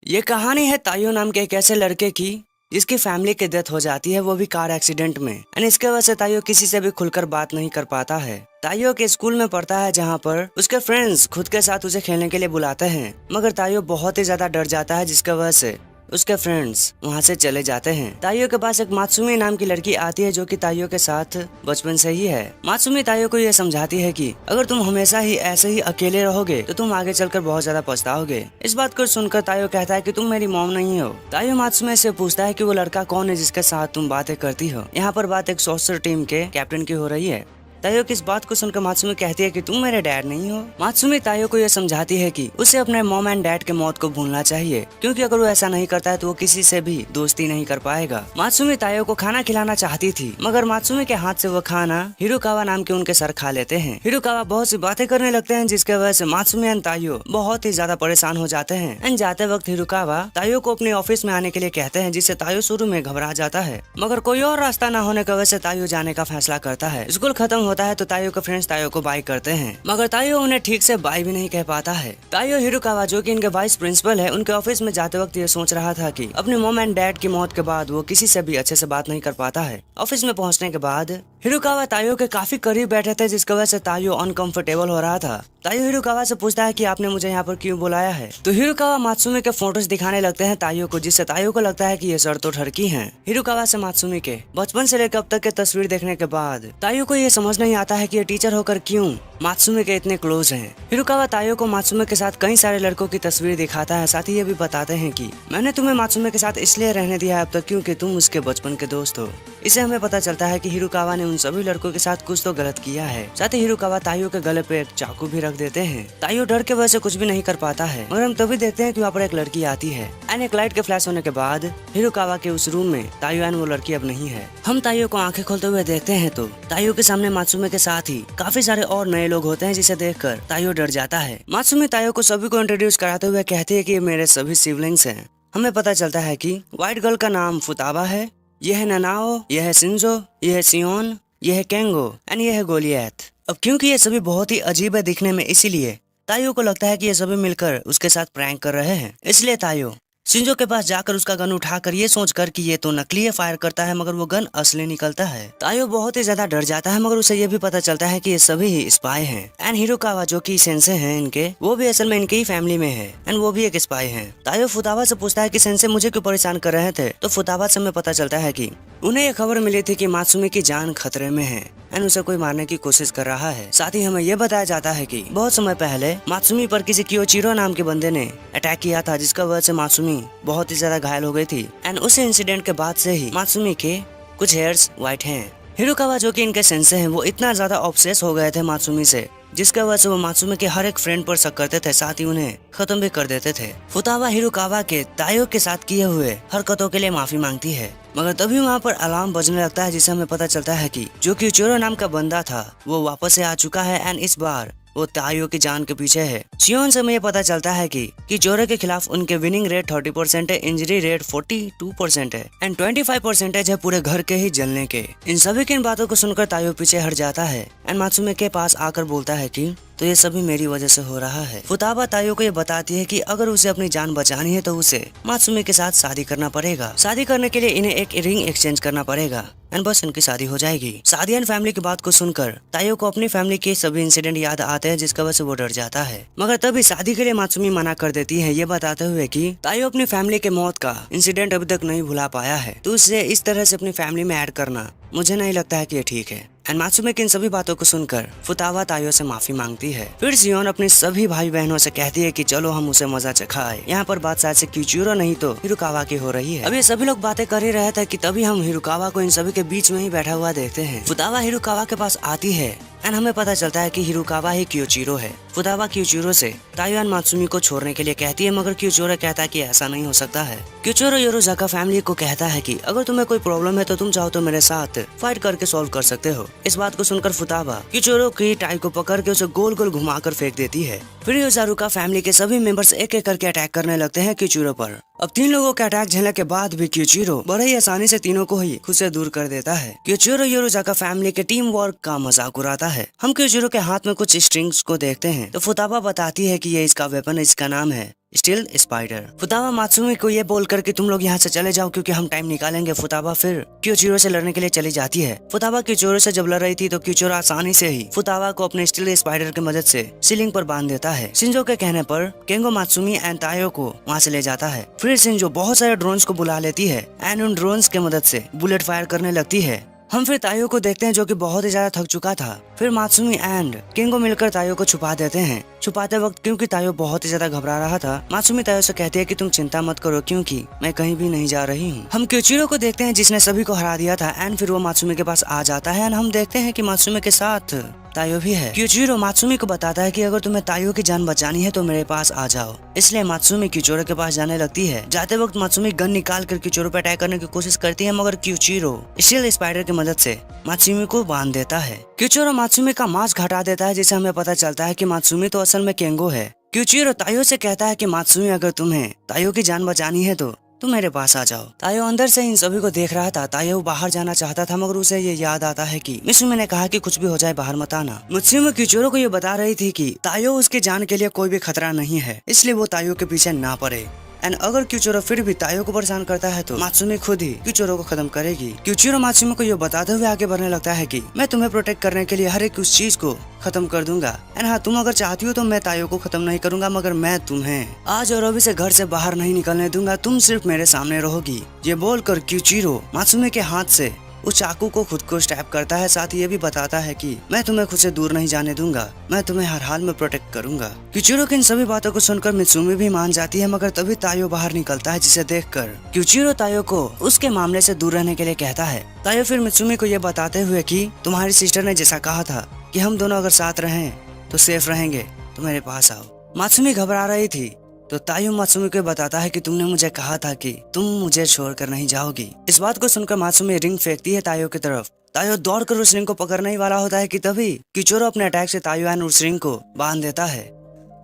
ये कहानी है तायो नाम के एक ऐसे लड़के की जिसकी फैमिली की डेथ हो जाती है, वो भी कार एक्सीडेंट में। एंड इसके वजह से तायो किसी से भी खुलकर बात नहीं कर पाता है। तायो के स्कूल में पढ़ता है जहाँ पर उसके फ्रेंड्स खुद के साथ उसे खेलने के लिए बुलाते हैं, मगर तायो बहुत ही ज्यादा डर जाता है, जिसके वजह से उसके फ्रेंड्स वहाँ से चले जाते हैं। तायो के पास एक मात्सुमी नाम की लड़की आती है जो कि तायो के साथ बचपन से ही है। मात्सुमी तायो को ये समझाती है कि अगर तुम हमेशा ही ऐसे ही अकेले रहोगे तो तुम आगे चलकर बहुत ज्यादा पछताओगे। इस बात को सुनकर तायो कहता है कि तुम मेरी मॉम नहीं हो। तायो मात्सुमी से पूछता है कि वो लड़का कौन है जिसके साथ तुम बातें करती हो। यहाँ पर बात एक सॉकर टीम के कैप्टन की हो रही है। तायो की इस बात को सुनकर मात्सुमी कहती है कि तुम मेरे डैड नहीं हो। मात्सुमी तायो को यह समझाती है कि उसे अपने मॉम एंड डैड के मौत को भूलना चाहिए, क्योंकि अगर वो ऐसा नहीं करता है तो वो किसी से भी दोस्ती नहीं कर पाएगा। मात्सुमी तायो को खाना खिलाना चाहती थी, मगर मात्सुमी के हाथ से वो खाना हिरुकावा नाम के उनके सर खा लेते हैं। हिरुकावा बहुत सी बातें करने लगते हैं, जिसके वजह से मात्सुमी एंड तायो बहुत ही ज्यादा परेशान हो जाते हैं। एंड जाते वक्त हिरुकावा तायो को अपने ऑफिस में आने के लिए कहते हैं, जिससे तायो शुरू में घबरा जाता है, मगर कोई और रास्ता न होने की वजह से तायो जाने का फैसला करता है। स्कूल खत्म होता है तो तायो के फ्रेंड्स तायो को बाय करते हैं, मगर तायो उन्हें ठीक से बाय भी नहीं कह पाता है। तायो हिरुकावा जो कि इनके वाइस प्रिंसिपल है, उनके ऑफिस में जाते वक्त ये सोच रहा था कि अपने मॉम एंड डैड की मौत के बाद वो किसी से भी अच्छे से बात नहीं कर पाता है। ऑफिस में पहुंचने के बाद हिरुकावा तायो के काफी करीब बैठे थे, जिसकी वजह से तायो अनकंफर्टेबल हो रहा था। तायो हिरुकावा से पूछता है कि आपने मुझे यहाँ पर क्यों बुलाया है। तो हिरुकावा मात्सुमी के फोटोज दिखाने लगते हैं तायो को, जिससे तायो को लगता है कि ये सर तो ठरकी हैं। हिरुकावा से मात्सुमी के बचपन से लेकर अब तक के तस्वीर देखने के बाद तायो को ये समझ नहीं आता है कि ये टीचर होकर क्यों मात्सुमी के इतने क्लोज हैं। हिरुकावा तायो को मात्सुमी के साथ कई सारे लड़कों की तस्वीर दिखाता है, साथ ही ये भी बताते हैं कि मैंने तुम्हें मात्सुमी के साथ इसलिए रहने दिया है अब तक क्योंकि तुम उसके बचपन के दोस्त हो। इसे हमें पता चलता है कि हिरुकावा ने उन सभी लड़कों के साथ कुछ तो गलत किया है। साथ ही हिरुकावा तायो के गले पे एक चाकू भी रख देते हैं। तायो डर के वजह से कुछ भी नहीं कर पाता है, मगर हम तभी देखते हैं कि वहाँ पर एक लड़की आती है। एंड एक लाइट के फ्लैश होने के बाद हिरुकावा के उस रूम में तायो एंड वो लड़की अब नहीं है। हम तायो को आंखें खोलते हुए देखते हैं तो तायो के सामने मात्सुमी के साथ ही काफी सारे और नए लोग होते हैं, जिसे देखकर तायो डर जाता है। मात्सुमी तायो को सभी को इंट्रोड्यूस कराते हुए कहती है कि ये मेरे सभी सिबलिंग्स हैं। हमें पता चलता है कि व्हाइट गर्ल का नाम फुताबा है, यह है ननाओ, यह है शिंजो, यह है सियोन, यह है केंगो एंड यह है गोलियत। अब क्योंकि ये सभी बहुत ही अजीब है दिखने में, इसीलिए तायो को लगता है कि ये सभी मिलकर उसके साथ प्रैंक कर रहे हैं। इसलिए तायो शिंजो के पास जाकर उसका गन उठाकर ये सोचकर कि ये तो नकली है फायर करता है, मगर वो गन असली निकलता है। तायो बहुत ही ज्यादा डर जाता है, मगर उसे ये भी पता चलता है कि ये सभी ही स्पाई हैं। एंड हिरुकावा जो कि सेंसे हैं इनके, वो भी असल में इनके ही फैमिली में है एंड वो भी एक स्पाई है। तायो फुताबा से पूछता है कि सेंसे मुझे क्यों परेशान कर रहे थे। तो फुताबा से हमें पता चलता है कि उन्हें ये खबर मिली थी कि मात्सुमी की जान खतरे में है एंड उसे कोई मारने की कोशिश कर रहा है। साथ ही हमें यह बताया जाता है कि बहुत समय पहले मात्सुमी पर किसी कियोचिरो नाम के बंदे ने अटैक किया था, जिसका वजह से मात्सुमी बहुत ही ज्यादा घायल हो गई थी। एंड उस इंसिडेंट के बाद से ही मात्सुमी के कुछ हेयर्स व्हाइट हैं। हिरुकावा जो कि इनके सेंसे हैं, वो इतना ज्यादा ऑब्सेस हो गए थे मात्सुमी से, जिसके वजह से वो मात्सुमी के हर एक फ्रेंड पर शक करते थे, साथ ही उन्हें खत्म भी कर देते थे। फुताबा हिरुकावा के तायो के साथ किए हुए हरकतों के लिए माफी मांगती है, मगर तभी वहाँ पर अलार्म बजने लगता है, जिससे हमें पता चलता है कि जो कियोचिरो नाम का बंदा था वो वापस से आ चुका है एंड इस बार वो तायो की जान के पीछे है। सियोन से हमें पता चलता है कि कियोचिरो के खिलाफ उनके विनिंग रेट 30% है, इंजरी रेट 42% है एंड 25% है पूरे घर के ही जलने के। इन सभी की इन बातों को सुनकर तायो पीछे हट जाता है एंड मात्सुमी के पास आकर बोलता है कि तो ये सभी मेरी वजह से हो रहा है। फुताबा तायो को ये बताती है कि अगर उसे अपनी जान बचानी है तो उसे मात्सुमी के साथ शादी करना पड़ेगा। शादी करने के लिए इन्हें एक रिंग एक्सचेंज करना पड़ेगा एंड बस इनकी शादी हो जाएगी। शादी एंड फैमिली की बात को सुनकर तायो को अपनी फैमिली के सभी इंसिडेंट याद आते हैं, जिसका वजह से वो डर जाता है, मगर तभी शादी के लिए मात्सुमी मना कर देती है, ये बताते हुए कि तायो अपनी फैमिली के मौत का इंसिडेंट अभी तक नहीं भुला पाया है, तो उसे इस तरह से अपनी फैमिली में ऐड करना मुझे नहीं लगता है कि ये ठीक है। एंड मात्सुमी की इन सभी बातों को सुनकर फुताबा तायो से माफी मांगती है। फिर सियोन अपने सभी भाई बहनों से कहती है कि चलो हम उसे मजा चखाए। यहाँ पर बात शायद से कियोचिरो नहीं तो हिरुकावा की हो रही है। अब ये सभी लोग बातें कर ही रहे थे कि तभी हम हिरुकावा को इन सभी के बीच में ही बैठा हुआ देखते हैं। फुताबा हिरुकावा के पास आती है एंड हमें पता चलता है कि हिरुकावा ही कियोचिरो है। फुताबा कियोचिरो से तायो एंड मात्सुमी को छोड़ने के लिए कहती है, मगर कियोचिरो कहता है कि ऐसा नहीं हो सकता है। कियोचिरो योरोजाका फैमिली को कहता है कि अगर तुम्हें कोई प्रॉब्लम है तो तुम चाहो तो मेरे साथ फाइट करके सॉल्व कर सकते हो। इस बात को सुनकर फुताबा कियोचिरो की टाई को पकड़ के उसे गोल गोल घुमाकर फेंक देती है। फिर योजारुका फैमिली के सभी मेंबर्स एक एक करके अटैक करने लगते हैं कियोचिरो पर। अब 3 लोगों के अटैक झेलने के बाद भी कियोचिरो बड़े ही आसानी से तीनों को ही खुद से दूर कर देता है। कियोचिरो योरोजाका फैमिली के टीम वर्क का मजाक उड़ाता है। हम कियोचिरो के हाथ में कुछ स्ट्रिंग्स को देखते हैं तो फुताबा बताती है कि ये इसका वेपन है, इसका नाम है स्टील स्पाइडर। फुताबा मात्सुमी को ये बोलकर कि तुम लोग यहाँ से चले जाओ क्योंकि हम टाइम निकालेंगे, फुताबा फिर क्यूचिरो से लड़ने के लिए चली जाती है। फुताबा क्यूचिरो से जब लड़ रही थी तो क्यूचिरो आसानी से ही फुताबा को अपने स्टील स्पाइडर की मदद से सीलिंग पर बांध देता है। शिंजो के कहने पर केंगो मात्सुमी एंड तायो को वहाँ से ले जाता है। फिर शिंजो बहुत सारे ड्रोन्स को बुला लेती है एंड उन ड्रोन्स के मदद से बुलेट फायर करने लगती है। हम फिर तायो को देखते हैं जो कि बहुत ही ज्यादा थक चुका था। फिर मात्सुमी एंड केंगो मिलकर तायो को छुपा देते हैं। छुपाते वक्त क्योंकि तायो बहुत ही ज्यादा घबरा रहा था, मात्सुमी तायो से कहती है कि तुम चिंता मत करो क्योंकि मैं कहीं भी नहीं जा रही हूँ। हम क्यूचिरो को देखते हैं जिसने सभी को हरा दिया था एंड फिर वो मात्सुमी के पास आ जाता है एंड हम देखते हैं कि मात्सुमी के साथ तायो भी है। क्यूचिरो मात्सुमी को बताता है कि अगर तुम्हें तायो की जान बचानी है तो मेरे पास आ जाओ। इसलिए मात्सुमी क्यूचिरो के पास जाने लगती है। जाते वक्त मात्सुमी गन निकाल कर क्यूचिरो पे अटैक करने की कोशिश करती है मगर क्यूचिरो स्टील स्पाइडर की मदद से मात्सुमी को बांध देता है। क्यूचिरो मात्सुमी का मास्क हटा देता है जिससे हमें पता चलता है कि मात्सुमी तो असल में केंगो है। क्यूचिरो तायो से कहता है कि मात्सुमी अगर तुम्हें तायो की जान बचानी है तो तुम मेरे पास आ जाओ। तायो अंदर से इन सभी को देख रहा था। तायो बाहर जाना चाहता था मगर उसे ये याद आता है कि मित्सुमी ने कहा कि कुछ भी हो जाए बाहर मत आना। मित्सुमी क्यूचिरो को ये बता रही थी कि तायो उसकी जान के लिए कोई भी खतरा नहीं है, इसलिए वो तायो के पीछे ना पड़े। एंड अगर क्यूचिरो फिर भी तायो को परेशान करता है तो मात्सुमी खुद ही क्यूचिरो को खत्म करेगी। क्यूचिरो मात्सुमी को ये बताते हुए आगे बढ़ने लगता है कि मैं तुम्हें प्रोटेक्ट करने के लिए हर एक उस चीज को खत्म कर दूंगा। एंड हाँ, तुम अगर चाहती हो तो मैं तायो को खत्म नहीं करूंगा मगर मैं तुम्हें आज और अभी से घर से बाहर नहीं निकलने दूंगा, तुम सिर्फ मेरे सामने रहोगी। ये बोलकर क्यूचिरो मात्सुमी के हाथ से उस चाकू को खुद को स्टैप करता है। साथ ही ये भी बताता है कि मैं तुम्हें खुद से दूर नहीं जाने दूंगा, मैं तुम्हें हर हाल में प्रोटेक्ट करूंगा। क्यूचिरो की इन सभी बातों को सुनकर मित्सुमी भी मान जाती है मगर तभी तायो बाहर निकलता है जिसे देखकर क्यूचिरो तायो को उसके मामले से दूर रहने के लिए कहता है। तायो फिर मित्सुमी को ये बताते हुए कि तुम्हारी सिस्टर ने जैसा कहा था कि हम दोनों अगर साथ रहें तो सेफ रहेंगे, तो मेरे पास आओ। मात्सुमी घबरा रही थी तो तायो मात्सुमी को बताता है कि तुमने मुझे कहा था कि तुम मुझे छोड़कर नहीं जाओगी। इस बात को सुनकर मात्सुमी रिंग फेंकती है तायो की तरफ। तायो दौड़कर उस रिंग को पकड़ने ही वाला होता है कि तभी क्यूचिरो अपने अटैक से तायो एंड उस रिंग को बांध देता है।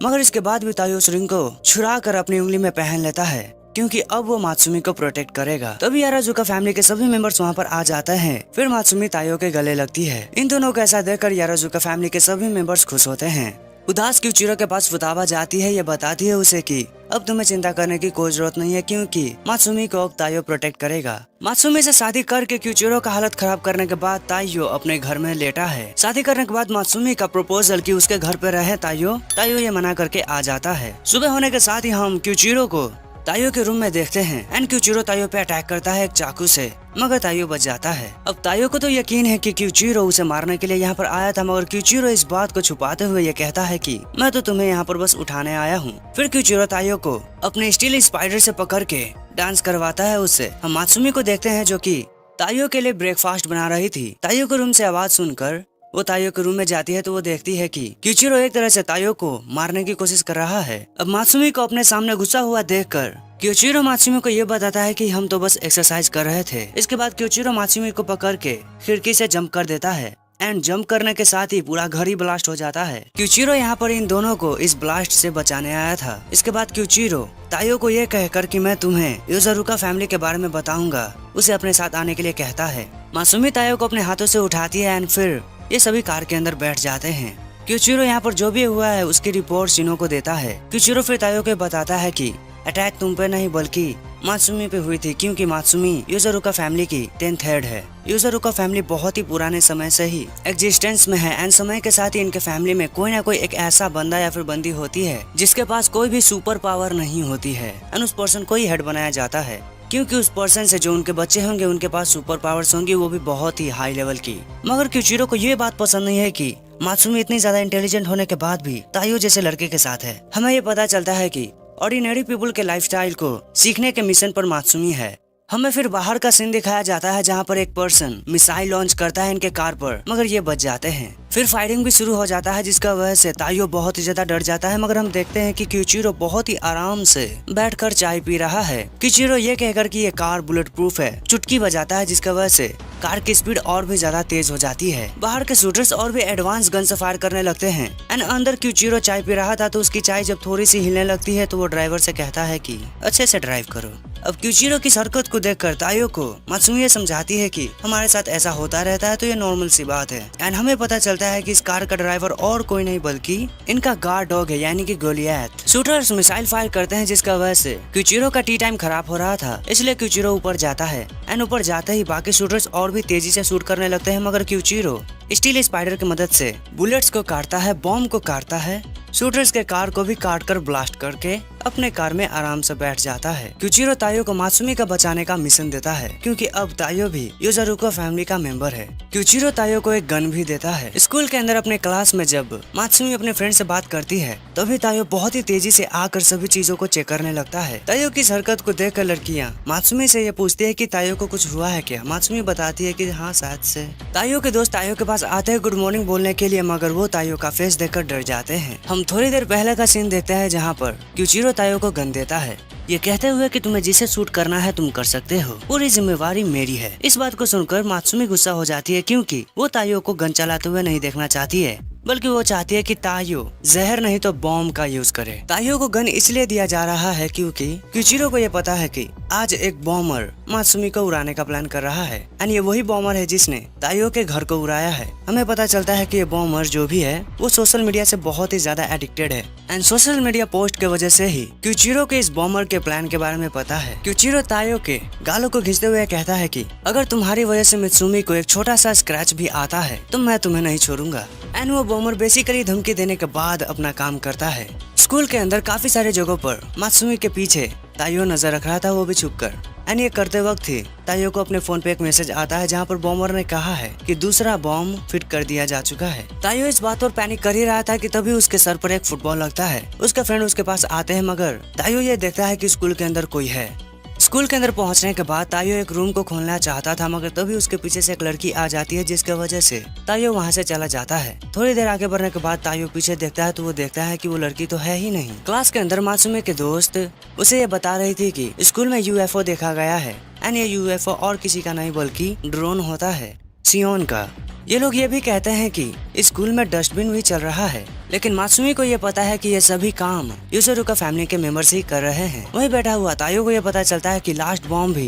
मगर इसके बाद भी तायो उस रिंग को छुरा कर अपनी उंगली में पहन लेता है क्योंकि अब वो मात्सुमी को प्रोटेक्ट करेगा। तभी याराजुका फैमिली के सभी मेंबर्स वहाँ पर आ जाते हैं। फिर मात्सुमी तायो के गले लगती है। इन दोनों को ऐसा देखकर याराजुका फैमिली के सभी मेंबर्स खुश होते हैं। उदास क्यूचिरो के पास फुताबा जाती है। ये बताती है उसे कि अब तुम्हें चिंता करने की कोई जरूरत नहीं है क्योंकि मात्सुमी को अब तायो प्रोटेक्ट करेगा। मात्सुमी से शादी करके क्यूचिरो का हालत खराब करने के बाद तायो अपने घर में लेटा है। शादी करने के बाद मात्सुमी का प्रपोजल कि उसके घर पे रहे तायो ये मना करके आ जाता है। सुबह होने के साथ ही हम क्यूचिरो को तायो के रूम में देखते हैं एंड क्यूचिरो तायो पे अटैक करता है एक चाकू से मगर तायो बच जाता है। अब तायो को तो यकीन है कि क्यूचिरो उसे मारने के लिए यहाँ पर आया था मगर क्यूचिरो इस बात को छुपाते हुए ये कहता है कि मैं तो तुम्हें यहाँ पर बस उठाने आया हूँ। फिर क्यूचिरो तायो को अपने स्टील स्पाइडर से पकड़ के डांस करवाता है उससे। हम मात्सुमी को देखते हैं जो कि तायो के लिए ब्रेकफास्ट बना रही थी। तायो के रूम से आवाज सुनकर वो तायो के रूम में जाती है तो वो देखती है कि क्यूचिरो एक तरह से तायो को मारने की कोशिश कर रहा है। अब मात्सुमी को अपने सामने गुस्सा हुआ देखकर क्यूचिरो मात्सुमी को ये बताता है कि हम तो बस एक्सरसाइज कर रहे थे। इसके बाद क्यूचिरो मात्सुमी को पकड़ के खिड़की से जंप कर देता है एंड जंप करने के साथ ही पूरा घर ही ब्लास्ट हो जाता है। क्यूचिरो यहाँ पर इन दोनों को इस ब्लास्ट से बचाने आया था। इसके बाद क्यूचिरो तायो को ये कहकर कि मैं तुम्हें योजारुका फैमिली के बारे में बताऊंगा उसे अपने साथ आने के लिए कहता है। मात्सुमी तायो को अपने हाथों से उठाती है एंड फिर ये सभी कार के अंदर बैठ जाते हैं। क्यूचिरो यहाँ पर जो भी हुआ है उसकी रिपोर्ट शिनो को देता है। क्यूचिरो फिर तायो को बताता है कि अटैक तुम पे नहीं बल्कि मात्सुमी पे हुई थी क्योंकि मात्सुमी योजारुका फैमिली की 10th हेड है। योजारुका फैमिली बहुत ही पुराने समय से ही एग्जिस्टेंस में है एंड समय के साथ ही इनके फैमिली में कोई ना कोई एक ऐसा बंदा या फिर बंदी होती है जिसके पास कोई भी सुपर पावर नहीं होती है एंड उस पर्सन को ही हेड बनाया जाता है क्योंकि उस पर्सन से जो उनके बच्चे होंगे उनके पास सुपर पावर्स होंगी, वो भी बहुत ही हाई लेवल की। मगर क्यूचिरो को ये बात पसंद नहीं है कि मात्सुमी इतनी ज्यादा इंटेलिजेंट होने के बाद भी तायो जैसे लड़के के साथ है। हमें ये पता चलता है कि ऑर्डिनरी पीपल के लाइफस्टाइल को सीखने के मिशन पर मात्सुमी है। हमें फिर बाहर का सीन दिखाया जाता है जहाँ पर एक पर्सन मिसाइल लॉन्च करता है इनके कार पर मगर ये बच जाते हैं। फिर फायरिंग भी शुरू हो जाता है जिसका वजह से तायो बहुत ही ज्यादा डर जाता है मगर हम देखते हैं कि क्यूचिरो बहुत ही आराम से बैठकर चाय पी रहा है। क्यूचिरो ये कहकर कि ये कार बुलेट प्रूफ है चुटकी बजाता है जिसका वजह से कार की स्पीड और भी ज्यादा तेज हो जाती है। बाहर के शूटर्स और भी एडवांस गन से फायर करने लगते हैं। एंड अंदर क्यूचिरो चाय पी रहा था तो उसकी चाय जब थोड़ी सी हिलने लगती है तो वो ड्राइवर से कहता है कि अच्छे से ड्राइव करो। अब क्यूचिरो की हरकत को देखकर तायो को मात्सुमी ये समझाती है कि हमारे साथ ऐसा होता रहता है तो ये नॉर्मल सी बात है। एंड हमें पता चलता है कि इस कार का ड्राइवर और कोई नहीं बल्कि इनका गार्ड डॉग है, यानी कि गोलियत। शूटर्स मिसाइल फायर करते हैं जिसका वजह से क्यूचिरो का टी टाइम खराब हो रहा था, इसलिए क्यूचिरो ऊपर जाता है। एंड ऊपर जाते ही बाकी शूटर्स और भी तेजी से शूट करने लगते हैं, मगर क्यूचिरो स्टील स्पाइडर की मदद से बुलेट्स को काटता है, बॉम्ब को काटता है, शूटर्स के कार को भी काट कर ब्लास्ट करके अपने कार में आराम से बैठ जाता है। क्यूचिरो तायो को मात्सुमी का बचाने का मिशन देता है क्योंकि अब तायो भी युजारुको फैमिली का मेंबर है। क्यूचिरो तायो को एक गन भी देता है। स्कूल के अंदर अपने क्लास में जब मात्सुमी अपने फ्रेंड से बात करती है तभी तायो बहुत ही तेजी से आकर सभी चीजों को चेक करने लगता है। तायो की इस हरकत को देखकर लड़कियां मात्सुमी से ये पूछती है कि तायो को कुछ हुआ है क्या। मात्सुमी बताती है कि हाँ शायद से। तायो के दोस्त तायो के पास आते हैं गुड मॉर्निंग बोलने के लिए, मगर वो तायो का फेस देखकर डर जाते हैं। हम थोड़ी देर पहले का सीन देखते हैं जहाँ पर क्यूचिरो तायो को गन देता है, ये कहते हुए कि तुम्हें जिसे शूट करना है तुम कर सकते हो, पूरी जिम्मेवारी मेरी है। इस बात को सुनकर मात्सुमी गुस्सा हो जाती है क्योंकि वो तायो को गन चलाते हुए नहीं देखना चाहती है, बल्कि वो चाहती है कि तायो जहर नहीं तो बॉम्ब का यूज करे। तायो को गन इसलिए दिया जा रहा है क्योंकि क्यूचिरो को ये पता है कि आज एक बॉम्बर मात्सुमी को उड़ाने का प्लान कर रहा है। एंड ये वही बॉम्बर है जिसने तायो के घर को उड़ाया है। हमें पता चलता है कि ये बॉम्बर जो भी है वो सोशल मीडिया से बहुत ही ज्यादा एडिक्टेड है। एंड सोशल मीडिया पोस्ट के वजह से ही क्यूचिरो के इस बॉम्बर के प्लान के बारे में पता है। क्यूचिरो तायो के गालों को खींचते हुए कहता है कि अगर तुम्हारी वजह से मित्सुमी को एक छोटा सा स्क्रैच भी आता है तो मैं तुम्हें नहीं छोड़ूंगा। एंड वो बॉम्बर बेसिकली धमकी देने के बाद अपना काम करता है। स्कूल के अंदर काफी सारे जगहों पर मात्सुमी के पीछे तायो नजर रख रहा था, वो भी छुपकर। एंड ये करते वक्त ही तायो को अपने फोन पे एक मैसेज आता है जहाँ पर बॉम्बर ने कहा है कि दूसरा बॉम्ब फिट कर दिया जा चुका है। तायो इस बात पर पैनिक कर ही रहा था कि तभी उसके सर पर एक फुटबॉल लगता है। उसके फ्रेंड उसके पास आते हैं, मगर तायो ये देखता है कि स्कूल के अंदर कोई है। स्कूल के अंदर पहुंचने के बाद तायो एक रूम को खोलना चाहता था, मगर तभी उसके पीछे से एक लड़की आ जाती है जिसके वजह से तायो वहां से चला जाता है। थोड़ी देर आगे बढ़ने के बाद तायो पीछे देखता है तो वो देखता है कि वो लड़की तो है ही नहीं। क्लास के अंदर मात्सुमी के दोस्त उसे ये बता रही थी कि स्कूल में यूएफओ देखा गया है। एंड ये यूएफओ और किसी का नहीं बल्कि ड्रोन होता है, सियोन का। ये लोग ये भी कहते हैं कि स्कूल में डस्टबिन भी चल रहा है, लेकिन मात्सुमी को ये पता है कि ये सभी काम युजारुको फैमिली के मेंबर्स ही कर रहे हैं। वहीं बैठा हुआ तायो को ये पता चलता है कि लास्ट बॉम्ब भी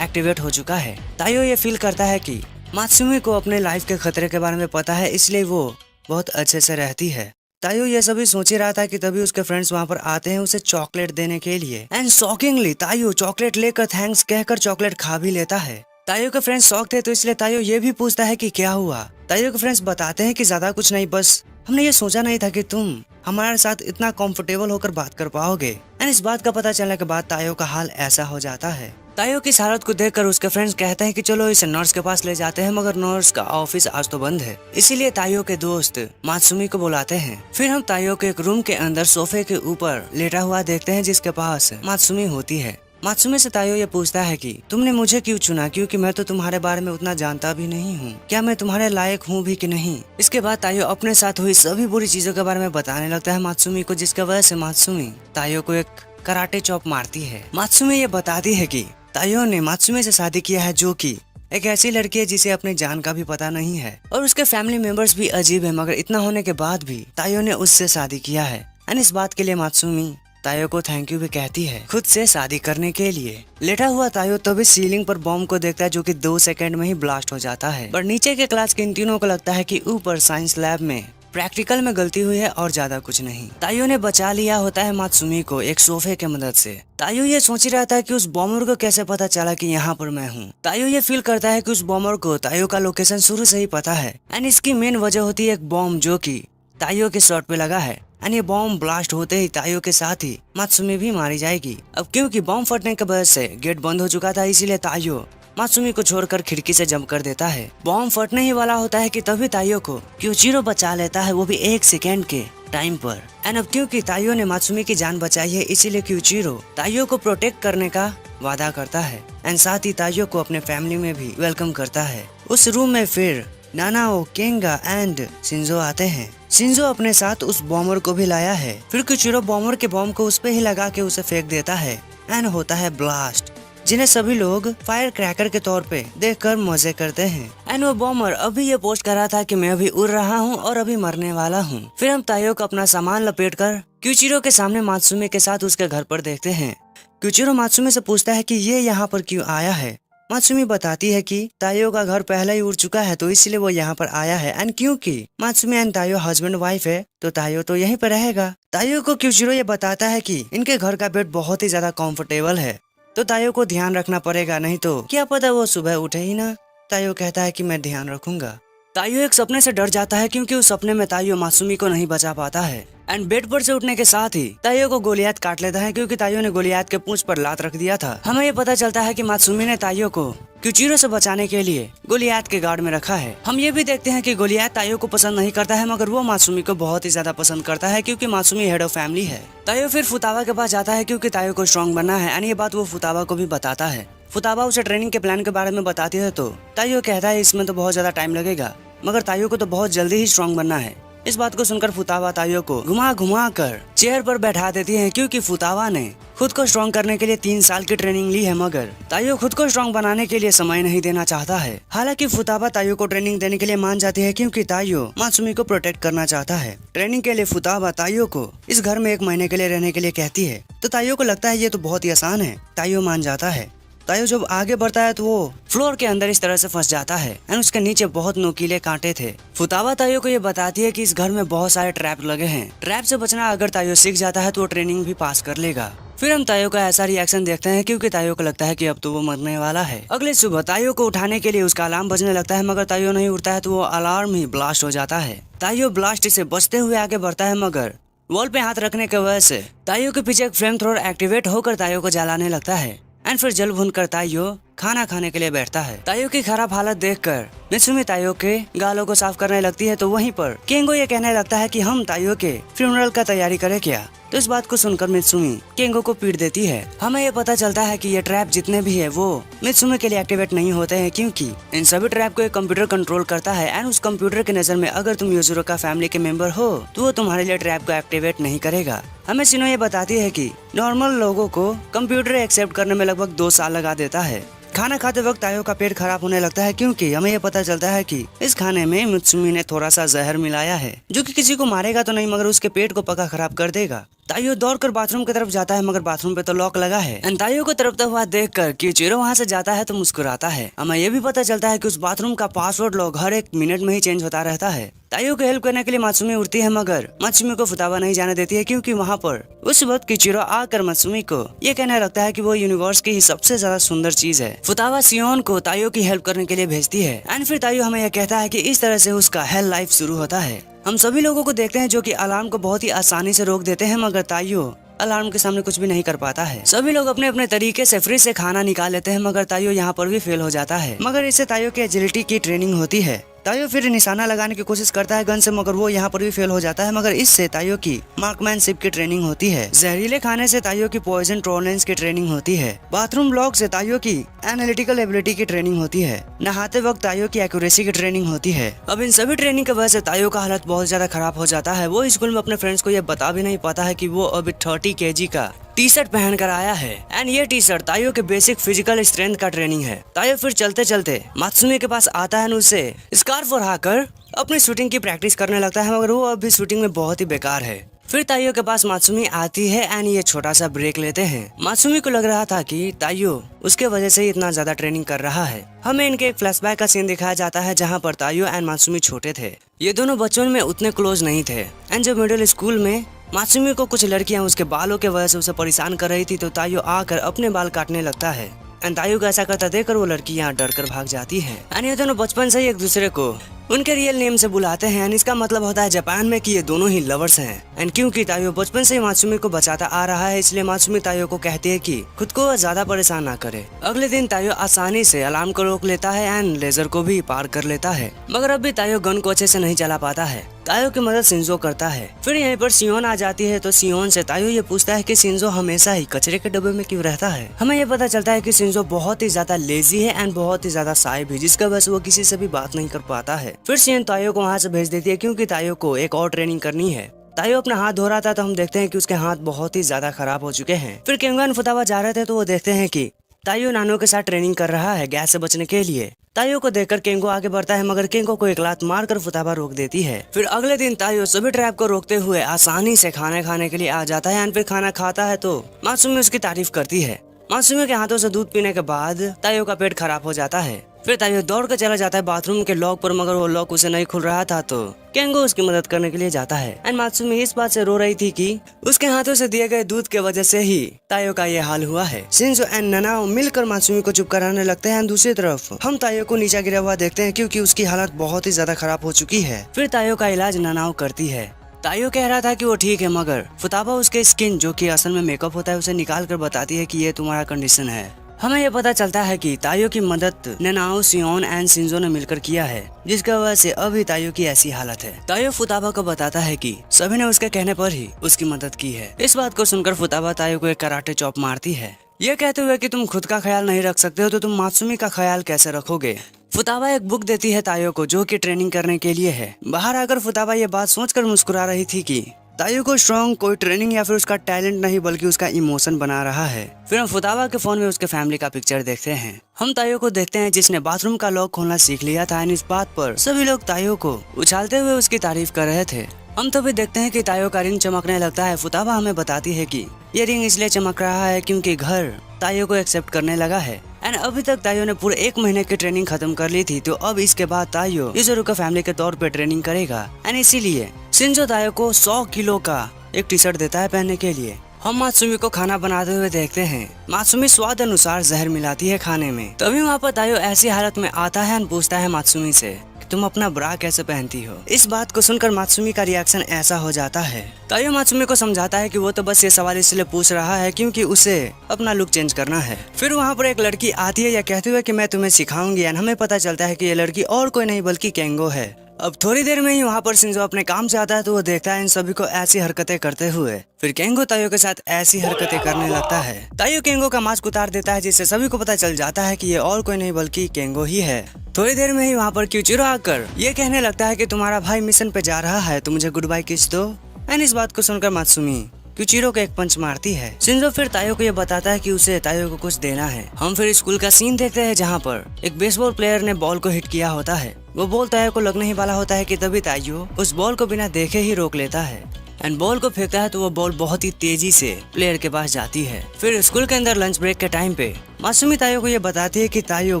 एक्टिवेट हो चुका है। तायो ये फील करता है कि मात्सुमी को अपने लाइफ के खतरे के बारे में पता है, इसलिए वो बहुत अच्छे से रहती है। तायो ये सभी सोच ही रहा था कि तभी उसके फ्रेंड्स वहाँ पर आते हैं उसे चॉकलेट देने के लिए। एंड शॉकिंगली तायो चॉकलेट लेकर थैंक्स कहकर चॉकलेट खा भी लेता है। तायो के फ्रेंड्स शॉक थे तो इसलिए तायो ये भी पूछता है कि क्या हुआ। तायो के फ्रेंड्स बताते हैं कि ज्यादा कुछ नहीं, बस हमने ये सोचा नहीं था कि तुम हमारे साथ इतना कंफर्टेबल होकर बात कर पाओगे। एंड इस बात का पता चलने के बाद तायो का हाल ऐसा हो जाता है। तायो की हालत को देखकर उसके फ्रेंड्स कहते हैं कि चलो इसे नर्स के पास ले जाते हैं, मगर नर्स का ऑफिस आज तो बंद है। इसीलिए तायो के दोस्त मात्सुमी को बुलाते हैं। फिर हम तायो के एक रूम के अंदर सोफे के ऊपर लेटा हुआ देखते हैं जिसके पास मात्सुमी होती है। मात्सुमी से तायो ये पूछता है कि तुमने मुझे क्यों चुना, क्योंकि मैं तो तुम्हारे बारे में उतना जानता भी नहीं हूँ। क्या मैं तुम्हारे लायक हूँ भी कि नहीं। इसके बाद तायो अपने साथ हुई सभी बुरी चीजों के बारे में बताने लगता है मात्सुमी को, जिसके वजह से मात्सुमी तायो को एक कराटे चॉप मारती है। मात्सुमी ये बताती है कि तायो ने मात्सुमी से शादी किया है, जो कि एक ऐसी लड़की है जिसे अपनी जान का भी पता नहीं है और उसके फैमिली मेंबर्स भी अजीब है, मगर इतना होने के बाद भी तायो ने उससे शादी किया है। एंड इस बात के लिए मात्सुमी तायो को थैंक यू भी कहती है खुद से शादी करने के लिए। लेटा हुआ तायो तभी सीलिंग पर बॉम्ब को देखता है जो कि 2 सेकंड में ही ब्लास्ट हो जाता है। पर नीचे के क्लास के इन तीनों को लगता है कि ऊपर साइंस लैब में प्रैक्टिकल में गलती हुई है और ज्यादा कुछ नहीं। तायो ने बचा लिया होता है मात्सुमी को एक सोफे के मदद से। तायो ये सोच रहा था कि उस बॉम्बर को कैसे पता चला कि यहाँ पर मैं हूँ। तायो ये फील करता है कि उस बॉम्बर को तायो का लोकेशन शुरू से ही पता है। एंड इसकी मेन वजह होती है एक बॉम्ब जो कि तायो के शर्ट पे लगा है। एंड ये बॉम्ब ब्लास्ट होते ही तायो के साथ ही मात्सुमी भी मारी जाएगी। अब क्योंकि बॉम्ब फटने के वजह से गेट बंद हो चुका था, इसीलिए तायो मात्सुमी को छोड़कर खिड़की से जंप कर देता है। बॉम्ब फटने ही वाला होता है कि तभी तायो को क्यूचिरो बचा लेता है, वो भी 1 सेकेंड के टाइम पर। एंड अब क्योंकि तायो ने मात्सुमी की जान बचाई है, इसीलिए क्यूचिरो तायो को प्रोटेक्ट करने का वादा करता है। एंड साथ ही तायो को अपने फैमिली में भी वेलकम करता है। उस रूम में फिर नानाओ, केंगा एंड शिंजो आते हैं। शिंजो अपने साथ उस बॉम्बर को भी लाया है। फिर क्यूचिरो बॉम्बर के बॉम्ब को उस पे ही लगा के उसे फेंक देता है एंड होता है ब्लास्ट। जिन्हें सभी लोग फायर क्रैकर के तौर पे देखकर मजे करते हैं। एंड वो बॉम्बर अभी ये पोस्ट कर रहा था कि मैं अभी उड़ रहा हूँ और अभी मरने वाला हूँ। फिर हम ताइयो को अपना सामान लपेट कर क्यूचिरो के सामने मात्सुमी के साथ उसके घर पर देखते हैं। क्यूचिरो मात्सुमी से पूछता है कि ये यहाँ पर क्यों आया है। मात्सुमी बताती है कि ताइयो का घर पहले ही उड़ चुका है तो इसलिए वो यहाँ पर आया है। एंड क्योंकि मात्सुमी एंड ताइयो हस्बैंड वाइफ है तो ताइयो तो यहीं पर रहेगा। ताइयो को क्यूचिरो ये बताता है कि इनके घर का बेड बहुत ही ज्यादा कंफर्टेबल है तो ताइयो को ध्यान रखना पड़ेगा, नहीं तो क्या पता वो सुबह उठे ही ना। ताइयो कहता है कि मैं ध्यान रखूंगा। ताइयो एक सपने से डर जाता है क्योंकि उस सपने में ताइयो मात्सुमी को नहीं बचा पाता है। एंड बेड पर से उठने के साथ ही ताइयो को गोलियात काट लेता है क्योंकि ताइयो ने गोलियात के पूंछ पर लात रख दिया था। हमें ये पता चलता है कि मात्सुमी ने ताइयो को क्यूचिरो से बचाने के लिए गोलियात के गार्ड में रखा है। हम ये भी देखते हैं कि गोलियात ताइयो को पसंद नहीं करता है मगर वो मात्सुमी को बहुत ही ज्यादा पसंद करता है क्योंकि मात्सुमी हेड ऑफ फैमिली है। ताइयो फिर फुतावा के पास जाता है क्योंकि ताइयो को स्ट्रॉन्ग बनना है एंड ये बात वो फुतावा को भी बताता है। फुतावा उसे ट्रेनिंग के प्लान के बारे में बताती है तो ताइयो कहता है इसमें तो बहुत ज्यादा टाइम लगेगा मगर ताइयो को तो बहुत जल्दी ही स्ट्रॉन्ग बनना है। इस बात को सुनकर फुतावा ताइयो को घुमा घुमा कर चेयर पर बैठा देती है क्योंकि फुतावा ने खुद को स्ट्रॉन्ग करने के लिए 3 साल की ट्रेनिंग ली है मगर ताइयो खुद को स्ट्रॉन्ग बनाने के लिए समय नहीं देना चाहता है। हालांकि फुतावा ताइयो को ट्रेनिंग देने के लिए मान जाती है क्योंकि ताइयो मात्सुमी को प्रोटेक्ट करना चाहता है। ट्रेनिंग के लिए फुतावा ताइयो को इस घर में 1 महीने के लिए रहने के लिए कहती है तो ताइयो को लगता है ये तो बहुत ही आसान है। ताइयो मान जाता है। ताइयो जब आगे बढ़ता है तो वो फ्लोर के अंदर इस तरह से फंस जाता है एंड उसके नीचे बहुत नुकीले कांटे थे। फुतावा ताइयो को ये बताती है कि इस घर में बहुत सारे ट्रैप लगे हैं। ट्रैप से बचना अगर ताइयो सीख जाता है तो वो ट्रेनिंग भी पास कर लेगा। फिर हम ताइयो का ऐसा रिएक्शन देखते हैं क्योंकि ताइयो को लगता है कि अब तो वो मरने वाला है। अगले सुबह ताइयो को उठाने के लिए उसका अलार्म बजने लगता है मगर ताइयो नहीं उठता है तो वो अलार्म ही ब्लास्ट हो जाता है। ताइयो ब्लास्ट से बचते हुए आगे बढ़ता है मगर वॉल पे हाथ रखने की वजह से ताइयो के पीछे एक फ्लेम थ्रोअर एक्टिवेट होकर ताइयो को जलाने लगता है। एंड फिर जल भून कर ताइयो खाना खाने के लिए बैठता है। ताइयो की खराब हालत देखकर मित्सुमी ताइयो के गालों को साफ करने लगती है तो वहीं पर केंगो ये कहने लगता है कि हम ताइयो के फ्यूनरल का तैयारी करें क्या। तो इस बात को सुनकर मित्सुमी केंगो को पीट देती है। हमें ये पता चलता है कि ये ट्रैप जितने भी है वो मित्सुमी के लिए एक्टिवेट नहीं होते हैं क्योंकि इन सभी ट्रैप को एक कंप्यूटर कंट्रोल करता है एंड उस कंप्यूटर की नजर में अगर तुम यूजुरो का फैमिली के मेंबर हो तो वो तुम्हारे लिए ट्रैप को एक्टिवेट नहीं करेगा। हमें सिनो ये बताती है कि नॉर्मल लोगों को कंप्यूटर एक्सेप्ट करने में लगभग 2 साल लगा देता है। खाना खाते वक्त ताइयो का पेट खराब होने लगता है क्योंकि हमें ये पता चलता है कि इस खाने में मित्सुमी ने थोड़ा सा जहर मिलाया है जो कि किसी को मारेगा तो नहीं मगर उसके पेट को पक्का खराब कर देगा। ताइयो दौड़कर बाथरूम की तरफ जाता है मगर बाथरूम पे तो लॉक लगा है एंड ताइयो को तरफता हुआ देखकर क्यूचिरो वहाँ से जाता है तो मुस्कुराता है। हमें ये भी पता चलता है कि उस बाथरूम का पासवर्ड लॉक हर 1 मिनट में ही चेंज होता रहता है। ताइयो को हेल्प करने के लिए मात्सुमी उठती है मगर मात्सुमी को फुतावा नहीं जाने देती है क्योंकि वहाँ पर उस वक्त क्यूचिरो आकर मात्सुमी को ये कहने लगता है कि वो यूनिवर्स की ही सबसे ज्यादा सुंदर चीज है। फुतावा सियोन को ताइयो की हेल्प करने के लिए भेजती है एंड फिर ताइयो हमें यह कहता है कि इस तरह से उसका हेल लाइफ शुरू होता है। हम सभी लोगों को देखते हैं जो कि अलार्म को बहुत ही आसानी से रोक देते हैं मगर ताइयो अलार्म के सामने कुछ भी नहीं कर पाता है। सभी लोग अपने अपने तरीके से फ्रिज से खाना निकाल लेते हैं मगर ताइयो यहाँ पर भी फेल हो जाता है मगर इससे ताइयो की एजिलिटी की ट्रेनिंग होती है। ताइयो फिर निशाना लगाने की कोशिश करता है गन से मगर वो यहाँ पर भी फेल हो जाता है मगर इससे ताइयो की मार्कमैनशिप की ट्रेनिंग होती है। जहरीले खाने से ताइयो की पॉइजन टॉलरेंस की ट्रेनिंग होती है। बाथरूम ब्लॉक से ताइयो की एनालिटिकल एबिलिटी की ट्रेनिंग होती है। नहाते वक्त ताइयो की एक्यूरेसी की ट्रेनिंग होती है। अब इन सभी ट्रेनिंग की वजह से ताइयो का हालत बहुत ज्यादा खराब हो जाता है। वो स्कूल में अपने फ्रेंड्स को ये बता भी नहीं पाता है कि वो अभी 30 kg का टी शर्ट पहन कर आया है एंड ये टी शर्ट ताइयो के बेसिक फिजिकल स्ट्रेंथ का ट्रेनिंग है। ताइयो फिर चलते चलते मात्सुमी के पास आता है, उसे स्कार्फ ओढ़ाकर अपनी शूटिंग की प्रैक्टिस करने लगता है मगर वो अभी शूटिंग में बहुत ही बेकार है। फिर ताइयो के पास मात्सुमी आती है एंड ये छोटा सा ब्रेक लेते हैं। मात्सुमी को लग रहा था कि ताइयो उसके वजह से ही इतना ज्यादा ट्रेनिंग कर रहा है। हमें इनके एक फ्लैशबैक का सीन दिखाया जाता है जहाँ पर ताइयो एंड मात्सुमी छोटे थे। ये दोनों बचपन में उतने क्लोज नहीं थे एंड जब मिडिल स्कूल में मात्सुमी को कुछ लड़कियां उसके बालों के वजह से उसे परेशान कर रही थी तो ताइयो आकर अपने बाल काटने लगता है एंड ताइयो को ऐसा करता देखकर वो लड़कियां डर कर भाग जाती हैं। एंड ये दोनों बचपन से ही एक दूसरे को उनके रियल नेम से बुलाते हैं एंड इसका मतलब होता है जापान में कि ये दोनों ही लवर्स हैं। एंड क्योंकि ताइयो बचपन से ही मात्सुमी को बचाता आ रहा है इसलिए मात्सुमी ताइयो को कहती है कि खुद को ज्यादा परेशान ना करे। अगले दिन ताइयो आसानी से अलार्म को रोक लेता है एंड लेजर को भी पार कर लेता है मगर अब भी ताइयो गन को अच्छे से नहीं चला पाता है। ताइयो की मदद शिंजो करता है। फिर यहीं पर सियोन आ जाती है तो सियोन से ताइयो ये पूछता है कि शिंजो हमेशा ही कचरे के डब्बे में क्यों रहता है। हमें ये पता चलता है कि शिंजो बहुत ही ज्यादा लेजी है एंड बहुत ही ज्यादा साई भी जिसका वजह से वो किसी से भी बात नहीं कर पाता है। फिर सियोन ताइयो को वहाँ से भेज देती है क्योंकि ताइयो को एक और ट्रेनिंग करनी है। ताइयो अपना हाथ धो रहा था तो हम देखते हैं कि उसके हाथ बहुत ही ज्यादा खराब हो चुके हैं। फिर केंगो एंड फुतावा जा रहे थे तो वो देखते हैं कि ताइयो नानो के साथ ट्रेनिंग कर रहा है गैस से बचने के लिए। ताइयो को देखकर केंगो आगे बढ़ता है मगर केंगो को एक लात मारकर फुताबा रोक देती है। फिर अगले दिन ताइयो सभी ट्रैप को रोकते हुए आसानी से खाना खाने के लिए आ जाता है। फिर खाना खाता है तो मासूमी उसकी तारीफ करती है। मासूमी के हाथों से दूध पीने के बाद ताइयो का पेट खराब हो जाता है। फिर ताइयो दौड़ कर चला जाता है बाथरूम के लॉक पर मगर वो लॉक उसे नहीं खुल रहा था तो केंगो उसकी मदद करने के लिए जाता है। एंड मासूमी इस बात से रो रही थी कि उसके हाथों से दिए गए दूध के वजह से ही ताइयो का ये हाल हुआ है। शिंजो एंड नानाओ मिलकर मासूमी को चुप कराने लगते हैं। दूसरी तरफ हम ताइयो को नीचे गिरा हुआ देखते हैं क्योंकि उसकी हालत बहुत ही ज्यादा खराब हो चुकी है। फिर ताइयो का इलाज नानाओ करती है। ताइयो कह रहा था कि वो ठीक है मगर फुताबा उसके स्किन जो कि असल में मेकअप होता है उसे निकाल कर बताती है कि ये तुम्हारा कंडीशन है। हमें ये पता चलता है कि ताइयो की मदद नानाओ, सियोन एंड शिंजो ने मिलकर किया है जिसकी वजह से अभी ताइयो की ऐसी हालत है। ताइयो फुताबा को बताता है कि सभी ने उसके कहने पर ही उसकी मदद की है। इस बात को सुनकर फुताबा ताइयो को एक कराटे चॉप मारती है, ये कहते हुए कि तुम खुद का ख्याल नहीं रख सकते हो तो तुम मासूमी का ख्याल कैसे रखोगे। फुताबा एक बुक देती है ताइयो को जो कि ट्रेनिंग करने के लिए है। बाहर आकर फुताबा ये बात सोचकर मुस्कुरा रही थी कि ताइयो को स्ट्रॉन्ग कोई ट्रेनिंग या फिर उसका टैलेंट नहीं बल्कि उसका इमोशन बना रहा है। फिर हम फुताबा के फोन में उसके फैमिली का पिक्चर देखते हैं। हम ताइयो को देखते हैं जिसने बाथरूम का लॉक खोलना सीख लिया था। इस बात पर सभी लोग ताइयो को उछालते हुए उसकी तारीफ कर रहे थे। हम तभी देखते हैं कि ताइयो का रिंग चमकने लगता है। फुताबा हमें बताती है कि ये रिंग इसलिए चमक रहा है क्योंकि घर ताइयो को एक्सेप्ट करने लगा है। एंड अभी तक ताइयो ने पूरे 1 महीने की ट्रेनिंग खत्म कर ली थी तो अब इसके बाद ताइयो इजोरू का फैमिली के तौर पे ट्रेनिंग करेगा। एंड इसीलिए शिंजो ताइयो को 100 किलो का एक टी शर्ट देता है पहनने के लिए। हम मासूमी को खाना बनाते हुए देखते हैं। मासूमी स्वाद अनुसार जहर मिलाती है खाने में। तभी वहाँ पर ताइयो ऐसी हालत में आता है और पूछता है मासूमी से तुम अपना ब्रा कैसे पहनती हो। इस बात को सुनकर मासूमी का रिएक्शन ऐसा हो जाता है। ताइयो मासूमी को समझाता है कि वो तो बस ये सवाल इसलिए पूछ रहा है क्योंकि उसे अपना लुक चेंज करना है। फिर वहाँ पर एक लड़की आती है यह कहते हुए कि मैं तुम्हें सिखाऊंगी। एंड हमें पता चलता है कि ये लड़की और कोई नहीं बल्कि केंगो है। अब थोड़ी देर में ही वहाँ पर शिंजो अपने काम से आता है तो वो देखता है इन सभी को ऐसी हरकतें करते हुए। फिर केंगो ताइयो के साथ ऐसी हरकतें करने लगता है। ताइयो केंगो का मास्क उतार देता है जिससे सभी को पता चल जाता है कि ये और कोई नहीं बल्कि केंगो ही है। थोड़ी देर में ही वहाँ पर क्यूचिरो आकर ये कहने लगता है कि तुम्हारा भाई मिशन पे जा रहा है तो मुझे गुड बाय किस दो। एंड इस बात को सुनकर मासूमी क्यूचिरो को एक पंच मारती है। शिंजो फिर ताइयो को ये बताता है कि उसे ताइयो को कुछ देना है। हम फिर स्कूल का सीन देखते हैं जहाँ पर एक बेसबॉल प्लेयर ने बॉल को हिट किया होता है। वो बॉल ताइयो को लगने ही वाला होता है कि तभी ताइयो उस बॉल को बिना देखे ही रोक लेता है एंड बॉल को फेंकता है तो वो बॉल बहुत ही तेजी से प्लेयर के पास जाती है। फिर स्कूल के अंदर लंच ब्रेक के टाइम पे मासूमी ताइयो को ये बताती है कि ताइयो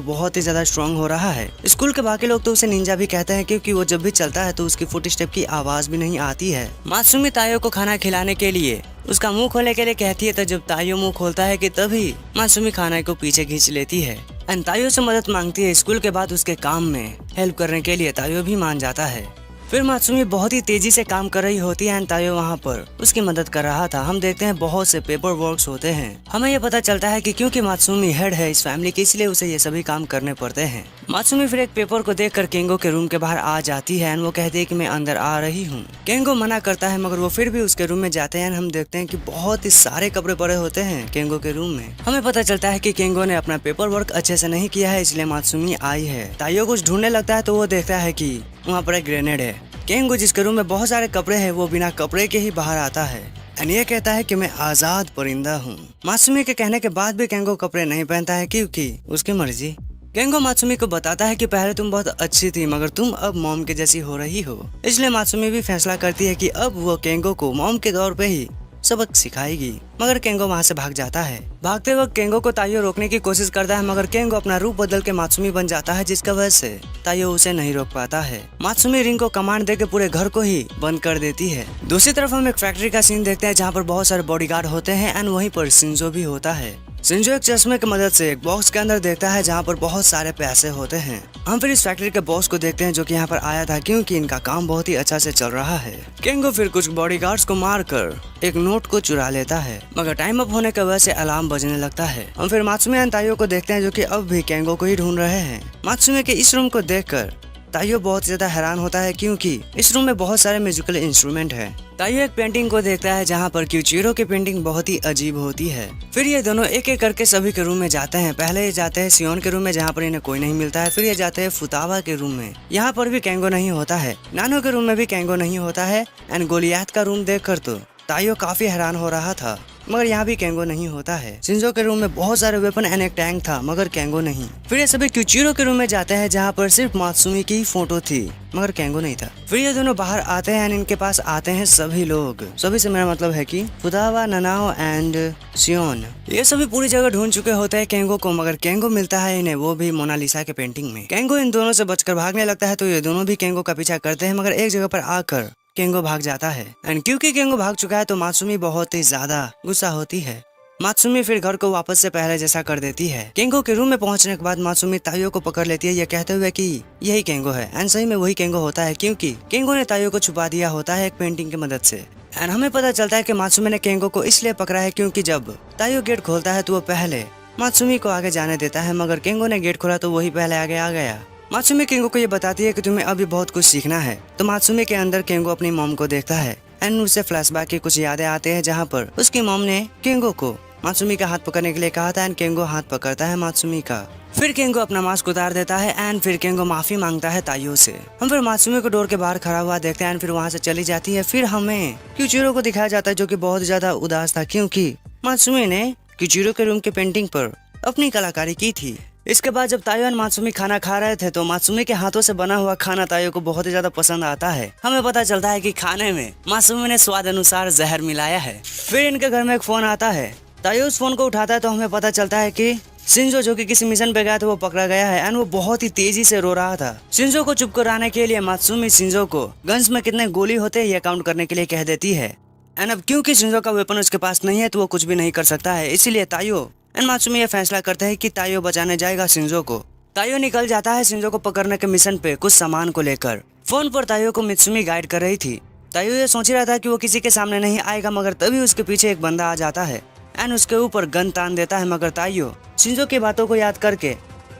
बहुत ही ज्यादा स्ट्रांग हो रहा है। स्कूल के बाकी लोग तो उसे निंजा भी कहते हैं क्योंकि वो जब भी चलता है तो उसकी फुट स्टेप की आवाज भी नहीं आती है। मासूमी ताइयो को खाना खिलाने के लिए उसका मुंह खोलने के लिए कहती है तो जब ताइयो मुंह खोलता है कि तभी मासूमी खाने को पीछे खींच लेती है एंड ताइयो से मदद मांगती है। स्कूल के बाद उसके काम में हेल्प करने के लिए ताइयो भी मान जाता है। फिर मासूमी बहुत ही तेजी से काम कर रही होती है एंड ताइयो वहाँ पर उसकी मदद कर रहा था। हम देखते हैं बहुत से पेपर वर्क्स होते हैं। हमें यह पता चलता है कि क्योंकि मासूमी हेड है इस फैमिली की इसलिए उसे ये सभी काम करने पड़ते हैं। मासूमी फिर एक पेपर को देखकर केंगो के रूम के बाहर आ जाती है एंड वो कहती है कि मैं अंदर आ रही हूँ। केंगो मना करता है मगर वो फिर भी उसके रूम में जाते हैं। हम देखते हैं कि बहुत ही सारे कपड़े पड़े होते हैं केंगो के रूम में। हमें पता चलता है कि केंगो ने अपना पेपर वर्क अच्छे से नहीं किया है इसलिए मासूमी आई है। ताइयो कुछ ढूंढने लगता है तो वो देखता है कि वहाँ पर एक ग्रेनेड है। केंगो जिसके रूम में बहुत सारे कपड़े हैं वो बिना कपड़े के ही बाहर आता है एंड ये कहता है कि मैं आजाद परिंदा हूँ। मासूमी के कहने के बाद भी केंगो कपड़े नहीं पहनता है क्योंकि उसकी मर्जी। केंगो मासूमी को बताता है कि पहले तुम बहुत अच्छी थी मगर तुम अब मॉम के जैसी हो रही हो। इसलिए मासूमी भी फैसला करती है कि अब वो केंगो को मॉम के तौर पे ही सबक सिखाएगी मगर केंगो वहाँ से भाग जाता है। भागते वक्त केंगो को ताइयो रोकने की कोशिश करता है मगर केंगो अपना रूप बदल के मासूमी बन जाता है जिसका वजह से ताइयो उसे नहीं रोक पाता है। मासूमी रिंग को कमांड देके पूरे घर को ही बंद कर देती है। दूसरी तरफ हम एक फैक्ट्री का सीन देखते हैं जहाँ पर बहुत सारे बॉडीगार्ड होते हैं एंड वहीं पर शिंजो भी होता है। शिंजो एक चश्मे की मदद से एक बॉक्स के अंदर देखता है जहाँ पर बहुत सारे पैसे होते हैं। हम फिर इस फैक्ट्री के बॉस को देखते हैं जो कि यहाँ पर आया था क्योंकि इनका काम बहुत ही अच्छा से चल रहा है। केंगो फिर कुछ बॉडीगार्ड्स को मारकर एक नोट को चुरा लेता है मगर टाइम अप होने की वजह से अलार्म बजने लगता है। हम फिर मासूमी एंड ताइयो को देखते हैं जो कि अब भी केंगो को ही ढूंढ रहे हैं। मासूमी के इस रूम को देखकर ताइयो बहुत ज्यादा हैरान होता है क्योंकि इस रूम में बहुत सारे म्यूजिकल इंस्ट्रूमेंट है। ताइयो एक पेंटिंग को देखता है जहाँ पर क्यूचिरो की पेंटिंग बहुत ही अजीब होती है। फिर ये दोनों एक एक करके सभी के रूम में जाते हैं। पहले ये जाते हैं सियोन के रूम में जहाँ पर इन्हें कोई नहीं मिलता है। फिर ये जाते हैं फुताबा के रूम में, यहाँ पर भी केंगो नहीं होता है। नानो के रूम में भी केंगो नहीं होता है एंड गोलियात का रूम देखकर तो ताइयो काफी हैरान हो रहा था। मगर यहाँ भी केंगो नहीं होता है। शिंजो के रूम में बहुत सारे वेपन एंड एक टैंक था मगर केंगो नहीं। फिर ये सभी क्यूचिरो के रूम में जाते हैं जहाँ पर सिर्फ मात्सुमी की ही फोटो थी मगर केंगो नहीं था। फिर ये दोनों बाहर आते हैं एंड इनके पास आते हैं सभी लोग। सभी से मेरा मतलब है कि फुदावा, ननाओ एंड सियोन। ये सभी पूरी जगह ढूंढ चुके होते हैं केंगो को मगर केंगो मिलता है इन्हें, वो भी मोनालिसा के पेंटिंग में। केंगो इन दोनों से बचकर भागने लगता है तो ये दोनों भी केंगो का पीछा करते हैं मगर एक जगह पर आकर केंगो भाग जाता है एंड क्योंकि केंगो भाग चुका है तो मात्सुमी बहुत ही ज्यादा गुस्सा होती है। मात्सुमी फिर घर को वापस से पहले जैसा कर देती है। केंगो के रूम में पहुंचने के बाद मात्सुमी ताइयो को पकड़ लेती है ये कहते हुए कि यही केंगो है एंड सही में वही केंगो होता है क्योंकि केंगो ने ताइयो को छुपा दिया होता है एक पेंटिंग की मदद से। एंड हमें पता चलता है कि मात्सुमी ने केंगो को इसलिए पकड़ा है क्योंकि जब ताइयो गेट खोलता है तो वो पहले मात्सुमी को आगे जाने देता है मगर केंगो ने गेट खोला तो वही पहले आगे आ गया। मात्सुमी केंगो को ये बताती है कि तुम्हें अभी बहुत कुछ सीखना है। तो मात्सुमी के अंदर केंगो अपनी मॉम को देखता है एंड उसे फ्लैशबैक की कुछ यादें आते हैं जहाँ पर उसकी मॉम ने केंगो को मात्सुमी का हाथ पकड़ने के लिए कहा था एंड केंगो हाथ पकड़ता है मात्सुमी का। फिर केंगो अपना मास्क उतार देता है एंड फिर केंगो माफी मांगता है ताइयो से। हम फिर मात्सुमी को डोर के बाहर खड़ा हुआ देखते हैं एंड फिर वहाँ से चली जाती है। फिर हमें क्यूचिरो को दिखाया जाता है जो कि बहुत ज्यादा उदास था क्योंकि मात्सुमी ने क्यूचिरो के रूम के पेंटिंग पर अपनी कलाकारी की थी। इसके बाद जब ताइयो और मात्सुमी खाना खा रहे थे तो मात्सुमी के हाथों से बना हुआ खाना ताइयो को बहुत ही ज्यादा पसंद आता है। हमें पता चलता है कि खाने में मात्सुमी ने स्वाद अनुसार जहर मिलाया है। फिर इनके घर में एक फोन आता है। ताइयो उस फोन को उठाता है तो हमें पता चलता है कि शिंजो जो कि किसी मिशन पे गया था वो पकड़ा गया है एंड वो बहुत ही तेजी से रो रहा था। शिंजो को चुप कराने के लिए मात्सुमी शिंजो को गन्स में कितने गोली होते हैं ये काउंट करने के लिए कह देती है एंड अब क्योंकि शिंजो का वेपन उसके पास नहीं है तो वो कुछ भी नहीं कर सकता है। इसीलिए ताइयो एंड मात्सुमी ये फैसला करते हैं कि ताइयो बचाने जाएगा शिंजो को। ताइयो निकल जाता है शिंजो को पकड़ने के मिशन पे कुछ सामान को लेकर। फोन पर ताइयो को मित्सुमी गाइड कर रही थी। ताइयो ये सोच रहा था कि वो किसी के सामने नहीं आएगा मगर तभी उसके पीछे एक बंदा आ जाता है एंड उसके ऊपर गन तान देता है मगर ताइयो शिंजो की बातों को याद करके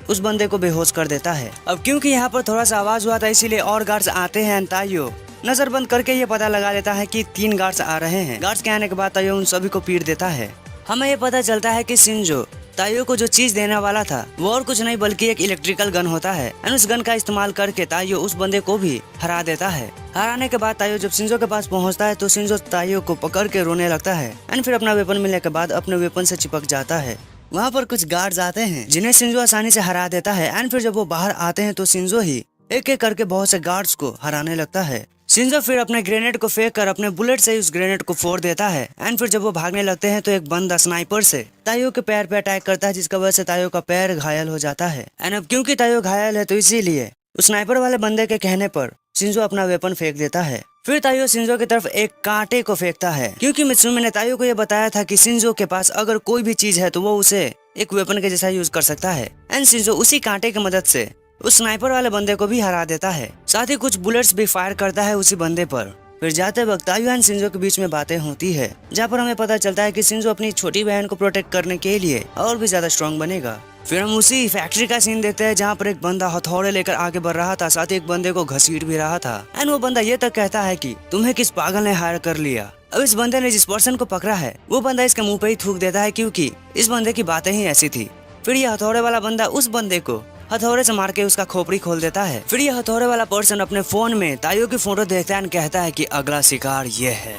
उस बंदे को बेहोश कर देता है। अब क्योंकि यहाँ पर थोड़ा सा आवाज हुआ था इसीलिए और गार्ड्स आते हैं एंड ताइयो नजर बंद करके ये पता लगा लेता है कि 3 गार्ड्स आ रहे हैं। गार्ड्स के आने के बाद ताइयो उन सभी को पीट देता है। हमें ये पता चलता है कि शिंजो ताइयो को जो चीज देने वाला था वो और कुछ नहीं बल्कि एक इलेक्ट्रिकल गन होता है एंड उस गन का इस्तेमाल करके ताइयो उस बंदे को भी हरा देता है। हराने के बाद ताइयो जब शिंजो के पास पहुंचता है तो शिंजो ताइयो को पकड़ के रोने लगता है एंड फिर अपना वेपन मिलने के बाद अपने वेपन से चिपक जाता है। वहाँ पर कुछ गार्ड्स आते हैं जिन्हें शिंजो आसानी से हरा देता है एंड फिर जब वो बाहर आते हैं तो शिंजो ही एक एक करके बहुत से गार्ड्स को हराने लगता है। शिंजो फिर अपने ग्रेनेड को फेंक कर अपने बुलेट से उस ग्रेनेड को फोड़ देता है एंड फिर जब वो भागने लगते हैं तो एक बंदा स्नाइपर से ताइयो के पैर पे अटैक करता है जिसका वजह से ताइयो का पैर घायल हो जाता है एंड अब क्योंकि ताइयो घायल है तो इसीलिए उस स्नाइपर वाले बंदे के कहने पर शिंजो अपना वेपन फेंक देता है। फिर ताइयो शिंजो की तरफ एक कांटे को फेंकता है क्योंकि मित्सुमी ने ताइयो को यह बताया था कि शिंजो के पास अगर कोई भी चीज है तो वो उसे एक वेपन के जैसा यूज कर सकता है एंड शिंजो उसी कांटे की मदद से उस स्नाइपर वाले बंदे को भी हरा देता है। साथ ही कुछ बुलेट्स भी फायर करता है उसी बंदे पर। फिर जाते वक्त ताइयो एंड शिंजो के बीच में बातें होती है जहाँ पर हमें पता चलता है कि शिंजो अपनी छोटी बहन को प्रोटेक्ट करने के लिए और भी ज्यादा स्ट्रॉन्ग बनेगा। फिर हम उसी फैक्ट्री का सीन देखते हैं जहाँ पर एक बंदा हथौड़े लेकर आगे बढ़ रहा था, साथ ही एक बंदे को घसीट भी रहा था एंड वो बंदा ये तक कहता है कि तुम्हें किस पागल ने हायर कर लिया। अब इस बंदे ने जिस पर्सन को पकड़ा है वो बंदा इसके मुंह पे ही थूक देता है क्योंकि इस बंदे की बातें ही ऐसी थी। फिर ये हथौड़े वाला बंदा उस बंदे को हथौड़े से मार के उसका खोपड़ी खोल देता है। फिर ये हथौड़े वाला पर्सन अपने फोन में ताइयो की फोटो देखता है एंड कहता है कि अगला शिकार ये है।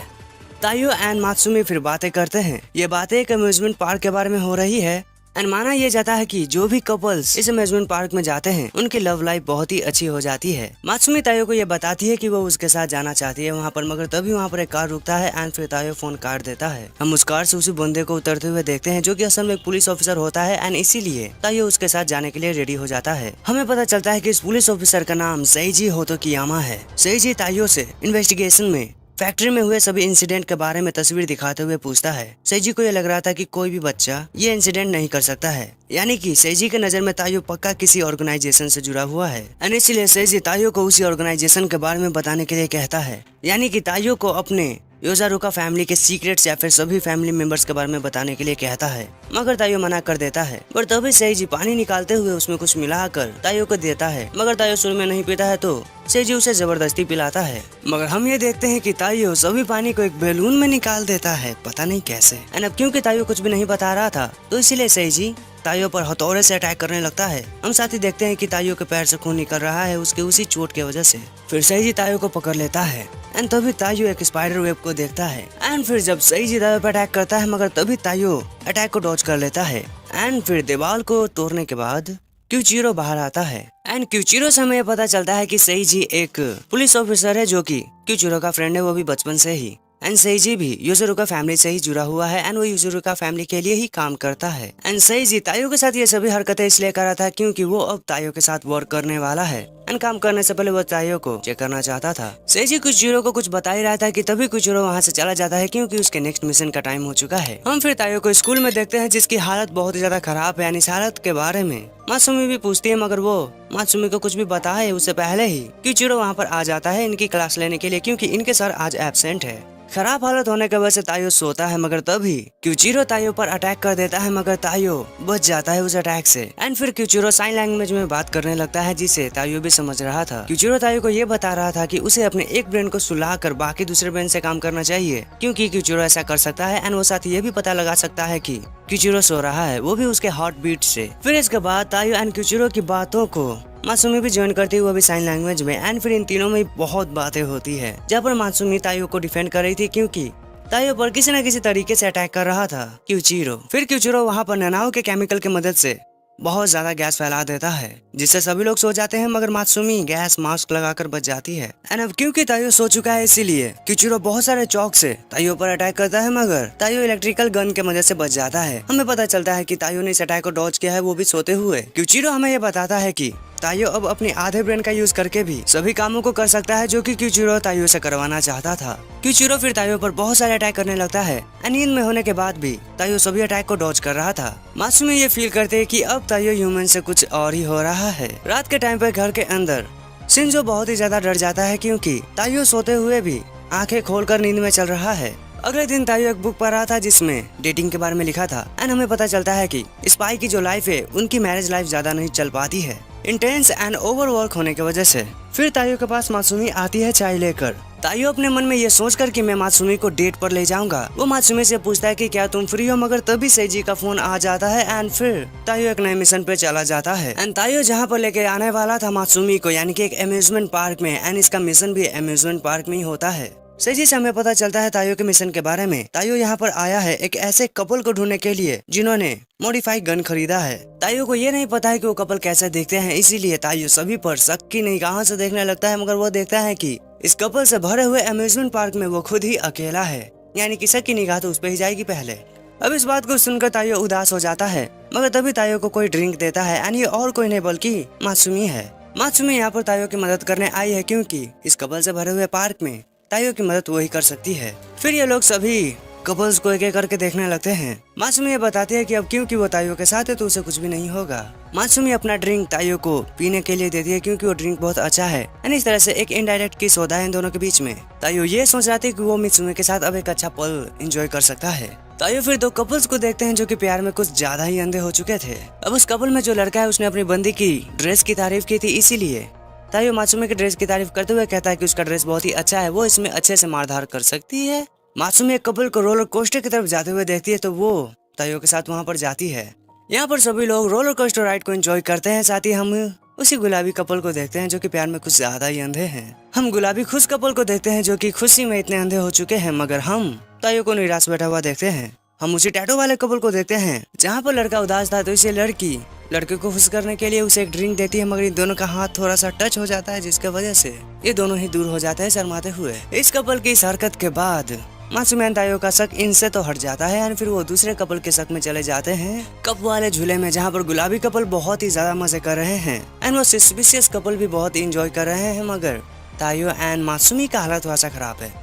ताइयो एंड मात्सुमी फिर बातें करते हैं। ये बातें एक अम्यूजमेंट पार्क के बारे में हो रही है एंड माना यह जाता है कि जो भी कपल्स इस अम्यूजमेंट पार्क में जाते हैं उनकी लव लाइफ बहुत ही अच्छी हो जाती है। मात्सुमी ताइयो को ये बताती है कि वो उसके साथ जाना चाहती है वहाँ पर, मगर तभी वहाँ पर एक कार रुकता है एंड फिर ताइयो फोन काट देता है। हम उस कार से उसी बंदे को उतरते हुए देखते हैं जो कि असल में एक पुलिस ऑफिसर होता है एंड इसीलिए ताइयो उसके साथ जाने के लिए रेडी हो जाता है। हमें पता चलता है कि इस पुलिस ऑफिसर का नाम सेइजी होतोकियामा है। सेइजी ताइयो से इन्वेस्टिगेशन में फैक्ट्री में हुए सभी इंसिडेंट के बारे में तस्वीर दिखाते हुए पूछता है। सेइजी को यह लग रहा था कि कोई भी बच्चा ये इंसिडेंट नहीं कर सकता है, यानी कि सेइजी के नजर में ताइयो पक्का किसी ऑर्गेनाइजेशन से जुड़ा हुआ है एंड इसीलिए सेइजी ताइयो को उसी ऑर्गेनाइजेशन के बारे में बताने के लिए कहता है, यानी कि ताइयो को अपने योजारुका फैमिली के सीक्रेट्स या फिर सभी फैमिली मेंबर्स के बारे में बताने के लिए कहता है, मगर ताइयो मना कर देता है। पर तभी सेइजी पानी निकालते हुए उसमें कुछ मिलाकर ताइयो को देता है, मगर ताइयो शुरू में नहीं पीता है तो सेइजी उसे जबरदस्ती पिलाता है। मगर हम ये देखते हैं कि ताइयो सभी पानी को एक बैलून में निकाल देता है, पता नहीं कैसे। एंड अब क्योंकि ताइयो कुछ भी नहीं बता रहा था तो इसीलिए सेइजी ताइयो पर हथौड़े से अटैक करने लगता है। हम साथ ही देखते हैं कि ताइयो के पैर से खून निकल रहा है उसके उसी चोट की वजह से। फिर सेइजी ताइयो को पकड़ लेता है एंड तभी ताइयो एक स्पाइडर वेब को देखता है एंड फिर जब सेइजी ताइयो पर अटैक करता है मगर तभी ताइयो अटैक को डॉज कर लेता है एंड फिर दीवार को तोड़ने के बाद क्यूचिरो बाहर आता है एंड क्यूचिरो से हमें पता चलता है कि सेइजी एक पुलिस ऑफिसर है जो कि क्यूचिरो का फ्रेंड है, वो भी बचपन से ही। एंड सेइजी भी यूजुरो का फैमिली से ही जुड़ा हुआ है एंड वो यूजुरो का फैमिली के लिए ही काम करता है। एंड सेइजी ताइयो के साथ ये सभी हरकतें इसलिए कर रहा था क्योंकि वो अब ताइयो के साथ वर्क करने वाला है एंड काम करने से पहले वो ताइयो को चेक करना चाहता था। सेइजी कुचिरो को कुछ बता ही रहा था कि तभी कुचिरो वहाँ से चला जाता है क्योंकि उसके नेक्स्ट मिशन का टाइम हो चुका है। हम फिर ताइयो को स्कूल में देखते हैं जिसकी हालत बहुत ही ज्यादा खराब है एंड इस हालत के बारे में मासूमी भी पूछती है मगर वो मासूमी को कुछ भी बताए उससे पहले ही कुचिरो वहाँ पर आ जाता है इनकी क्लास लेने के लिए क्योंकि इनके सर आज एब्सेंट है। खराब हालत होने की वजह से ताइयो सोता है मगर तभी क्यूचिरो ताइयो पर अटैक कर देता है मगर ताइयो बच जाता है उस अटैक से एंड फिर क्यूचिरो साइन लैंग्वेज में बात करने लगता है जिसे ताइयो भी समझ रहा था। क्यूचिरो ताइयो को ये बता रहा था कि उसे अपने एक ब्रेन को सुलाकर बाकी दूसरे ब्रेन से काम करना चाहिए क्योंकि क्यूचिरो ऐसा कर सकता है एंड वो साथ ये भी पता लगा सकता है कि क्यूचिरो सो रहा है, वो भी उसके हार्ट बीट से। फिर इसके बाद ताइयो एंड क्यूचिरो की बातों को मासूमी भी ज्वाइन करती है, वो भी साइन लैंग्वेज में एंड फिर इन तीनों में बहुत बातें होती है जहाँ पर मासूमी ताइयो को डिफेंड कर रही थी क्योंकि ताइयो पर किसी न किसी तरीके से अटैक कर रहा था क्यूचिरो। फिर क्यूचिरो वहाँ पर ननाओ के केमिकल की मदद से बहुत ज्यादा गैस फैला देता है जिससे सभी लोग सो जाते हैं मगर मासूमी गैस मास्क लगाकर बच जाती है एंड अब क्योंकि ताइयो सो चुका है इसीलिए क्यूचिरो बहुत सारे चौक से ताइयो पर अटैक करता है मगर ताइयो इलेक्ट्रिकल गन के मदद से बच जाता है। हमें पता चलता है कि ताइयो ने इस अटैक को डॉज किया है वो भी सोते हुए। क्यूचिरो हमें ये बताता है कि ताइयो अब अपने आधे ब्रेन का यूज करके भी सभी कामों को कर सकता है जो कि क्यूचिरो ताइयो से करवाना चाहता था। क्यूचिरो फिर ताइयो पर बहुत सारे अटैक करने लगता है। नींद में होने के बाद भी ताइयो सभी अटैक को डॉज कर रहा था। मासूमी ये फील करते हैं कि अब ताइयो ह्यूमन से कुछ और ही हो रहा है। रात के टाइम पर घर के अंदर शिंजो बहुत ही ज्यादा डर जाता है क्योंकि ताइयो सोते हुए भी आंखें खोलकर नींद में चल रहा है। अगले दिन ताइयो एक बुक पढ़ रहा था जिसमें डेटिंग के बारे में लिखा था एंड हमें पता चलता है कि स्पाई की जो लाइफ है उनकी मैरिज लाइफ ज्यादा नहीं चल पाती है इंटेंस एंड ओवरवर्क होने की वजह से। फिर ताइयो के पास मासूमी आती है चाय लेकर। ताइयो अपने मन में ये सोचकर कि मैं मासूमी को डेट पर ले जाऊंगा वो मासूमी से पूछता है कि क्या तुम फ्री हो मगर तभी सेइजी का फोन आ जाता है एंड फिर ताइयो एक नए मिशन पे चला जाता है एंड ताइयो जहाँ पर लेके आने वाला था मासूमी को यानी कि एक अम्यूजमेंट पार्क में एंड इसका मिशन भी अम्यूजमेंट पार्क में ही होता है। सेइजी से हमें पता चलता है ताइयो के मिशन के बारे में। ताइयो यहाँ पर आया है एक ऐसे कपल को ढूंढने के लिए जिन्होंने मॉडिफाई गन खरीदा है। ताइयो को ये नहीं पता है कि वो कपल कैसे देखते हैं इसीलिए ताइयो सभी पर शक की निगाहों से देखने लगता है मगर वो देखता है कि इस कपल से भरे हुए अम्यूजमेंट पार्क में वो खुद ही अकेला है यानी कि शक की निगाह तो उस पर ही जाएगी पहले। अब इस बात को सुनकर ताइयो उदास हो जाता है मगर तभी ताइयो को कोई ड्रिंक देता है एंड ये और कोई नहीं बल्कि मासूमी है। मासूमी यहाँ पर ताइयो की मदद करने आई है क्योंकि इस कपल से भरे हुए पार्क में ताइयो की मदद वही कर सकती है। फिर ये लोग सभी कपल्स को एक एक करके देखने लगते हैं। मासूमी ये बताती है कि अब क्योंकि वो ताइयो के साथ है तो उसे कुछ भी नहीं होगा। मासूमी अपना ड्रिंक ताइयो को पीने के लिए देती है क्योंकि वो ड्रिंक बहुत अच्छा है एंड इस तरह से एक इनडायरेक्ट किस होता है इन दोनों के बीच में। ताइयो ये सोच रहा था कि वो मित्सुमी के साथ अब एक अच्छा पल एंजॉय कर सकता है। ताइयो फिर दो कपल्स को देखते हैं जो कि प्यार में कुछ ज्यादा ही अंधे हो चुके थे। अब उस कपल में जो लड़का है उसने अपनी बंदी की ड्रेस की तारीफ की थी इसीलिए ताइयो मासूमी की ड्रेस की तारीफ करते हुए कहता है कि उसका ड्रेस बहुत ही अच्छा है, वो इसमें अच्छे से मारधार कर सकती है। मासूमी एक कपल को रोलर कोस्टर की तरफ जाते हुए देखती है तो वो ताइयो के साथ वहाँ पर जाती है। यहाँ पर सभी लोग रोलर कोस्टर राइड को एंजॉय करते हैं। साथ ही हम उसी गुलाबी कपल को देखते हैं जो कि प्यार में कुछ ज्यादा ही अंधे हैं। हम गुलाबी खुश कपल को देखते हैं जो कि खुशी में इतने अंधे हो चुके हैं मगर हम ताइयो को निराश बैठा हुआ देखते हैं। हम उसी टैटू वाले कपल को देखते हैं जहाँ पर लड़का उदास था तो इसे लड़की लड़के को खुश करने के लिए उसे एक ड्रिंक देती है मगर इन दोनों का हाथ थोड़ा सा टच हो जाता है जिसके वजह से ये दोनों ही दूर हो जाते हैं शर्माते हुए। इस कपल की इस हरकत के बाद मासूमी ताइयो का शक इनसे तो हट जाता है और फिर वो दूसरे कपल के शक में चले जाते हैं कप वाले झूले में जहाँ पर गुलाबी कपल बहुत ही ज्यादा मजे कर रहे हैं एंड वो सस्पिशियस कपल भी बहुत इंजॉय कर रहे हैं मगर ताइयो एंड मासूमी का हालत थोड़ा सा खराब है।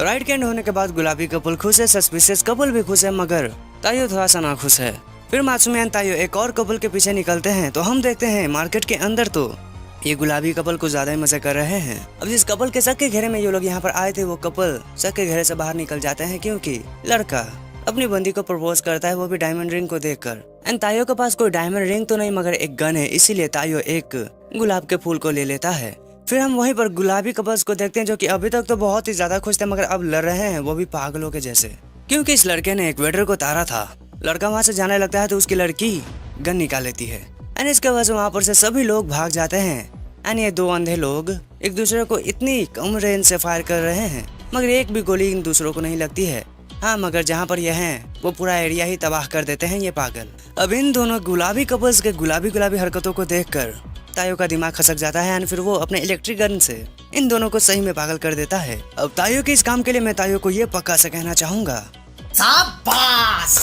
राइड के एंड होने के बाद गुलाबी कपल खुश है, सस्पिशियस कपल भी खुश है मगर ताइयो थोड़ा सा ना खुश है। फिर मासूमी एंड ताइयो एक और कपल के पीछे निकलते हैं तो हम देखते हैं मार्केट के अंदर तो ये गुलाबी कपल कुछ ज्यादा ही मजे कर रहे हैं। अब जिस कपल के शक के घेरे में ये लोग यहाँ पर आए थे वो कपल शक के घेरे से बाहर निकल जाते हैं क्योंकि लड़का अपनी बंदी को प्रपोज करता है वो भी डायमंड रिंग को देखकर एंड ताइयो के पास कोई डायमंड रिंग तो नहीं मगर एक गन है इसीलिए ताइयो एक गुलाब के फूल को ले लेता है। फिर हम वहीं पर गुलाबी कपल्स को देखते हैं जो कि अभी तक तो बहुत ही ज्यादा खुश थे मगर अब लड़ रहे हैं वो भी पागलों के जैसे क्योंकि इस लड़के ने एक वेटर को तारा था। लड़का वहाँ से जाने लगता है तो उसकी लड़की गन निकाल लेती है एंड इसके वजह से वहाँ पर से सभी लोग भाग जाते हैं एंड ये दो अंधे लोग एक दूसरे को इतनी कम रेंज से फायर कर रहे हैं मगर एक भी गोली इन दूसरों को नहीं लगती है। हाँ, मगर जहाँ पर यह हैं वो पूरा एरिया ही तबाह कर देते हैं ये पागल। अब इन दोनों गुलाबी कपल्स के गुलाबी गुलाबी हरकतों को देखकर तायो का दिमाग खसक जाता है एंड फिर वो अपने इलेक्ट्रिक गन से इन दोनों को सही में पागल कर देता है। अब तायो के इस काम के लिए मैं तायो को ये पक्का से कहना चाहूंगा, शाबाश।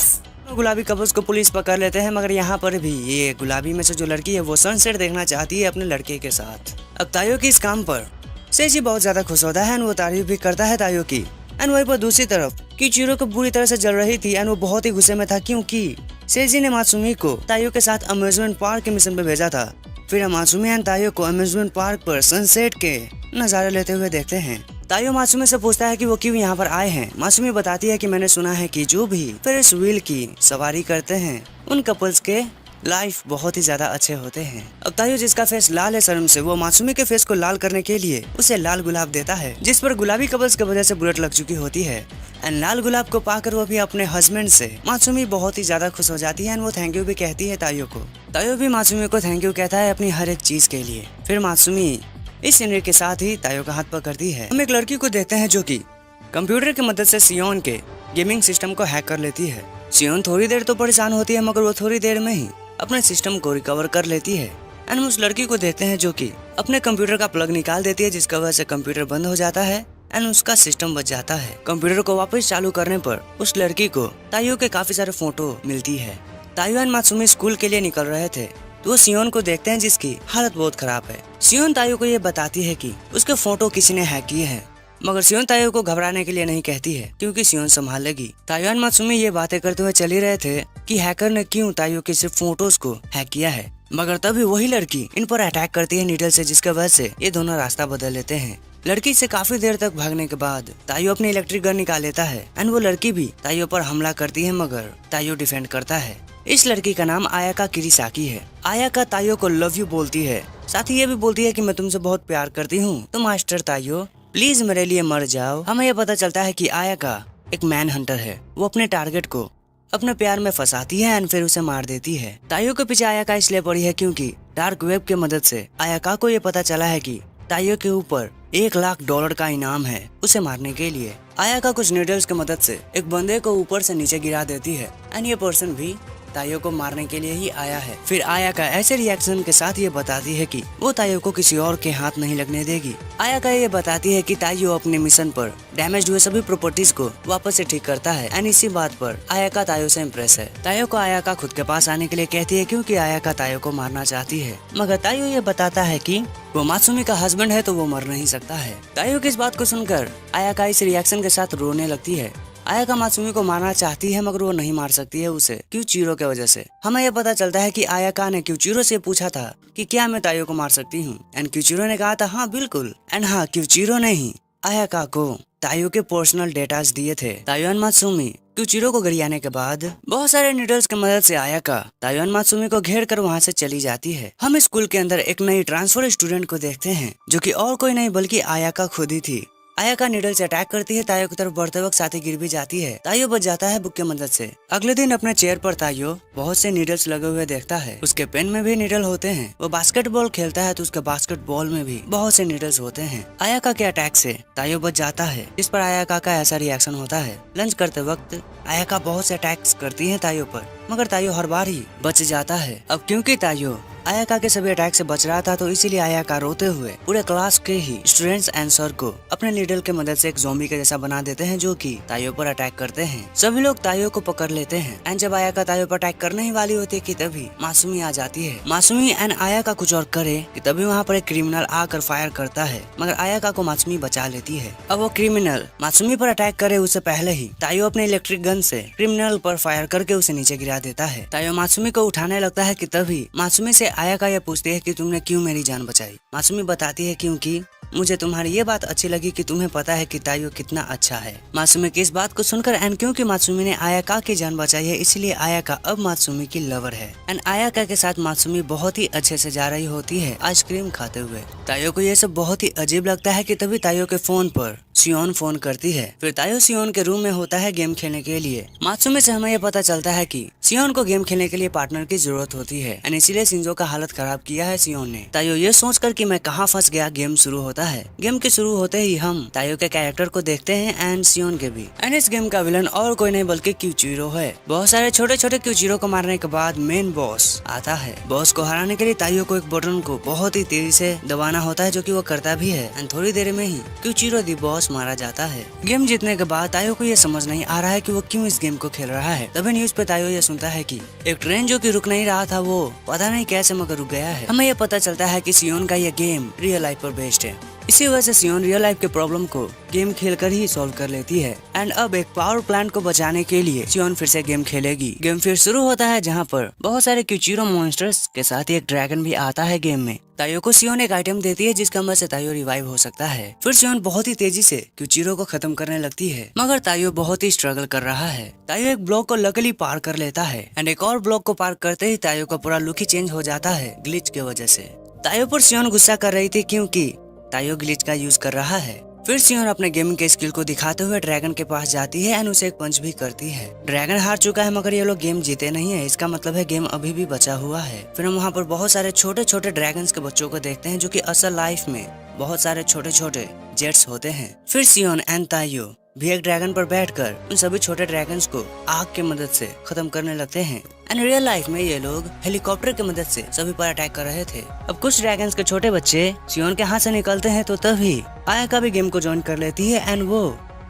गुलाबी कपल्स को पुलिस पकड़ लेते हैं मगर यहाँ पर भी ये गुलाबी में से जो लड़की है वो सनसेट देखना चाहती है अपने लड़के के साथ। अब तायो की इस काम पर सेजी बहुत ज्यादा खुश होता है एंड वो तारीफ भी करता है तायो की। एंड वहीं पर दूसरी तरफ किचिरो को बुरी तरह से जल रही थी एंड वो बहुत ही गुस्से में था क्योंकि सेजी ने मासूमी को तायो के साथ अम्यूजमेंट पार्क के मिशन पे भेजा था। फिर मासूमी एंड तायो को अम्यूजमेंट पार्क पर सनसेट के नजारे लेते हुए देखते हैं। तायो मासूमी से पूछता है कि वो क्यों यहाँ पर आए हैं। मासूमी बताती है कि मैंने सुना है कि जो भी फेरिस व्हील की सवारी करते हैं उन कपल्स के लाइफ बहुत ही ज्यादा अच्छे होते हैं। अब तायो जिसका फेस लाल है शर्म से वो मासूमी के फेस को लाल करने के लिए उसे लाल गुलाब देता है जिस पर गुलाबी कपल्स की वजह से बुलेट लग चुकी होती है। एंड लाल गुलाब को पाकर वो भी अपने हस्बैंड से मासूमी बहुत ही ज्यादा खुश हो जाती है एंड वो थैंक यू भी कहती है तायो को। तायो भी मासूमी को थैंक यू कहता है अपनी हर एक चीज के लिए। फिर मासूमी इस सीनरी के साथ ही तायो का हाथ पकड़ती है। हम एक लड़की को देखते हैं जो कि कंप्यूटर की मदद से सियोन के गेमिंग सिस्टम को हैक कर लेती है। सियोन थोड़ी देर तो परेशान होती है मगर वो थोड़ी देर में ही अपने सिस्टम को रिकवर कर लेती है। एंड उस लड़की को देखते हैं जो कि अपने कंप्यूटर का प्लग निकाल देती है जिसकी वजह से कंप्यूटर बंद हो जाता है एंड उसका सिस्टम बच जाता है। कंप्यूटर को वापस चालू करने पर उस लड़की को तायो के काफी सारे फोटो मिलती है। तायो एंड मासूमी स्कूल के लिए निकल रहे थे तो वो सियोन को देखते हैं जिसकी हालत बहुत खराब है। सियोन तायो को ये बताती है कि उसके फोटो किसी ने हैक किए हैं मगर सियोन तायो को घबराने के लिए नहीं कहती है क्योंकि सियोन संभाल लेगी। तायो एंड मासूमी ये बातें करते हुए चली रहे थे कि हैकर ने क्यों तायो के सिर्फ फोटोज को हैक किया है मगर तभी वही लड़की इन पर अटैक करती है नीडल से जिसके वजह से ये दोनों रास्ता बदल लेते हैं। लड़की से काफी देर तक भागने के बाद तायो अपनी इलेक्ट्रिक गन निकाल लेता है एंड वो लड़की भी तायो पर हमला करती है मगर तायो डिफेंड करता है। इस लड़की का नाम आयाका किरिसाकी है। आयाका तायो को लव यू बोलती है, साथ ही ये भी बोलती है कि मैं तुमसे बहुत प्यार करती हूँ तो मास्टर तायो प्लीज मेरे लिए मर जाओ। हमें यह पता चलता है कि आयाका एक मैन हंटर है। वो अपने टारगेट को अपने प्यार में फंसाती है एंड फिर उसे मार देती है। तायो के पीछे आयाका इसलिए पड़ी है क्योंकि डार्क वेब की मदद से आयाका को ये पता चला है कि तायो के ऊपर $1,00,000 का इनाम है उसे मारने के लिए। आयाका कुछ नीडल्स की मदद से एक बंदे को ऊपर से नीचे गिरा देती है एंड ये पर्सन भी तायो को मारने के लिए ही आया है। फिर आयाका ऐसे रिएक्शन के साथ ये बताती है कि वो तायो को किसी और के हाथ नहीं लगने देगी। आयाका ये बताती है कि तायो अपने मिशन पर डैमेज हुए सभी प्रॉपर्टीज को वापस से ठीक करता है एंड इसी बात पर आयाका तायो से इम्प्रेस है। तायो को आयाका खुद के पास आने के लिए कहती है क्योंकि आयाका तायो को मारना चाहती है मगर तायो ये बताता है कि वो मासूमी का हस्बैंड है तो वो मर नहीं सकता है। तायो की इस बात को सुनकर आयाका इस रिएक्शन के साथ रोने लगती है। आयाका मासूमी को मारना चाहती है मगर वो नहीं मार सकती है उसे क्यूचिरो के वजह से। हमें यह पता चलता है कि आयाका ने क्यूचिरो से पूछा था कि क्या मैं तायो को मार सकती हूँ एंड क्यूचिरो ने कहा था हाँ बिल्कुल। एंड हाँ, क्यूचिरो ने ही आयाका को तायो के पर्सनल डेटास दिए थे। तायो एंड मासूमी क्यूचिरो को गरियाने के बाद बहुत सारे नीडल्स की मदद से आयाका तायो एंड मासूमी को घेर कर वहाँ से चली जाती है। हम स्कूल के अंदर एक नई ट्रांसफर स्टूडेंट को देखते हैं जो कि और कोई नहीं बल्कि आयाका खुद ही थी। आयाका नीडल से अटैक करती है। तायो की तरफ बढ़ते वक्त साथी गिर भी जाती है। तायो बच जाता है बुक की मदद से। अगले दिन अपने चेयर पर तायो बहुत से नीडल्स लगे हुए देखता है। उसके पेन में भी नीडल होते हैं। वो बास्केटबॉल खेलता है तो उसके बास्केटबॉल में भी बहुत से नीडल्स होते हैं। आयाका के अटैक से तायो बच जाता है। इस पर आयाका का ऐसा रिएक्शन होता है। लंच करते वक्त आयाका बहुत से अटैक्स करती है तायो पर मगर तायो हर बार ही बच जाता है। अब क्योंकि तायो आयाका के सभी अटैक से बच रहा था तो इसीलिए आयाका रोते हुए पूरे क्लास के ही स्टूडेंट्स एंड सर को अपने नीडल के मदद से एक ज़ॉम्बी के जैसा बना देते हैं जो कि तायो पर अटैक करते हैं। सभी लोग तायो को पकड़ लेते हैं एंड जब आयाका तायो पर अटैक करने ही वाली होती है कि तभी मासूमी आ जाती है। मासूमी एंड आयाका कुछ और करे कि तभी वहाँ पर एक क्रिमिनल आकर फायर करता है मगर आयाका को मासूमी बचा लेती है। अब वो क्रिमिनल मासूमी पर अटैक करे उससे पहले ही तायो अपने इलेक्ट्रिक गन से क्रिमिनल पर फायर करके उसे नीचे गिरा देता है। तायो मासूमी को उठाने लगता है कि तभी मासूमी से आयाका यह पूछती है कि तुमने क्यों मेरी जान बचाई। मासूमी बताती है क्योंकि मुझे तुम्हारी ये बात अच्छी लगी कि तुम्हें पता है कि तायो कितना अच्छा है। मासूमी की इस बात को सुनकर एंड क्योंकि मासूमी ने आयाका की जान बचाई है इसलिए आयाका अब मासूमी की लवर है एंड आयाका के साथ मासूमी बहुत ही अच्छे से जा रही होती है आइसक्रीम खाते हुए। तायो को ये सब बहुत ही अजीब लगता है कि तभी तायो के फोन पर सियोन फोन करती है। फिर तायो सियोन के रूम में होता है गेम खेलने के लिए। मात्सुमी से हमें यह पता चलता है कि सियोन को गेम खेलने के लिए पार्टनर की जरूरत होती है, इसीलिए शिंजो का हालत खराब किया है सियोन ने। तायो ये सोचकर कि मैं कहाँ फंस गया, गेम शुरू होता है। गेम के शुरू होते ही हम तायो के कैरेक्टर को देखते हैं एंड सियोन के भी। एंड इस गेम का विलन और कोई नहीं बल्कि क्यूचिरो है। बहुत सारे छोटे छोटे क्यूचिरो को मारने के बाद मेन बॉस आता है। बॉस को हराने के लिए तायो को एक बटन को बहुत ही तेजी से दबाना होता है, जो कि वो करता भी है। एंड थोड़ी देर में ही क्यूचिरो दी बॉस मारा जाता है। गेम जीतने के बाद तायो को ये समझ नहीं आ रहा है कि वो क्यों इस गेम को खेल रहा है। तभी न्यूज पे तायो ये सुनता है कि एक ट्रेन जो कि रुक नहीं रहा था वो पता नहीं कैसे मगर रुक गया है। हमें ये पता चलता है कि सियोन का ये गेम रियल लाइफ पर बेस्ड है। इसी वजह से सियोन रियल लाइफ के प्रॉब्लम को गेम खेलकर ही सॉल्व कर लेती है। एंड अब एक पावर प्लांट को बचाने के लिए सियोन फिर से गेम खेलेगी। गेम फिर शुरू होता है, जहाँ पर बहुत सारे क्यूचिरो मॉन्स्टर्स के साथ एक ड्रैगन भी आता है गेम में। तायो को सियोन एक आइटम देती है जिसका मदद से तायो रिवाइव हो सकता है। फिर सियोन बहुत ही तेजी से क्यूचिरो को खत्म करने लगती है, मगर तायो बहुत ही स्ट्रगल कर रहा है। तायो एक ब्लॉक को लकीली पार कर लेता है एंड एक और ब्लॉक को पार करते ही तायो का पूरा लुक ही चेंज हो जाता है ग्लिच की वजह से। तायो पर सियोन गुस्सा कर रही थी क्योंकि तायो ग्लिच का यूज कर रहा है। फिर सियोन अपने गेमिंग के स्किल को दिखाते हुए ड्रैगन के पास जाती है एंड उसे एक पंच भी करती है। ड्रैगन हार चुका है मगर ये लोग गेम जीते नहीं है, इसका मतलब है गेम अभी भी बचा हुआ है। फिर हम वहाँ पर बहुत सारे छोटे छोटे ड्रैगन्स के बच्चों को देखते हैं, जो कि असल लाइफ में बहुत सारे छोटे छोटे जेट्स होते हैं। फिर सियोन एंड तायो भी एक ड्रैगन पर बैठकर उन सभी छोटे ड्रैगन्स को आग की मदद से खत्म करने लगते हैं। एंड रियल लाइफ में ये लोग हेलीकॉप्टर की मदद से सभी पर अटैक कर रहे थे। अब कुछ ड्रैगन्स के छोटे बच्चे सियोन के हाथ से निकलते हैं, तो तभी आयाका भी गेम को ज्वाइन कर लेती है एंड वो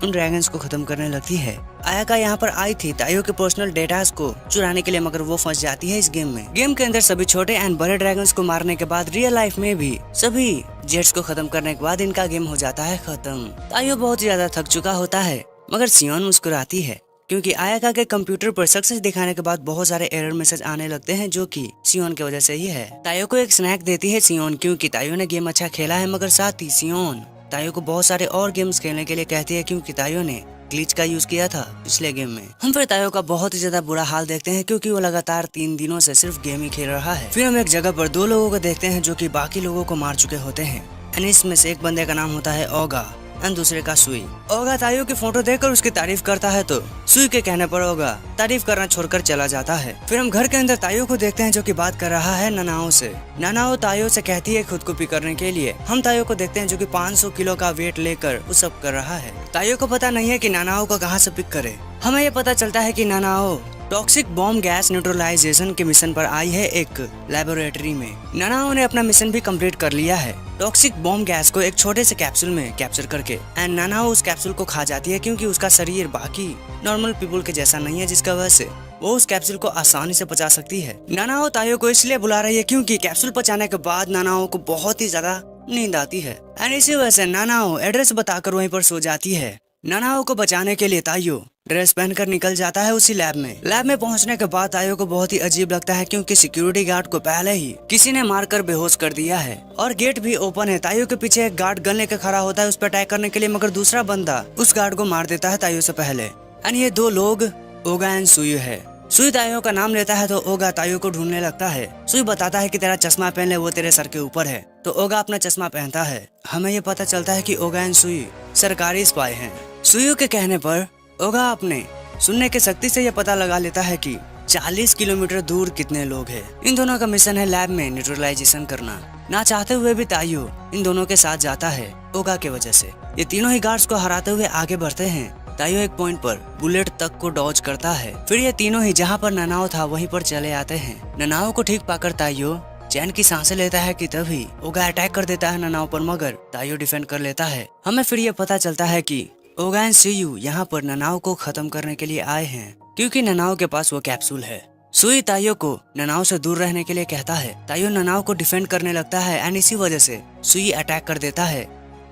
उन ड्रैगन्स को खत्म करने लगती है। आयाका यहाँ पर आई थी तायो के पर्सनल डेटास को चुराने के लिए, मगर वो फंस जाती है इस गेम में। गेम के अंदर सभी छोटे एंड बड़े ड्रैगन्स को मारने के बाद रियल लाइफ में भी सभी जेट्स को खत्म करने के बाद इनका गेम हो जाता है खत्म। तायो बहुत ही ज्यादा थक चुका होता है, मगर सियोन मुस्कुराती है क्योंकि आयाका के कंप्यूटर पर सक्सेस दिखाने के बाद बहुत सारे एरर मैसेज आने लगते हैं, जो कि सियोन की वजह से ही है। तायो को एक स्नैक देती है सियोन क्योंकि तायो ने गेम अच्छा खेला है, मगर साथ ही सियोन तायो को बहुत सारे और गेम्स खेलने के लिए कहती है क्योंकि तायो ने ग्लिच का यूज किया था पिछले गेम में। हम फिर तायो का बहुत ही ज्यादा बुरा हाल देखते हैं क्योंकि वो लगातार 3 दिनों से सिर्फ गेम ही खेल रहा है। फिर हम एक जगह पर 2 लोगों को देखते हैं जो कि बाकी लोगों को मार चुके होते हैं। एंड इसमें से एक बंदे का नाम होता है ओगा एंड दूसरे का सुई। ओगा तायो की फोटो देखकर उसकी तारीफ करता है, तो सुई के कहने पर ओगा तारीफ करना छोड़कर चला जाता है। फिर हम घर के अंदर तायो को देखते हैं जो कि बात कर रहा है नानाओ से। नानाओ तायो से कहती है खुद को पिक करने के लिए। हम तायो को देखते हैं जो कि 500 किलो का वेट लेकर वो सब कर रहा है। तायो को पता नहीं है कि नानाओ को कहाँ से पिक करे। हमें ये पता चलता है कि नानाओ टॉक्सिक बॉम्ब गैस न्यूट्रलाइजेशन के मिशन पर आई है एक लेबोरेटरी में। नानाओ ने अपना मिशन भी कंप्लीट कर लिया है। टॉक्सिक बॉम्ब गैस को एक छोटे से कैप्सूल में कैप्चर करके एंड नानाओ उस कैप्सूल को खा जाती है क्योंकि उसका शरीर बाकी नॉर्मल पीपल के जैसा नहीं है, जिसका वजह से वो उस कैप्सूल को आसानी से पचा सकती है। नानाओ तायो को इसलिए बुला रही है क्योंकि कैप्सूल पचाने के बाद नानाओ को बहुत ही ज्यादा नींद आती है एंड इसी वजह से नानाओ एड्रेस बताकर वहीं पर सो जाती है। नानाओ को बचाने के लिए तायो ड्रेस पहनकर निकल जाता है उसी लैब में। लैब में पहुंचने के बाद तायो को बहुत ही अजीब लगता है क्योंकि सिक्योरिटी गार्ड को पहले ही किसी ने मारकर बेहोश कर दिया है और गेट भी ओपन है। तायो के पीछे एक गार्ड गन लेकर खड़ा होता है उस पर अटैक करने के लिए, मगर दूसरा बंदा उस गार्ड को मार देता है तायो से पहले। एंड ये 2 लोग ओगा एंड सुई है। सुई तायो का नाम लेता है तो ओगा तायो को ढूंढने लगता है। सुई बताता है कि तेरा चश्मा पहन ले, वो तेरे सर के ऊपर है, तो ओगा अपना चश्मा पहनता है। हमें ये पता चलता है कि ओगा एंड सुई सरकारी स्पाई हैं। सुई के कहने पर ओगा अपने सुनने की शक्ति से यह पता लगा लेता है कि 40 किलोमीटर दूर कितने लोग हैं। इन दोनों का मिशन है लैब में न्यूट्रलाइजेशन करना। ना चाहते हुए भी तायो इन दोनों के साथ जाता है ओगा के वजह से। ये तीनों ही गार्ड्स को हराते हुए आगे बढ़ते हैं। तायो एक पॉइंट पर बुलेट तक को डॉज करता है। फिर ये तीनों ही जहाँ पर नानाओ था वहीं पर चले आते हैं। नानाओ को ठीक पाकर तायो चैन की सांसें लेता है कि तभी ओगा अटैक कर देता है नानाओ पर, मगर तायो डिफेंड कर लेता है। हमें फिर ये पता चलता है कि ओगा एंड सीयू यहाँ पर नानाओ को खत्म करने के लिए आए हैं क्योंकि नानाओ के पास वो कैप्सूल है। सुई तायो को नानाओ से दूर रहने के लिए कहता है। तायो नानाओ को डिफेंड करने लगता है एंड इसी वजह से सुई अटैक कर देता है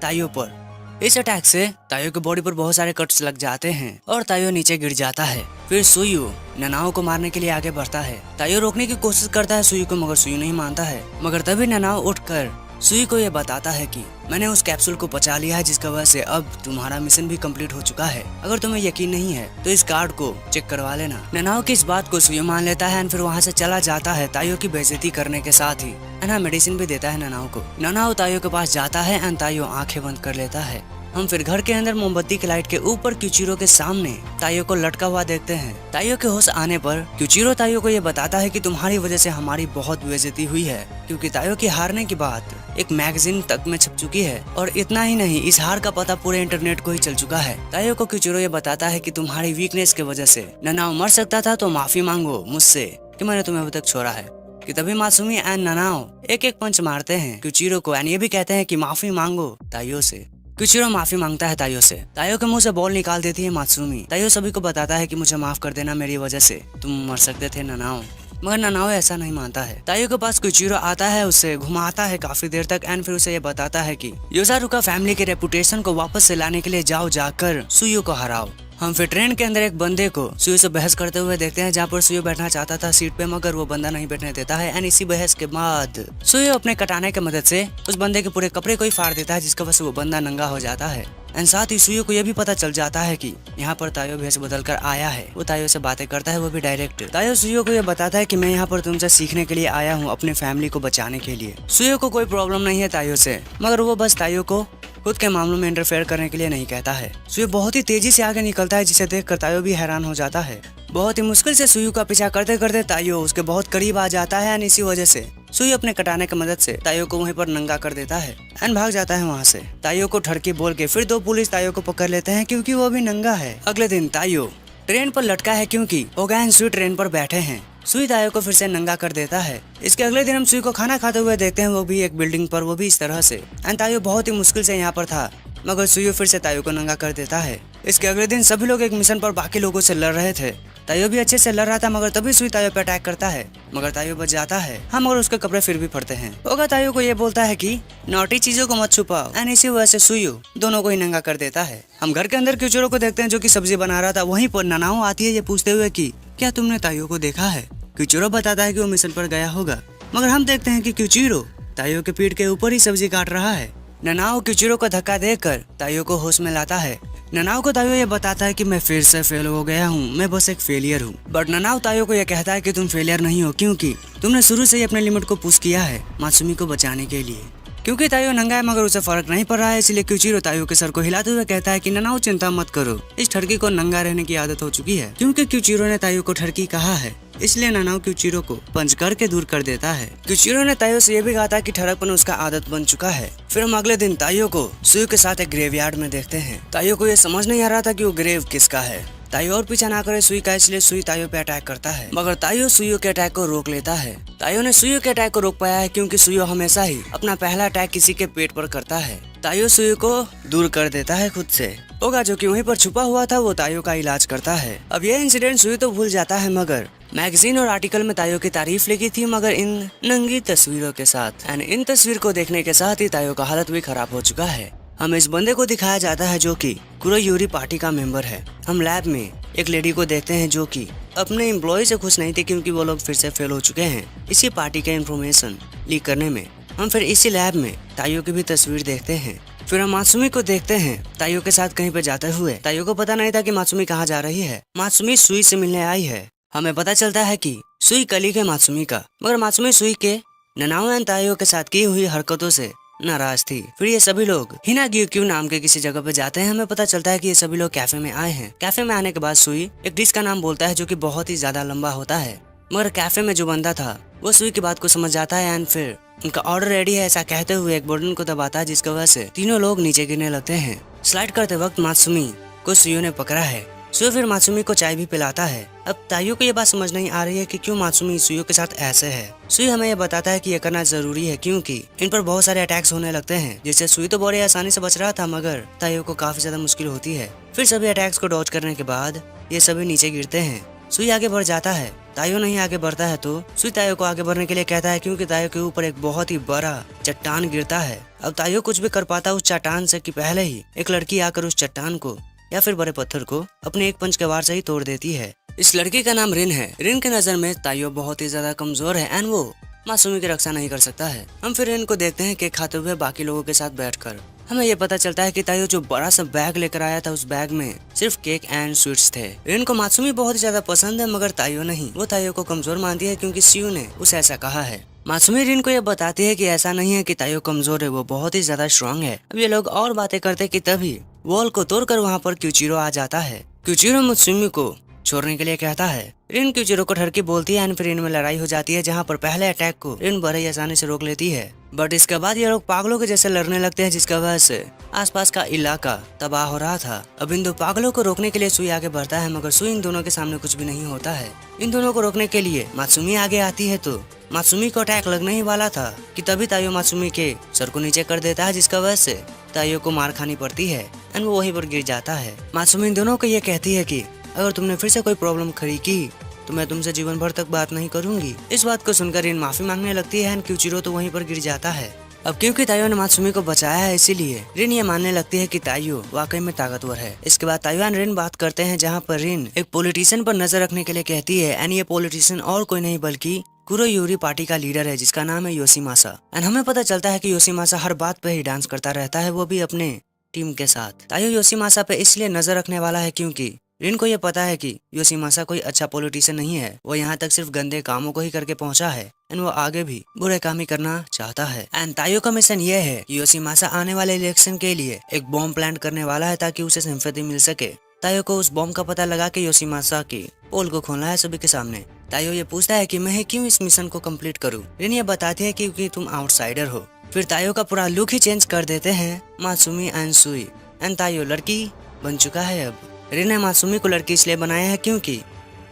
तायो पर। इस अटैक से तायो की बॉडी पर बहुत सारे कट्स लग जाते हैं और तायो नीचे गिर जाता है। फिर सुयू नानाओ को मारने के लिए आगे बढ़ता है। तायो रोकने की कोशिश करता है सुयू को, मगर सुयू नहीं मानता है। मगर तभी नानाओ उठकर सुई को ये बताता है कि मैंने उस कैप्सूल को पचा लिया है, जिसका वजह से अब तुम्हारा मिशन भी कंप्लीट हो चुका है। अगर तुम्हें यकीन नहीं है तो इस कार्ड को चेक करवा लेना। नानाओ की इस बात को सुई मान लेता है और फिर वहाँ से चला जाता है तायो की बेइज्जती करने के साथ ही मेडिसिन भी देता है नानाओ को। नानाओ तायो के पास जाता है एंड तायो आंखें बंद कर लेता है। हम फिर घर के अंदर मोमबत्ती की लाइट के ऊपर क्यूचिरो के सामने ताइयो को लटका हुआ देखते हैं। ताइयो के होश आने पर क्यूचिरो ताइयो को ये बताता है कि तुम्हारी वजह से हमारी बहुत बेइज्जती हुई है, क्योंकि ताइयो की हारने की बात एक मैगजीन तक में छप चुकी है और इतना ही नहीं, इस हार का पता पूरे इंटरनेट को ही चल चुका है। ताइयो को क्यूचिरो ये बताता है कि तुम्हारी वीकनेस की वजह से ननाओ मर सकता था, तो माफी मांगो मुझसे कि मैंने तुम्हें अभी तक छोड़ा है। कि तभी मासूमी एंड ननाओ एक एक पंच मारते हैं क्यूचिरो को एंड ये भी कहते हैं कि माफी मांगो ताइयो से। क्यूचिरो माफी मांगता है ताइयो से। ताइयो के मुंह से बॉल निकाल देती है मासूमी। ताइयो सभी को बताता है कि मुझे माफ कर देना, मेरी वजह से तुम मर सकते थे ननाओ। मगर ननाओ ऐसा नहीं मानता है। ताइयो के पास क्यूचिरो आता है, उसे घुमाता है काफी देर तक एंड फिर उसे ये बताता है कि योजारू का फैमिली के रेपुटेशन को वापस से लाने के लिए जाओ, जाकर सुयो को हराओ। हम फिर ट्रेन के अंदर एक बंदे को सुयो से बहस करते हुए देखते हैं, जहाँ पर सुयो बैठना चाहता था सीट पे, मगर वो बंदा नहीं बैठने देता है एंड इसी बहस के बाद सुयो अपने कटाने की मदद से उस बंदे के पूरे कपड़े को ही फाड़ देता है, जिसकी वजह से वो बंदा नंगा हो जाता है। एंड साथ ही सुयो को यह भी पता चल जाता है कि यहाँ पर ताइयो भेष बदल कर आया है। वो ताइयो से बातें करता है, वो भी डायरेक्ट। ताइयो सुयो को यह बताता है कि मैं यहाँ पर तुमसे सीखने के लिए आया हूँ, अपने फैमिली को बचाने के लिए। सुयो को कोई प्रॉब्लम नहीं है ताइयो से, मगर वो बस ताइयो को खुद के मामलों में इंटरफेयर करने के लिए नहीं कहता है। सुयो बहुत ही तेजी से आगे निकलता है, जिसे देखकर ताइयो भी हैरान हो जाता है। बहुत ही मुश्किल से सुयो का पीछा करते करते ताइयो उसके बहुत करीब आ जाता है एंड इसी वजह से सुयो अपने कटाने की मदद से ताइयो को वहीं पर नंगा कर देता है एंड भाग जाता है वहाँ से। ताइयो को ठड़की बोल के फिर दो पुलिस ताइयो को पकड़ लेते हैं, क्योंकि वो भी नंगा है। अगले दिन ताइयो ट्रेन पर लटका है, क्योंकि ओगा एंड सुई ट्रेन पर बैठे हैं। सुई ताइयो को फिर से नंगा कर देता है। इसके अगले दिन हम सुई को खाना खाते हुए देखते हैं, वो भी एक बिल्डिंग पर, वो भी इस तरह से। एंड ताइयो बहुत ही मुश्किल से यहाँ पर था, मगर सुयो फिर से ताइयो को नंगा कर देता है। इसके अगले दिन सभी लोग एक मिशन पर बाकी लोगों से लड़ रहे थे। ताइयो भी अच्छे से लड़ रहा था, मगर तभी सुई ताइयो पे अटैक करता है, मगर ताइयो बच जाता है। हाँ, मगर उसके कपड़े फिर भी फटते हैं। ओगा ताइयो को ये बोलता है कि नॉटी चीजों को मत छुपाओ एंड इसी वजह से सुयो दोनों को ही नंगा कर देता है। हम घर के अंदर क्यूचिरो को देखते हैं, जो कि सब्जी बना रहा था। वहीं पर ननाओ आती है ये पूछते हुए कि क्या तुमने ताइयो को देखा है। क्यूचिरो बताता है कि वो मिशन पर गया होगा, मगर हम देखते हैं कि क्यूचिरो ताइयो के पीठ के ऊपर ही सब्जी काट रहा है। ननाओ क्यूचिरो को धक्का देकर ताइयो को होश में लाता है। ननाओ को ताइयो ये बताता है कि मैं फिर से फेल हो गया हूँ, मैं बस एक फेलियर हूँ। बट ननाओ ताइयो को ये कहता है कि तुम फेलियर नहीं हो, क्योंकि तुमने शुरू से ही अपने लिमिट को पुश किया है मासूमी को बचाने के लिए। क्योंकि ताइयो नंगा है मगर उसे फर्क नहीं पड़ रहा है, इसलिए क्यूचिरो ताइयो के सर को हिलाते हुए कहता है कि ननाओ चिंता मत करो, इस ठरकी को नंगा रहने की आदत हो चुकी है। क्योंकि क्यूचिरो ने ताइयो को ठरकी कहा है, इसलिए ननाओ क्यूचिरो को पंच करके दूर कर देता है। क्यूचिरो ने ताइयो से ये भी कहा था कि ठरकपन उसका आदत बन चुका है। फिर हम अगले दिन ताइयो को सुयो के साथ एक ग्रेवयार्ड में देखते हैं। ताइयो को ये समझ नहीं आ रहा था कि वो ग्रेव किसका है। ताइयो और पीछा ना करे सुई का, इसलिए सुई ताइयो पे अटैक करता है, मगर ताइयो सुयो के अटैक को रोक लेता है। ताइयो ने सुयो के अटैक को रोक पाया है, क्योंकि सुयो हमेशा ही अपना पहला अटैक किसी के पेट पर करता है। ताइयो सुयो को दूर कर देता है खुद से। ओगा जो कि वहीं पर छुपा हुआ था, वो ताइयो का इलाज करता है। अब ये इंसिडेंट सुयो तो भूल जाता है, मगर मैगजीन और आर्टिकल में ताइयो की तारीफ लिखी थी, मगर इन नंगी तस्वीरों के साथ। एंड इन तस्वीर को देखने के साथ ही ताइयो का हालत भी खराब हो चुका है। हमें इस बंदे को दिखाया जाता है, जो कि कुरोयूरी पार्टी का मेंबर है। हम लैब में एक लेडी को देखते हैं, जो कि अपने एम्प्लॉय से खुश नहीं थी, क्योंकि वो लोग फिर से फेल हो चुके हैं इसी पार्टी के इन्फॉर्मेशन लीक करने में। हम फिर इसी लैब में ताइयो की भी तस्वीर देखते हैं। फिर हम मासूमी को देखते हैं ताइयो के साथ कहीं पे जाते हुए। ताइयो को पता नहीं था कि मासूमी कहाँ जा रही है। मासूमी सुई से मिलने आई है। हमें पता चलता है कि सुई कलीग है मासूमी का, मगर मासूमी सुई के ननाओ एंड ताइयो के साथ की हुई हरकतों से नाराज थी। फिर ये सभी लोग हिनाग्योक्यू नाम के किसी जगह पे जाते हैं। हमें पता चलता है कि ये सभी लोग कैफे में आए हैं। कैफे में आने के बाद सुई एक डिश का नाम बोलता है, जो कि बहुत ही ज्यादा लंबा होता है, मगर कैफे में जो बंदा था वो सुई की बात को समझ जाता है एंड फिर उनका ऑर्डर रेडी है ऐसा कहते हुए एक बटन को दबाता है, जिसकी वजह से तीनों लोग नीचे गिरने लगते हैं। स्लाइड करते वक्त मासूमी को सुयो ने पकड़ा है। सुयो फिर मासूमी को चाय भी पिलाता है। अब ताइयो को ये बात समझ नहीं आ रही है कि क्यों मासूमी सुयो के साथ ऐसे है। सुई हमें ये बताता है कि ये करना जरूरी है, क्योंकि इन पर बहुत सारे अटैक्स होने लगते हैं, जिससे सुई तो बड़ी आसानी से बच रहा था, मगर ताइयो को काफी ज्यादा मुश्किल होती है। फिर सभी अटैक्स को डॉज करने के बाद ये सभी नीचे गिरते हैं। सुई आगे बढ़ जाता है, ताइयो नहीं आगे बढ़ता है, तो सुई ताइयो को आगे बढ़ने के लिए कहता है, क्योंकि ताइयो के ऊपर एक बहुत ही बड़ा चट्टान गिरता है। अब ताइयो कुछ भी कर पाता उस चट्टान से कि पहले ही एक लड़की आकर उस चट्टान को या फिर बड़े पत्थर को अपने एक पंच के वार से ही तोड़ देती है। इस लड़की का नाम रिन है। रिन के नजर में ताइयो बहुत ही ज्यादा कमजोर है एंड वो मासूमी की रक्षा नहीं कर सकता है। हम फिर रिन को देखते हैं केक खाते हुए बाकी लोगों के साथ बैठकर। हमें ये पता चलता है कि ताइयो जो बड़ा सा बैग लेकर आया था, उस बैग में सिर्फ केक एंड स्वीट्स थे। रिन को मासूमी बहुत ही ज्यादा पसंद है, मगर ताइयो नहीं। वो ताइयो को कमजोर मानती है, क्योंकि सियो ने उसे ऐसा कहा है। मासूमी रिन को यह बताती है कि ऐसा नहीं है कि ताइयो कमजोर है, वो बहुत ही ज्यादा स्ट्रांग है। अब ये लोग और बातें करते कि तभी वॉल को तोड़कर वहाँ पर क्यूचिरो आ जाता है। क्यूचिरो मासूमी को छोड़ने के लिए कहता है। रिन क्यूचिरो को ठरकी बोलती है, फिर इनमें लड़ाई हो जाती है, जहाँ पर पहले अटैक को रिन बड़े आसानी से रोक लेती है। बट इसके बाद ये लोग पागलों के जैसे लड़ने लगते हैं, जिसकी वजह से आसपास का इलाका तबाह हो रहा था। अब इन दो पागलों को रोकने के लिए सुई आगे बढ़ता है, मगर सुई इन दोनों के सामने कुछ भी नहीं होता है। इन दोनों को रोकने के लिए मासूमी आगे आती है, तो मासूमी को अटैक लगने ही वाला था कि तभी ताइयो मासूमी के सर को नीचे कर देता है, जिसका वजह से ताइयो को मार खानी पड़ती है एंड वो वहीं पर गिर जाता है। मासूमी इन दोनों को ये कहती है कि अगर तुमने फिर से कोई प्रॉब्लम खड़ी की तो मैं तुमसे जीवन भर तक बात नहीं करूंगी। इस बात को सुनकर रिन माफी मांगने लगती है एंड क्यूचिरो तो वहीं पर गिर जाता है। अब क्योंकि ताइयो ने मासूमी को बचाया है, इसीलिए रिन ये मानने लगती है कि ताइयो वाकई में ताकतवर है। इसके बाद ताइयो एंड रिन बात करते हैं, जहाँ पर रिन एक पॉलिटिशियन पर नजर रखने के लिए कहती है एंड ये पॉलिटिशियन और कोई नहीं बल्कि कुरोयूरी पार्टी का लीडर है, जिसका नाम है योशिमासा। एंड हमें पता चलता है कि योशिमासा हर बात पे ही डांस करता रहता है, वो भी अपने टीम के साथ। ताइयो योशिमासा पे इसलिए नजर रखने वाला है क्योंकि रिन को यह पता है कि योशिमासा कोई अच्छा पॉलिटिशियन नहीं है, वो यहाँ तक सिर्फ गंदे कामों को ही करके पहुंचा है एंड वो आगे भी बुरे काम ही करना चाहता है। एंड ताइयो का मिशन ये है कि योशिमासा आने वाले इलेक्शन के लिए एक बॉम्ब प्लांट करने वाला है, ताकि उसे सिंपैथी मिल सके। ताइयो को उस बॉम्ब का पता लगा के योशिमासा की पोल को खोलना है सभी के सामने। ताइयो ये पूछता है कि मैं क्यों इस मिशन को कंप्लीट करूं। रिन ये बताती है कि क्योंकि तुम आउटसाइडर हो। फिर ताइयो का पूरा लुक ही चेंज कर देते हैं मासूमी एंड सुई एंड ताइयो लड़की बन चुका है। अब रिन ने मासूमी को लड़की इसलिए बनाया है क्योंकि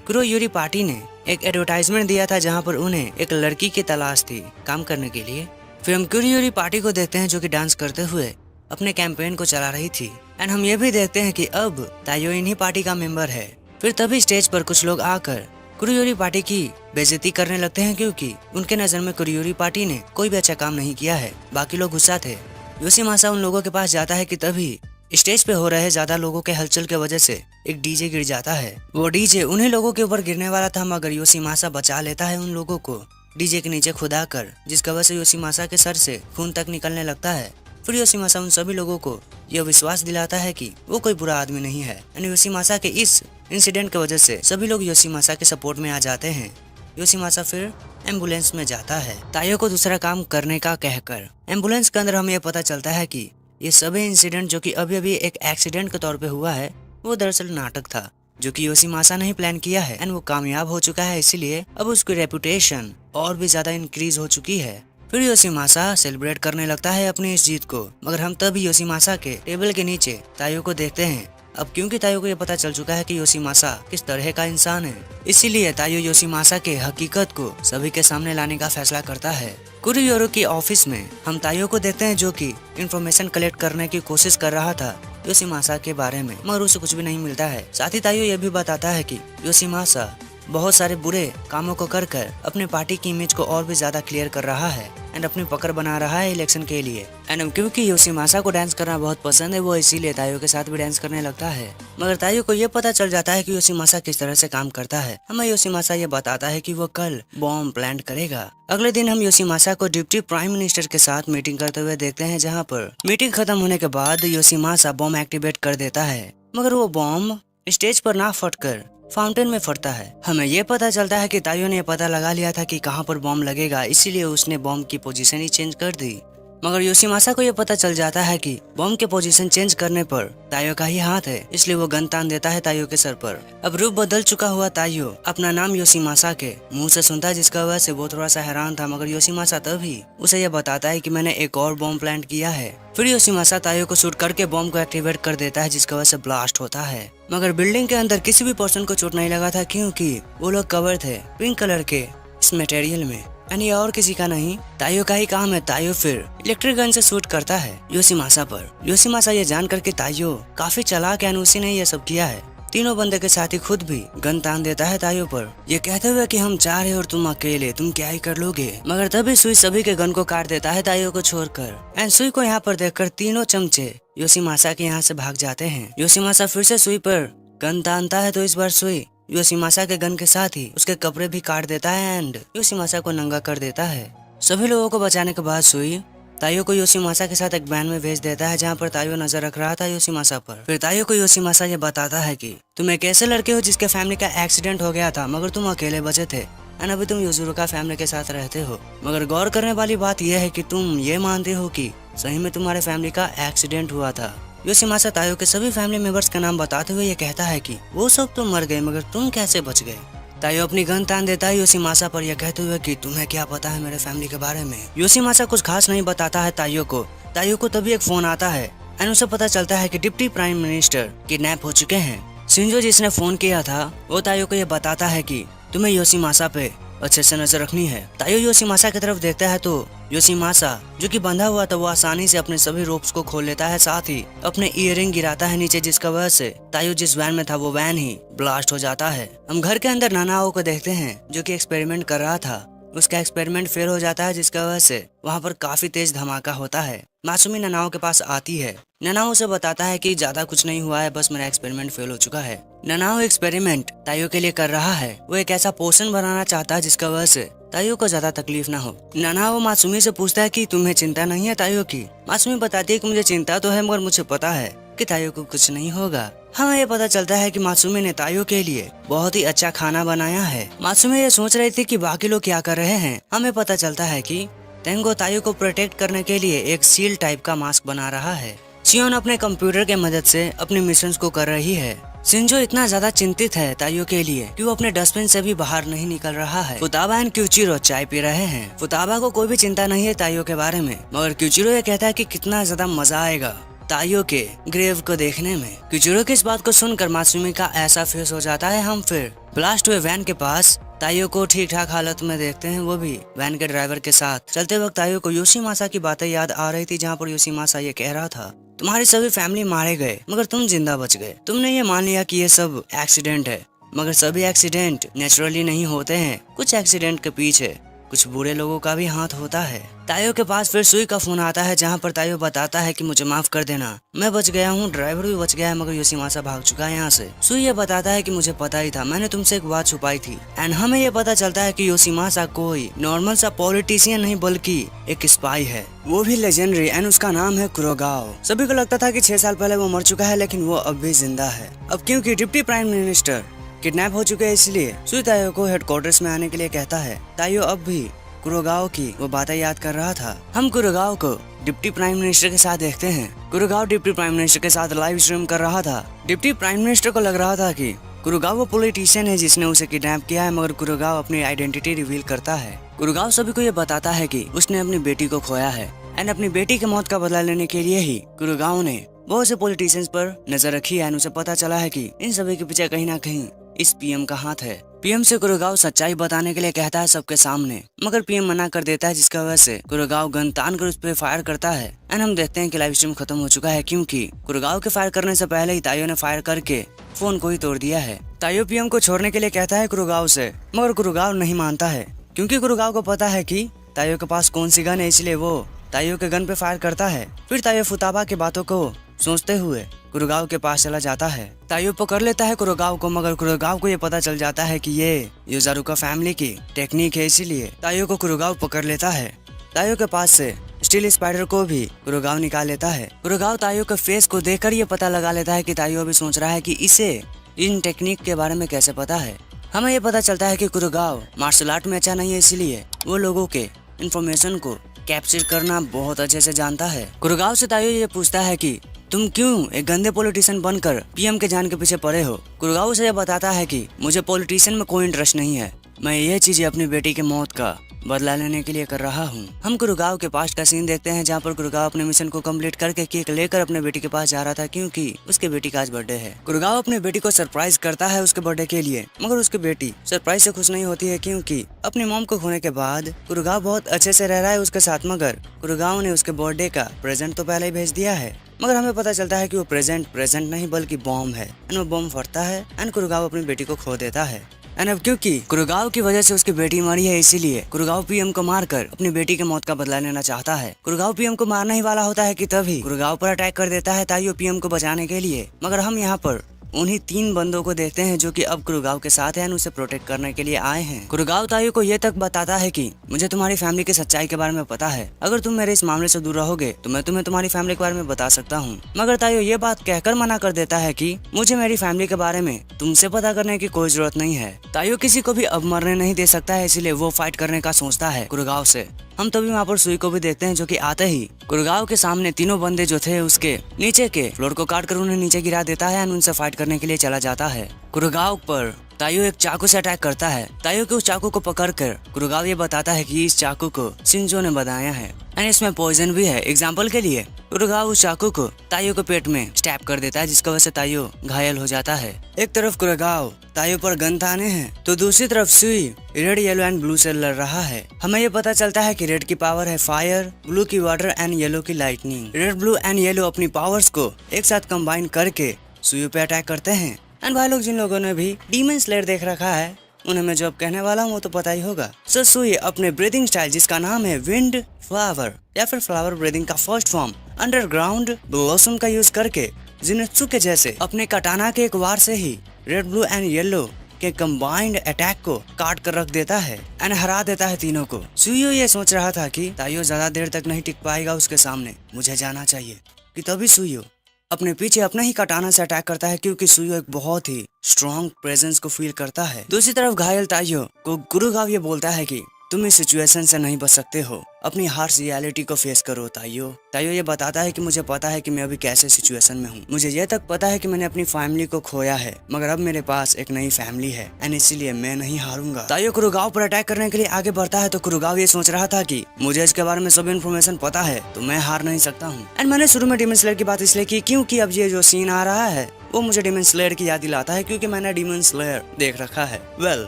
कुरोयूरी पार्टी ने एक एडवर्टाइजमेंट दिया था, जहां पर उन्हें एक लड़की की तलाश थी काम करने के लिए। फिर हम कुरोयूरी पार्टी को देखते हैं, जो कि डांस करते हुए अपने कैंपेन को चला रही थी। एंड हम ये भी देखते हैं कि अब ताइयो इन्हीं पार्टी का मेंबर है। फिर तभी स्टेज पर कुछ लोग आकर कुरोयूरी पार्टी की बेइज्जती करने लगते हैं, क्योंकि उनके नजर में कुरोयूरी पार्टी ने कोई भी अच्छा काम नहीं किया है। बाकी लोग गुस्सा थे। योशिमासा उन लोगों के पास जाता है कि तभी स्टेज पे हो रहे ज्यादा लोगों के हलचल के वजह से एक डीजे गिर जाता है। वो डीजे उन्हीं लोगों के ऊपर गिरने वाला था, मगर योशिमासा बचा लेता है उन लोगों को डीजे के नीचे खुदाकर, जिसकी वजह से योशिमासा के सर से खून तक निकलने लगता है। फिर योशिमासा उन सभी लोगों को यह विश्वास दिलाता है कि वो कोई बुरा आदमी नहीं है। योशिमासा के इस इंसिडेंट की वजह से सभी लोग योशिमासा के सपोर्ट में आ जाते हैं। योशिमासा फिर एम्बुलेंस में जाता है ताइयो को दूसरा काम करने का कहकर। एम्बुलेंस के अंदर हमें यह पता चलता है कि ये सभी इंसिडेंट जो कि अभी अभी एक एक्सीडेंट के तौर पे हुआ है, वो दरअसल नाटक था, जो कि योशिमासा ने ही प्लान किया है एंड वो कामयाब हो चुका है। इसीलिए अब उसकी रेपुटेशन और भी ज्यादा इंक्रीज हो चुकी है। फिर योशिमासा सेलिब्रेट करने लगता है अपनी इस जीत को, मगर हम तभी योशिमासा के टेबल के नीचे ताइयो को देखते हैं। अब क्योंकि ताइयो को ये पता चल चुका है कि योशिमासा किस तरह का इंसान है, इसीलिए ताइयो योशिमासा के हकीकत को सभी के सामने लाने का फैसला करता है। कुरोयूरी की ऑफिस में हम ताइयो को देखते हैं, जो कि इंफॉर्मेशन कलेक्ट करने की कोशिश कर रहा था योशिमासा के बारे में, मगर उसे कुछ भी नहीं मिलता है। साथ ही ताइयो ये भी बताता है कि योशिमासा बहुत सारे बुरे कामों को कर अपने पार्टी की इमेज को और भी ज्यादा क्लियर कर रहा है एंड अपनी पकड़ बना रहा है इलेक्शन के लिए। एंड क्योंकि योशिमासा को डांस करना बहुत पसंद है, वो इसीलिए ताइयो के साथ भी डांस करने लगता है। मगर ताइयो को ये पता चल जाता है कि योशिमासा किस तरह से काम करता है। हमें योशिमासा ये बताता है कि वो कल बॉम्ब प्लांट करेगा। अगले दिन हम योशिमासा को डिप्टी प्राइम मिनिस्टर के साथ मीटिंग करते हुए देखते हैं, जहाँ पर मीटिंग खत्म होने के बाद योशिमासा बॉम्ब एक्टिवेट कर देता है, मगर वो बॉम्ब स्टेज पर ना फटकर फाउंटेन में फटता है। हमें ये पता चलता है कि ताइयो ने पता लगा लिया था कि कहाँ पर बॉम्ब लगेगा, इसीलिए उसने बॉम्ब की पोजीशन ही चेंज कर दी। मगर योशिमासा को ये पता चल जाता है कि बॉम्ब के पोजीशन चेंज करने पर ताइयो का ही हाथ है, इसलिए वो गन तान देता है ताइयो के सर पर। अब रूप बदल चुका हुआ ताइयो अपना नाम योशिमासा के मुंह से सुनता है, जिसका वजह से वो थोड़ा सा हैरान था। मगर योशिमासा तभी उसे यह बताता है कि मैंने एक और बॉम्ब प्लांट किया है। फिर योशिमासा ताइयो को शूट करके बॉम्ब को एक्टिवेट कर देता है, जिसकी वजह से ब्लास्ट होता है। मगर बिल्डिंग के अंदर किसी भी पर्सन को चोट नहीं लगा था, क्योंकि वो लोग कवर थे पिंक कलर के इस मटेरियल में, यानी और किसी का नहीं, ताइयो का ही काम है। ताइयो फिर इलेक्ट्रिक गन से शूट करता है योशिमासा पर। योशिमासा ये जान करके ताइयो काफी चालाक है, उसी ने ये सब किया है। तीनों बंदे के साथ ही खुद भी गन तान देता है ताइयो पर, ये कहते हुए कि हम चार हैं और तुम अकेले, तुम क्या ही कर लोगे। मगर तभी सुई सभी के गन को काट देता है ताइयो को छोड़कर। एंड सुई को यहाँ पर देखकर तीनों चमचे योशिमासा के यहाँ से भाग जाते हैं। योशिमासा फिर से सुई पर गन तानता है, तो इस बार सुई योशिमासा के गन के साथ ही उसके कपड़े भी काट देता है एंड योशिमासा को नंगा कर देता है। सभी लोगों को बचाने के बाद सुई ताइयो को योशीमासा के साथ एक वैन में भेज देता है जहाँ पर ताइयो नजर रख रहा था योशीमासा पर। फिर ताइयो को योशीमासा ये बताता है कि तुम एक ऐसे लड़के हो जिसके फैमिली का एक्सीडेंट हो गया था मगर तुम अकेले बचे थे एंड अभी तुम युजुरुका फैमिली के साथ रहते हो। मगर गौर करने वाली बात यह है कि तुम ये मानते हो कि सही में तुम्हारे फैमिली का एक्सीडेंट हुआ था। योशीमासा ताइयो के सभी फैमिली मेंबर्स का नाम बताते हुए ये कहता है कि वो सब तो मर गए मगर तुम कैसे बच गए। ताइयो अपनी गन तान देता है योशीमासा पर यह कहते हुए कि तुम्हें क्या पता है मेरे फैमिली के बारे में। योशीमासा कुछ खास नहीं बताता है ताइयो को। ताइयो को तभी एक फोन आता है एंड उसे पता चलता है कि डिप्टी प्राइम मिनिस्टर किडनैप हो चुके हैं। शिंजो जिसने फोन किया था वो ताइयो को यह बताता है कि तुम्हें योशीमासा पे अच्छे से नजर रखनी है। ताइयो योशीमासा की तरफ देखता है तो योशीमासा जो कि बंधा हुआ था वो आसानी से अपने सभी रोप्स को खोल लेता है, साथ ही अपने ईयरिंग गिराता है नीचे, जिसका वजह से ताइयो जिस वैन में था वो वैन ही ब्लास्ट हो जाता है। हम घर के अंदर नानाओ को देखते हैं जो कि एक्सपेरिमेंट कर रहा था। उसका एक्सपेरिमेंट फेल हो जाता है जिसका वजह से वहाँ पर काफी तेज धमाका होता है। मासूमी नानाओ के पास आती है। नानाओ उसे बताता है कि ज्यादा कुछ नहीं हुआ है, बस मेरा एक्सपेरिमेंट फेल हो चुका है। नानाओ एक्सपेरिमेंट ताइयो के लिए कर रहा है। वो एक ऐसा पोषण बनाना चाहता है जिसका वजह से ताइयो को ज्यादा तकलीफ ना हो। नानाओ मासूमी से पूछता है कि तुम्हें चिंता नहीं है ताइयो की। मासूमी बताती है कि मुझे चिंता तो है मगर मुझे पता है कि ताइयो को कुछ नहीं होगा। हमें ये पता चलता है कि मासूमी ने ताइयो के लिए बहुत ही अच्छा खाना बनाया है। मासूमी ये सोच रही थी कि बाकी लोग क्या कर रहे हैं। हमें पता चलता है कि तेंगो ताइयो को प्रोटेक्ट करने के लिए एक सील टाइप का मास्क बना रहा है। चियोन अपने कंप्यूटर के मदद से अपने मिशन को कर रही है। शिंजो इतना ज्यादा चिंतित है ताइयो के लिए कि वो अपने डस्टबिन से भी बाहर नहीं निकल रहा है। फुताबा एंड क्यूचिरो चाय पी रहे हैं। फुताबा को कोई भी चिंता नहीं है ताइयो के बारे में, मगर क्यूचिरो ये कहता है कि कितना ज्यादा मजा आएगा ताइयो के ग्रेव को देखने में। क्यूचिरो की इस बात को सुनकर मासूमी का ऐसा फेस हो जाता है। हम फिर ब्लास्ट हुए वैन के पास ताइयो को ठीक ठाक हालत में देखते हैं, वो भी वैन के ड्राइवर के साथ। चलते वक्त ताइयो को योशीमासा की बातें याद आ रही थी, जहाँ पर योशीमासा ये कह रहा था तुम्हारी सभी फैमिली मारे गए मगर तुम जिंदा बच गए। तुमने ये मान लिया कि ये सब एक्सीडेंट है, मगर सभी एक्सीडेंट नेचुरली नहीं होते हैं। कुछ एक्सीडेंट के पीछे कुछ बुरे लोगों का भी हाथ होता है। ताइयो के पास फिर सुई का फोन आता है, जहाँ पर ताइयो बताता है कि मुझे माफ कर देना, मैं बच गया हूँ, ड्राइवर भी बच गया है मगर योशीमासा भाग चुका है यहाँ से। सुई ये बताता है कि मुझे पता ही था, मैंने तुमसे एक बात छुपाई थी। एंड हमें ये पता चलता है कि योशीमासा कोई नॉर्मल सा पॉलिटिशियन नहीं बल्कि एक स्पाई है, वो भी लेजेंडरी, एंड उसका नाम है कुरोगाओ। सभी को लगता था कि 6 साल पहले वो मर चुका है, लेकिन वो अब भी जिंदा है। अब क्योंकि डिप्टी प्राइम मिनिस्टर किडनैप हो चुके हैं, इसलिए सुई ताइयो को हेडक्वार्टर्स में आने के लिए कहता है। ताइयो अब भी कुरोगाओ की वो बातें याद कर रहा था। हम कुरोगाओ को डिप्टी प्राइम मिनिस्टर के साथ देखते हैं। कुरोगाओ डिप्टी प्राइम मिनिस्टर के साथ लाइव स्ट्रीम कर रहा था। डिप्टी प्राइम मिनिस्टर को लग रहा था कि कुरोगाओ वो पॉलिटिशियन है जिसने उसे किडनैप किया है, मगर कुरोगाओ अपनी आइडेंटिटी रिवील करता है। कुरोगाओ सभी को ये बताता है कि उसने अपनी बेटी को खोया है एंड अपनी बेटी की मौत का बदला लेने के लिए ही कुरोगाओ ने बहुत से पॉलिटिशियंस पर नजर रखी है। उसे पता चला है कि इन सभी के पीछे कहीं ना कहीं इस पीएम का हाथ है। पीएम से कुरोगाओ सच्चाई बताने के लिए कहता है सबके सामने, मगर पीएम मना कर देता है, जिसका वजह से कुरोगाओ गन तान कर उस पर फायर करता है। एंड हम देखते हैं कि लाइव स्ट्रीम खत्म हो चुका है, क्योंकि कुरोगाओ के फायर करने से पहले ही ताइयो ने फायर करके फोन को ही तोड़ दिया है। ताइयो पीएम को छोड़ने के लिए कहता है कुरोगाओ से, मगर कुरोगाओ नहीं मानता है, क्योंकि कुरोगाओ को पता है कि ताइयो के पास कौन सी गन है, इसलिए वो ताइयो के गन पे फायर करता है। फिर ताइयो फुताबा की बातों को सोचते हुए कुरोगाओ के पास चला जाता है। ताइयो पकड़ लेता है कुरोगाओ को, मगर कुरोगाओ को ये पता चल जाता है कि ये युजारुका फैमिली की टेक्निक है, इसीलिए ताइयो को कुरोगाओ पकड़ लेता है। ताइयो के पास से स्टील स्पाइडर को भी कुरोगाओ निकाल लेता है। कुरोगाओ ताइयो के फेस को देखकर ये पता लगा लेता है कि ताइयो अभी सोच रहा है कि इसे इन टेक्निक के बारे में कैसे पता है। हमें ये पता चलता है कि कुरोगाओ मार्शल आर्ट में अच्छा नहीं है, इसलिए वो लोगों के इंफॉर्मेशन को कैप्चर करना बहुत अच्छे से जानता है। कुरोगाओ से ताइयो ये पूछता है कि तुम क्यों एक गंदे पॉलिटिशियन बनकर पीएम के जान के पीछे पड़े हो। कुरोगाओ से यह बताता है कि मुझे पॉलिटिशियन में कोई इंटरेस्ट नहीं है, मैं ये चीजें अपनी बेटी की मौत का बदला लेने के लिए कर रहा हूँ। हम कुरोगाओ के पास्ट का सीन देखते हैं, जहाँ पर कुरोगाओ अपने मिशन को कंप्लीट करके केक लेकर अपने बेटी के पास जा रहा था, क्योंकि उसके बेटी का आज बर्थडे है। कुरोगाओ अपने बेटी को सरप्राइज करता है उसके बर्थडे के लिए, मगर उसकी बेटी सरप्राइज से खुश नहीं होती है, क्योंकि अपनी मॉम को खोने के बाद कुरोगाओ बहुत अच्छे से रह रहा है उसके साथ, मगर कुरोगाओ ने उसके बर्थडे का प्रेजेंट तो पहले ही भेज दिया है। मगर हमें पता चलता है कि वो प्रेजेंट नहीं बल्कि बॉम्ब है, एंड वो बॉम्ब फटता है एंड कुरोगाओ अपनी बेटी को खो देता है। एंड अब क्योंकि कुरोगाओ की वजह से उसकी बेटी मरी है, इसीलिए कुरोगाओ पीएम को मारकर अपनी बेटी की मौत का बदला लेना चाहता है। कुरोगाओ पीएम को मारने ही वाला होता है कि तभी कुरोगाओ पर अटैक कर देता है ताइयो पीएम को बचाने के लिए, मगर हम यहाँ पर उन्हीं 3 बंदों को देखते हैं जो कि अब कुरुगाव के साथ हैं, उसे प्रोटेक्ट करने के लिए आए हैं। कुरुगाव ताइयो को ये तक बताता है कि मुझे तुम्हारी फैमिली की सच्चाई के बारे में पता है, अगर तुम मेरे इस मामले से दूर रहोगे तो मैं तुम्हें तुम्हारी फैमिली के बारे में बता सकता हूँ। मगर ताइयो ये बात कहकर मना कर देता है कि मुझे मेरी फैमिली के बारे में तुमसे पता करने की कोई जरूरत नहीं है। ताइयो किसी को भी अब मरने नहीं दे सकता है, इसीलिए वो फाइट करने का सोचता है कुरुगाव से। हम तभी वहाँ पर सुई को भी देखते हैं जो कि आते ही कुरुगाव के सामने तीनों बंदे जो थे उसके नीचे के फ्लोर को काट कर उन्हें नीचे गिरा देता है और उनसे फाइट करने के लिए चला जाता है। कुरुगाव पर ताइयो एक चाकू से अटैक करता है। ताइयो के उस चाकू को पकड़कर कुरुगाव ये बताता है कि इस चाकू को शिंजो ने बनाया है और इसमें पॉइजन भी है। एग्जाम्पल के लिए कुरुगाव उस चाकू को ताइयो के पेट में स्टैब कर देता है, जिसकी वजह से ताइयो घायल हो जाता है। एक तरफ कुरुगाव ताइयो पर गन ताने हैं तो दूसरी तरफ सुई रेड, येलो एंड ब्लू से लड़ रहा है। हमें ये पता चलता है कि रेड की पावर है फायर, ब्लू की वाटर एंड येलो की lightning. Red, blue and yellow अपनी पावर्स को एक साथ कंबाइन करके सुई पे अटैक करते हैं। एंड भाई लोग, जिन लोगों ने भी डीमन स्लेयर देख रखा है उन्हें मैं जो अब कहने वाला हूँ वो तो पता ही होगा। सो सुई अपने ब्रीदिंग स्टाइल जिसका नाम है विंड फ्लावर या फिर फ्लावर ब्रीदिंग का फर्स्ट फॉर्म अंडरग्राउंड ब्लॉसम का यूज करके जिनेत्सु के जैसे अपने कटाना के एक वार से ही रेड, ब्लू एंड येलो के कंबाइंड अटैक को काट कर रख देता है एंड हरा देता है तीनों को। सुइयो ये सोच रहा था कि ताइयो ज्यादा देर तक नहीं टिक पाएगा उसके सामने, मुझे जाना चाहिए। कि तभी सुइयो अपने पीछे अपने ही कटाना से अटैक करता है क्योंकि सुइयो एक बहुत ही स्ट्रॉन्ग प्रेजेंस को फील करता है। दूसरी तरफ घायल ताइयो को कुरुगाव ये बोलता है कि तुम इस सिचुएशन से नहीं बच सकते हो, अपनी हार्श रियलिटी को फेस करो ताइयो। ताइयो ये बताता है कि मुझे पता है कि मैं अभी कैसे सिचुएशन में हूँ, मुझे ये तक पता है कि मैंने अपनी फैमिली को खोया है, मगर अब मेरे पास एक नई फैमिली है एंड इसीलिए मैं नहीं हारूंगा। ताइयो कुरुगाव पर अटैक करने के लिए आगे बढ़ता है तो कुरुगाव ये सोच रहा था कि मुझे इसके बारे में सब इन्फॉर्मेशन पता है तो मैं हार नहीं सकता हूँ। एंड मैंने शुरू में डीमन स्लेयर की बात इसलिए की क्योंकि अब ये जो सीन आ रहा है वो मुझे डीमन स्लेयर की याद दिलाता है क्योंकि मैंने डीमन स्लेयर देख रखा है। वेल,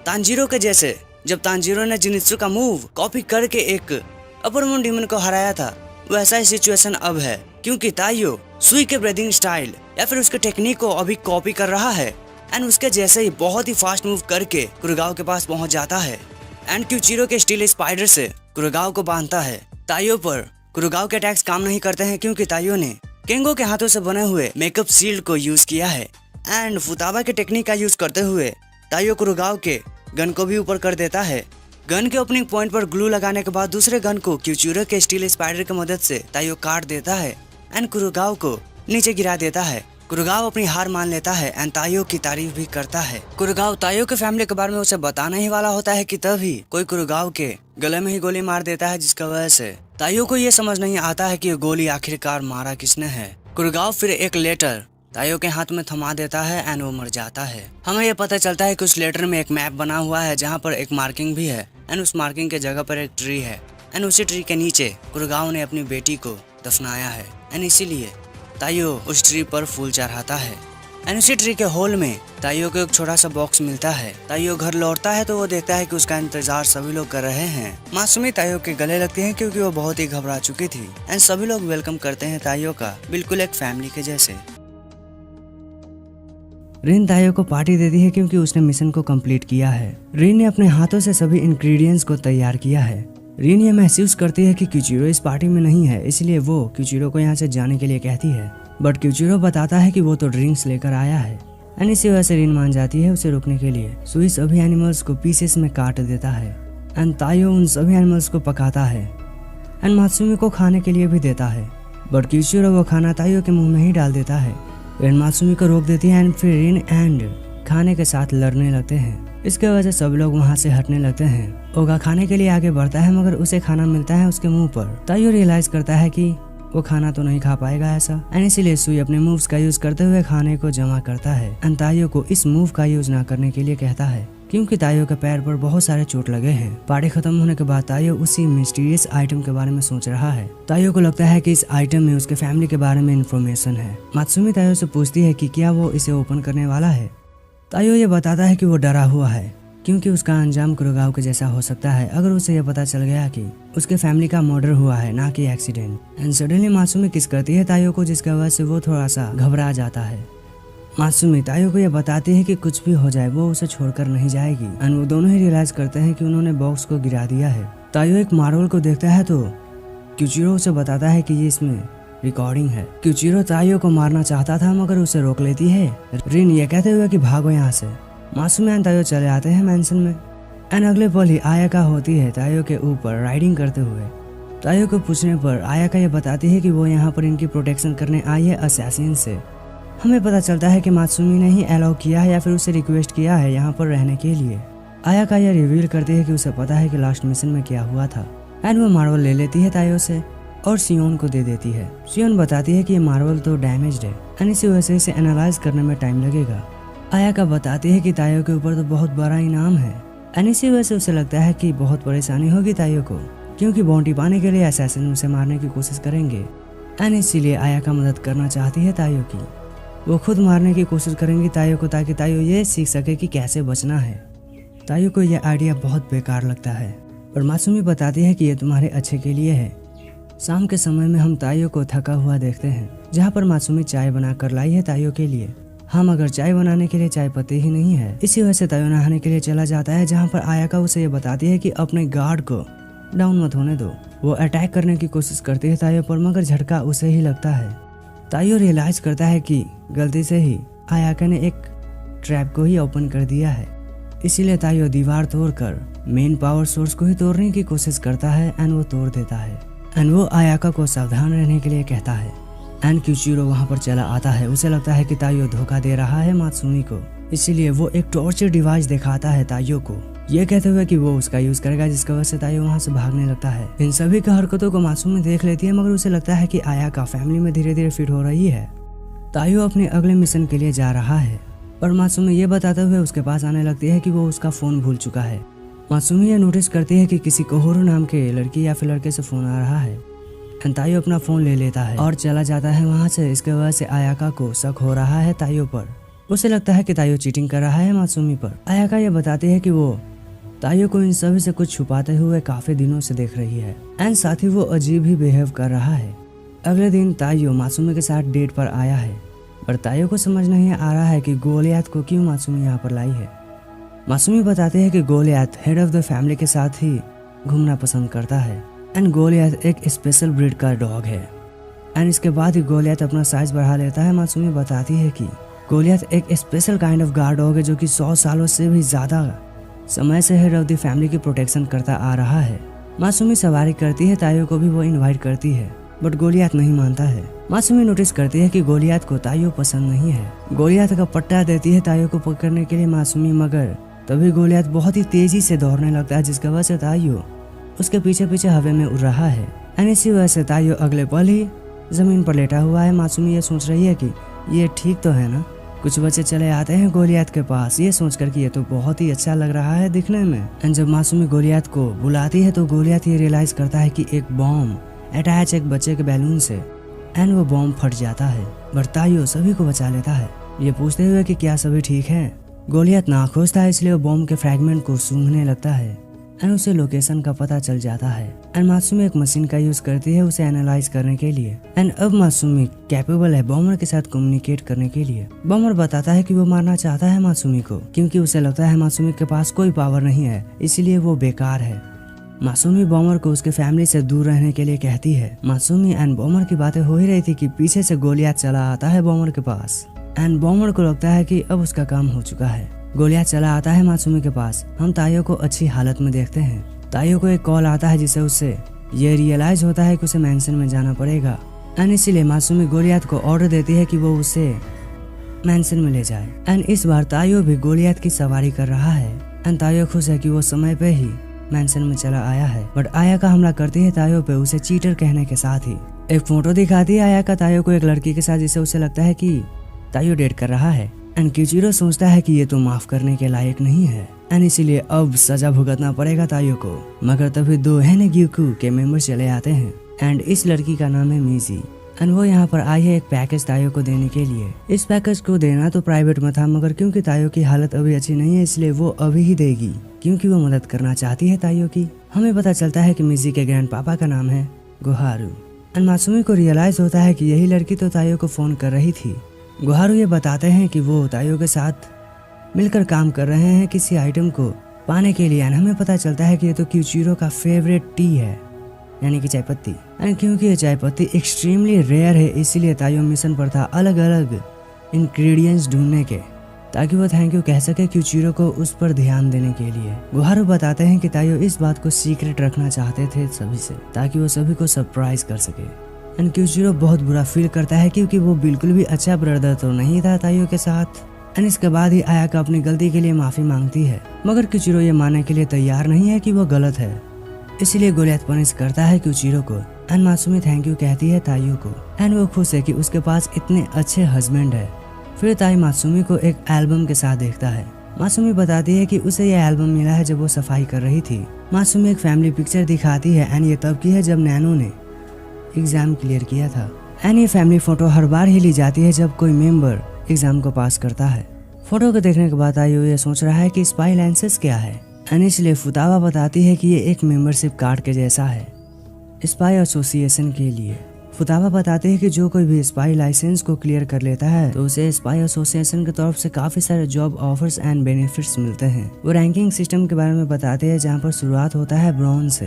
तांजीरो के जैसे जब तांजीरो ने जिनित्सु का मूव कॉपी करके एक अपर मून डीमन को हराया था, वैसा ही सिचुएशन अब है क्योंकि ताइयो सुई के ब्रीदिंग स्टाइल या फिर उसके टेक्निक को अभी कॉपी कर रहा है एंड उसके जैसे ही बहुत ही फास्ट मूव करके कुरुगाव के पास पहुंच जाता है एंड क्यूचिरो के स्टील स्पाइडर से कुरुगाव को बांधता है। ताइयो पर कुरुगाव के अटैक्स काम नहीं करते हैं क्योंकि ताइयो ने केंगो के हाथों से बने हुए मेकअप शील्ड को यूज किया है एंड फुताबा के टेक्निक का यूज करते हुए ताइयो कुरुगाव के गन को भी ऊपर कर देता है। गन के ओपनिंग पॉइंट पर ग्लू लगाने के बाद दूसरे गन को क्यूचिरो के स्टील स्पाइडर की मदद से ताइयो काट देता है एंड कुरुगाव को नीचे गिरा देता है। कुरुगाव अपनी हार मान लेता है एंड ताइयो की तारीफ भी करता है। कुरुगाव ताइयो के फैमिली के बारे में उसे बताने ही वाला होता है कि तभी कोई कुरुगाव के गले में ही गोली मार देता है, जिसका वजह से ताइयो को ये समझ नहीं आता है कि ये गोली आखिरकार मारा किसने है। कुरुगाव फिर एक लेटर ताइयो के हाथ में थमा देता है एंड वो मर जाता है। हमें ये पता चलता है कि उस लेटर में एक मैप बना हुआ है जहाँ पर एक मार्किंग भी है एंड उस मार्किंग के जगह पर एक ट्री है एंड उसी ट्री के नीचे कुरुगाव ने अपनी बेटी को दफनाया है एंड इसीलिए ताइयो उस ट्री पर फूल चढ़ाता है एंड उसी ट्री के होल में ताइयो को एक छोटा सा बॉक्स मिलता है। ताइयो घर लौटता है तो वो देखता है कि उसका इंतजार सभी लोग कर रहे हैं। मासूमी ताइयो के गले लगती है क्योंकि वो बहुत ही घबरा चुकी थी एंड सभी लोग वेलकम करते हैं ताइयो का, बिल्कुल एक फैमिली के जैसे। रिन ताइयो को पार्टी देती है क्योंकि उसने मिशन को कंप्लीट किया है। रिन ने अपने हाथों से सभी इंग्रेडिएंट्स को तैयार किया है। रिन ये महसूस करती है कि क्यूचिरो इस पार्टी में नहीं है, इसलिए वो क्यूचिरो को यहाँ से जाने के लिए कहती है, बट क्यूचिरो बताता है कि वो तो ड्रिंक्स लेकर आया है एंड इसी वजह से रिन मान जाती है उसे रोकने के लिए। सुई सभी एनिमल्स को पीसेस में काट देता है एंड ताइयो उन सभी एनिमल्स को पकाता है एंड मात्सुमी को खाने के लिए भी देता है, बट क्यूचिरो वो खाना ताइयो के मुंह में ही डाल देता है। रिन मात्सुमी को रोक देती है एंड फिर रिन एंड खाने के साथ लड़ने लगते हैं। इसके वजह से सब लोग वहाँ से हटने लगते हैं। ओगा खाने के लिए आगे बढ़ता है मगर उसे खाना मिलता है उसके मुंह पर। ताइयो रियलाइज करता है कि वो खाना तो नहीं खा पाएगा ऐसा एंड इसीलिए सुई अपने मूव्स का यूज करते हुए खाने को जमा करता है एंड ताइयो को इस मूव का यूज ना करने के लिए कहता है क्योंकि ताइयो के पैर पर बहुत सारे चोट लगे हैं। पार्टी खत्म होने के बाद ताइयो उसी मिस्टीरियस आइटम के बारे में सोच रहा है। ताइयो को लगता है कि इस आइटम में उसके फैमिली के बारे में इन्फॉर्मेशन है। मात्सुमी ताइयो से पूछती है कि क्या वो इसे ओपन करने वाला है। ताइयो ये बताता है कि वो डरा हुआ है क्योंकि उसका अंजाम कुरुगाव के जैसा हो सकता है अगर उसे यह पता चल गया कि उसके फैमिली का मर्डर हुआ है ना कि एक्सीडेंट। एंड सडनली मासूमी किस करती है ताइयो को, जिसकी वजह से वो थोड़ा सा घबरा जाता है। मासूमी ताइयो को यह बताती है कि कुछ भी हो जाए वो उसे छोड़कर नहीं जाएगी एंड वो दोनों ही रियलाइज करते हैं कि उन्होंने बॉक्स को गिरा दिया है। ताइयो एक मार्बल को देखता है तो क्यूचिरो उसे बताता है कि ये इसमें रिकॉर्डिंग है। क्यूचिरो ताइयो को मारना चाहता था मगर उसे रोक लेती है रिन ये कहते हुए कि भागो यहाँ से। मासूमी एंड ताइयो चले आते हैं मैंसन में एंड अगले पल ही आयाका होती है ताइयो के ऊपर राइडिंग करते हुए। ताइयो को पूछने पर आयाका ये बताती है कि वो यहाँ पर इनकी प्रोटेक्शन करने आई है असैसिन से। हमें पता चलता है कि मासूमी ने ही अलाउ किया है या फिर उसे रिक्वेस्ट किया है यहाँ पर रहने के लिए। आयाका यह रिवील करती है कि उसे पता है कि लास्ट मिशन में क्या हुआ था एंड वो मार्वल ले लेती है ताइयो से और सियोन को दे देती है। सियोन बताती है कि ये मार्वल तो डैमेज्ड है एंड इसी वजह से इसे एनालाइज करने में टाइम लगेगा। आयाका बताती है कि ताइयो के ऊपर तो बहुत बड़ा इनाम है एंड इसी वजह से उसे लगता है कि बहुत परेशानी होगी ताइयो को, क्योंकि बाउंटी पाने के लिए असैसिन उसे मारने की कोशिश करेंगे एंड इसीलिए आयाका मदद करना चाहती है ताइयो की। वो खुद मारने की कोशिश करेंगी ताइयो को ताकि ताइयो ये सीख सके कि कैसे बचना है। ताइयो को यह आइडिया बहुत बेकार लगता है और मासूमी बताती है कि ये तुम्हारे अच्छे के लिए है। शाम के समय में हम ताइयो को थका हुआ देखते हैं जहाँ पर मासूमी चाय बना कर लाई है ताइयो के लिए। हम अगर चाय बनाने के लिए चाय पत्ती ही नहीं है, इसी वजह से ताइयो नहाने के लिए चला जाता है जहाँ पर आयाका उसे ये बताती है कि अपने गार्ड को डाउन मत होने दो। वो अटैक करने की कोशिश करती है ताइयो पर मगर झटका उसे ही लगता है। ताइयो रियलाइज करता है कि गलती से ही आयाका ने एक ट्रैप को ही ओपन कर दिया है, इसीलिए ताइयो दीवार तोड़कर मेन पावर सोर्स को ही तोड़ने की कोशिश करता है एंड वो तोड़ देता है एंड वो आयाका को सावधान रहने के लिए कहता है एंड क्यूचिरो वहां पर चला आता है। उसे लगता है कि ताइयो धोखा दे रहा है मात्सुमी को, इसीलिए वो एक टॉर्चर डिवाइस दिखाता है ताइयो को, ये कहते हुए कि वो उसका यूज करेगा जिसकी वजह से ताइयो वहां से भागने लगता है। इन सभी की हरकतों को मासूमी देख लेती है मगर उसे लगता है कि आयाका फैमिली में धीरे धीरे फिट हो रही है। ताइयो अपने अगले मिशन के लिए जा रहा है और मासूमी ये बताते हुए उसके पास आने लगती है कि वो उसका फोन भूल चुका है। मासूमी ये नोटिस करती है कि किसी कोहोरो नाम के लड़की या फिर लड़के से फोन आ रहा है। ताइयो अपना फोन ले लेता है और चला जाता है वहां से। इसके वजह से आयाका को शक हो रहा है ताइयो पर। उसे लगता है कि ताइयो चीटिंग कर रहा है मासूमी पर। आयाका ये बताती है कि वो ताइयो को इन सभी से कुछ छुपाते हुए काफी दिनों से देख रही है एंड साथ ही वो अजीब ही बिहेव कर रहा है। अगले दिन ताइयो मासूमी के साथ डेट पर आया है पर ताइयो को समझ नहीं आ रहा है कि गोलियात को क्यों मासूमी यहाँ पर लाई है। मासूमी बताते हैं कि Goliath head of the family के साथ ही घूमना पसंद करता है एंड गोलियात एक स्पेशल ब्रीड का डॉग है एंड इसके बाद ही गोलियात अपना साइज बढ़ा लेता है। मासूमी बताती है कि गोलियात एक special kind of guard dog है जो कि 100 सालों से भी ज्यादा समय से हेड ऑफ द फैमिली की प्रोटेक्शन करता आ रहा है। मासूमी सवारी करती है, ताइयो को भी वो इनवाइट करती है बट गोलियात नहीं मानता है। मासूमी नोटिस करती है कि गोलियात को ताइयो पसंद नहीं है। गोलियात का पट्टा देती है ताइयो को पकड़ने के लिए मासूमी, मगर तभी गोलियात बहुत ही तेजी से दौड़ने लगता है जिसकी वजह से ताइयो उसके पीछे पीछे हवा में उड़ रहा है एंड इसी वजह से ताइयो अगले पल ही जमीन पर लेटा हुआ है। मासूमी ये सोच रही है कि ये ठीक तो है ना। कुछ बच्चे चले आते हैं गोलियात के पास ये सोचकर कि ये तो बहुत ही अच्छा लग रहा है दिखने में एंड जब मासूमी गोलियात को बुलाती है तो गोलियात ये रियलाइज करता है कि एक बॉम्ब अटैच एक बच्चे के बैलून से एंड वो बॉम्ब फट जाता है बट ताइयो सभी को बचा लेता है ये पूछते हुए कि क्या सभी ठीक है। गोलियात नाखुश था इसलिए वो बॉम्ब के फ्रैगमेंट को सूंघने लगता है एंड उसे लोकेशन का पता चल जाता है एंड मासूमी एक मशीन का यूज करती है उसे एनालाइज करने के लिए एंड अब मासूमी कैपेबल है बॉमर के साथ कम्युनिकेट करने के लिए। बॉमर बताता है कि वो मारना चाहता है मासूमी को क्योंकि उसे लगता है मासूमी के पास कोई पावर नहीं है इसलिए वो बेकार है। मासूमी बॉमर को उसके फैमिली से दूर रहने के लिए कहती है। मासूमी एंड बॉमर की बातें हो ही रही थी कि पीछे से गोलियात चला आता है बॉमर के पास एंड बॉमर को लगता है कि अब उसका काम हो चुका है। गोलियात चला आता है मासूमी के पास। हम ताइयो को अच्छी हालत में देखते हैं। ताइयो को एक कॉल आता है जिससे उससे ये रियलाइज होता है कि उसे मैंसन में जाना पड़ेगा एंड इसीलिए मासूमी गोलियात को ऑर्डर देती है कि वो उसे मैंसन में ले जाए एंड इस बार ताइयो भी गोलियात की सवारी कर रहा है एंड ताइयो खुश है कि वो समय पे ही मैंसन में चला आया है बट आयाका हमला करती है ताइयो पे उसे चीटर कहने के साथ ही। एक फोटो दिखाती है आयाका ताइयो को एक लड़की के साथ जिससे उसे लगता है कि ताइयो डेट कर रहा है एंड क्यूचिरो सोचता है कि ये तो माफ करने के लायक नहीं है एंड इसीलिए अब सजा भुगतना पड़ेगा ताइयो को। मगर तभी दो हैनेग्यूकू के मेंबर चले आते हैं एंड इस लड़की का नाम है मिजी एंड वो यहाँ पर आई है एक पैकेज ताइयो को देने के लिए। इस पैकेज को देना तो प्राइवेट में था मगर क्योंकि ताइयो की हालत अभी अच्छी नहीं है इसलिए वो अभी ही देगी क्योंकि वो मदद करना चाहती है ताइयो की। हमें पता चलता है कि मिजी के ग्रैंड पापा का नाम है गोहारू एंड मासूमी को रियलाइज होता है कि यही लड़की तो ताइयो को फोन कर रही थी। गोहारू ये बताते हैं कि वो ताइयो के साथ मिलकर काम कर रहे हैं किसी आइटम को पाने के लिए एंड हमें पता चलता है कि ये तो क्यूचिरो का फेवरेट टी है यानी कि चाय पत्ती। एंड क्योंकि ये चाय पत्ती एक्सट्रीमली रेयर है, इसीलिए तायो मिशन पर था अलग अलग इंग्रेडिएंट्स ढूंढने के, ताकि वो थैंक यू कह सके क्यूचिरो को उस पर ध्यान देने के लिए। गुहारो बताते हैं कि तायो इस बात को सीक्रेट रखना चाहते थे सभी से, ताकि वो सभी को सरप्राइज कर सके। एंड क्यूचिरो बहुत बुरा फील करता है क्योंकि वो बिल्कुल भी अच्छा ब्रदर तो नहीं था तायो के साथ। एंड इसके बाद ही आयाका अपनी गलती के लिए माफी मांगती है, मगर क्यूचिरो ये मानने के लिए तैयार नहीं है कि वो गलत है, इसलिए गोलियत पनिश करता है क्यूचिरो को। एंड मासूमी थैंक यू कहती है तायो को, एंड वो खुश है कि उसके पास इतने अच्छे हस्बैंड है। फिर ताई मासूमी को एक एल्बम के साथ देखता है। मासूमी बताती है कि उसे यह एल्बम मिला है जब वो सफाई कर रही थी। मासूमी एक फैमिली पिक्चर दिखाती है, एंड ये तब की है जब नैनो ने एग्जाम क्लियर किया था। एंड ये फैमिली फोटो हर बार ही ली जाती है जब कोई मेंबर एग्जाम को पास करता है। फोटो को देखने के बाद तायो ये सोच रहा है कि स्पाई लाइसेंस क्या है, एंड इसलिए फुतावा बताती है कि ये एक मेंबरशिप कार्ड के जैसा है स्पाई एसोसिएशन के लिए। फुतावा बताते हैं कि जो कोई भी स्पाई लाइसेंस को क्लियर कर लेता है तो उसे स्पाई एसोसिएशन की तरफ से काफी सारे जॉब ऑफर्स एंड बेनिफिट्स मिलते हैं। वो रैंकिंग सिस्टम के बारे में बताते हैं, जहाँ पर शुरुआत होता है ब्रॉन्ज से,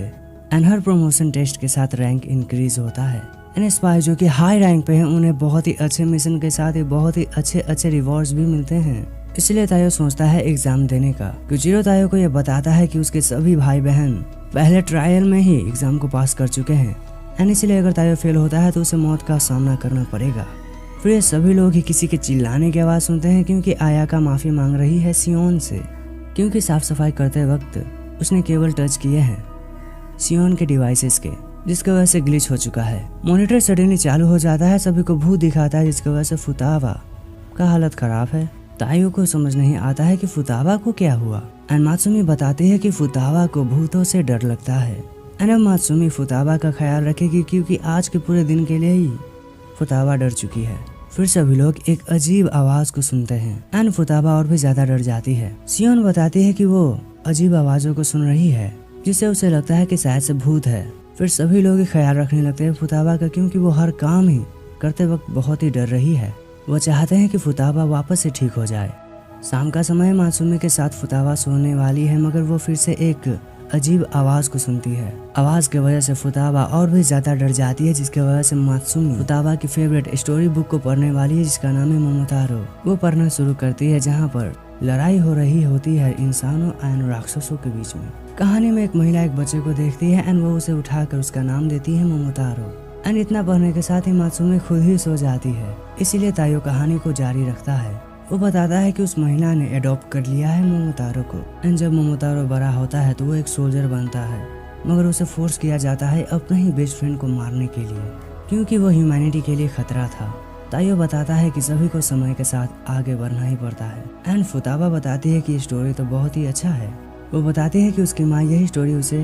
एंड हर प्रमोशन टेस्ट के साथ रैंक इंक्रीज होता है। एंड स्पाई जो कि हाई रैंक पे है, उन्हें बहुत ही अच्छे मिशन के साथ ही बहुत ही अच्छे रिवॉर्ड्स भी मिलते हैं। इसलिए तायो सोचता है एग्जाम देने का। क्यूचिरो तायो को यह बताता है कि उसके सभी भाई बहन पहले ट्रायल में ही एग्जाम को पास कर चुके हैं, एंड इसलिए अगर तायो फेल होता है तो उसे मौत का सामना करना पड़ेगा। फिर ये सभी लोग ही किसी के चिल्लाने की आवाज सुनते हैं, क्योंकि आयाका माफी मांग रही है सियोन से, क्योंकि साफ सफाई करते वक्त उसने केवल टच किए हैं सियोन के डिवाइसेस के, जिसकी वजह से ग्लिच हो चुका है। मॉनिटर सडनली चालू हो जाता है, सभी को भूत दिखाता है, जिसकी वजह से फुतावा का हालत खराब है। तायो को समझ नहीं आता है कि फुतावा को क्या हुआ, एंड मात्सुमी बताती है कि फुतावा को भूतों से डर लगता है। एंड मात्सुमी फुतावा का ख्याल रखेगी, क्योंकि आज के पूरे दिन के लिए ही फुतावा डर चुकी है। फिर सभी लोग एक अजीब आवाज को सुनते हैं, एंड फुतावा और भी ज्यादा डर जाती है। सियोन बताती है कि वो अजीब आवाजों को सुन रही है, जिससे उसे लगता है कि शायद से भूत है। फिर सभी लोग ख्याल रखने लगते हैं फुतावा का, क्योंकि वो हर काम ही करते वक्त बहुत ही डर रही है। वो चाहते हैं कि फुतावा वापस से ठीक हो जाए। शाम का समय मासूमी के साथ फुतावा सोने वाली है, मगर वो फिर से एक अजीब आवाज को सुनती है। आवाज की वजह से फुतावा और भी ज्यादा डर जाती है, जिसकी वजह से मासूमी फुतावा की फेवरेट स्टोरी बुक को पढ़ने वाली है, जिसका नाम है मोमोतारो। वो पढ़ना शुरू करती है, जहाँ पर लड़ाई हो रही होती है इंसानों एंड राक्षसों के बीच में। कहानी में एक महिला एक बच्चे को देखती है, एंड वो उसे उठाकर उसका नाम देती है मोमोतारो। एंड इतना पढ़ने के साथ ही मासूमी खुद ही सो जाती है, इसीलिए तायो कहानी को जारी रखता है। वो बताता है कि उस महिला ने अडॉप्ट कर लिया है मोमोतारो को, एंड जब मोमोतारो बड़ा होता है तो वो एक सोल्जर बनता है, मगर उसे फोर्स किया जाता है अपने ही बेस्ट फ्रेंड को मारने के लिए, क्योंकि वो ह्यूमैनिटी के लिए खतरा था। तायो बताता है कि सभी को समय के साथ आगे बढ़ना ही पड़ता है। एंड फुतावा बताती है कि स्टोरी तो बहुत ही अच्छा है। वो बताती है कि उसकी माँ यही स्टोरी उसे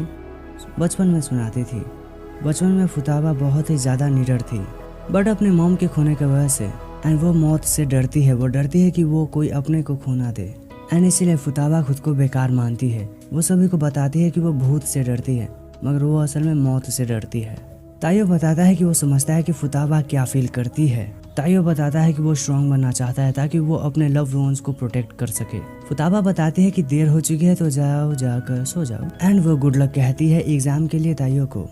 बचपन में सुनाती थी। बचपन में फुतावा बहुत ही ज्यादा निडर थी, बट अपने मॉम के खोने की वजह से एंड वो मौत से डरती है। वो डरती है कि वो कोई अपने को खो ना दे, एंड इसीलिए फुतावा खुद को बेकार मानती है। वो सभी को बताती है कि वो भूत से डरती है, मगर वो असल में मौत से डरती है। तायो बताता है कि वो समझता है कि फुतावा क्या फील करती है। तायो बताता है कि वो स्ट्रॉन्ग बनना चाहता है ताकि वो अपने लव वंस को प्रोटेक्ट कर सके। फुतावा बताती है कि देर हो चुकी है तो जाओ जाकर सो जाओ, एंड वो गुड लक कहती है एग्जाम के लिए तायो को।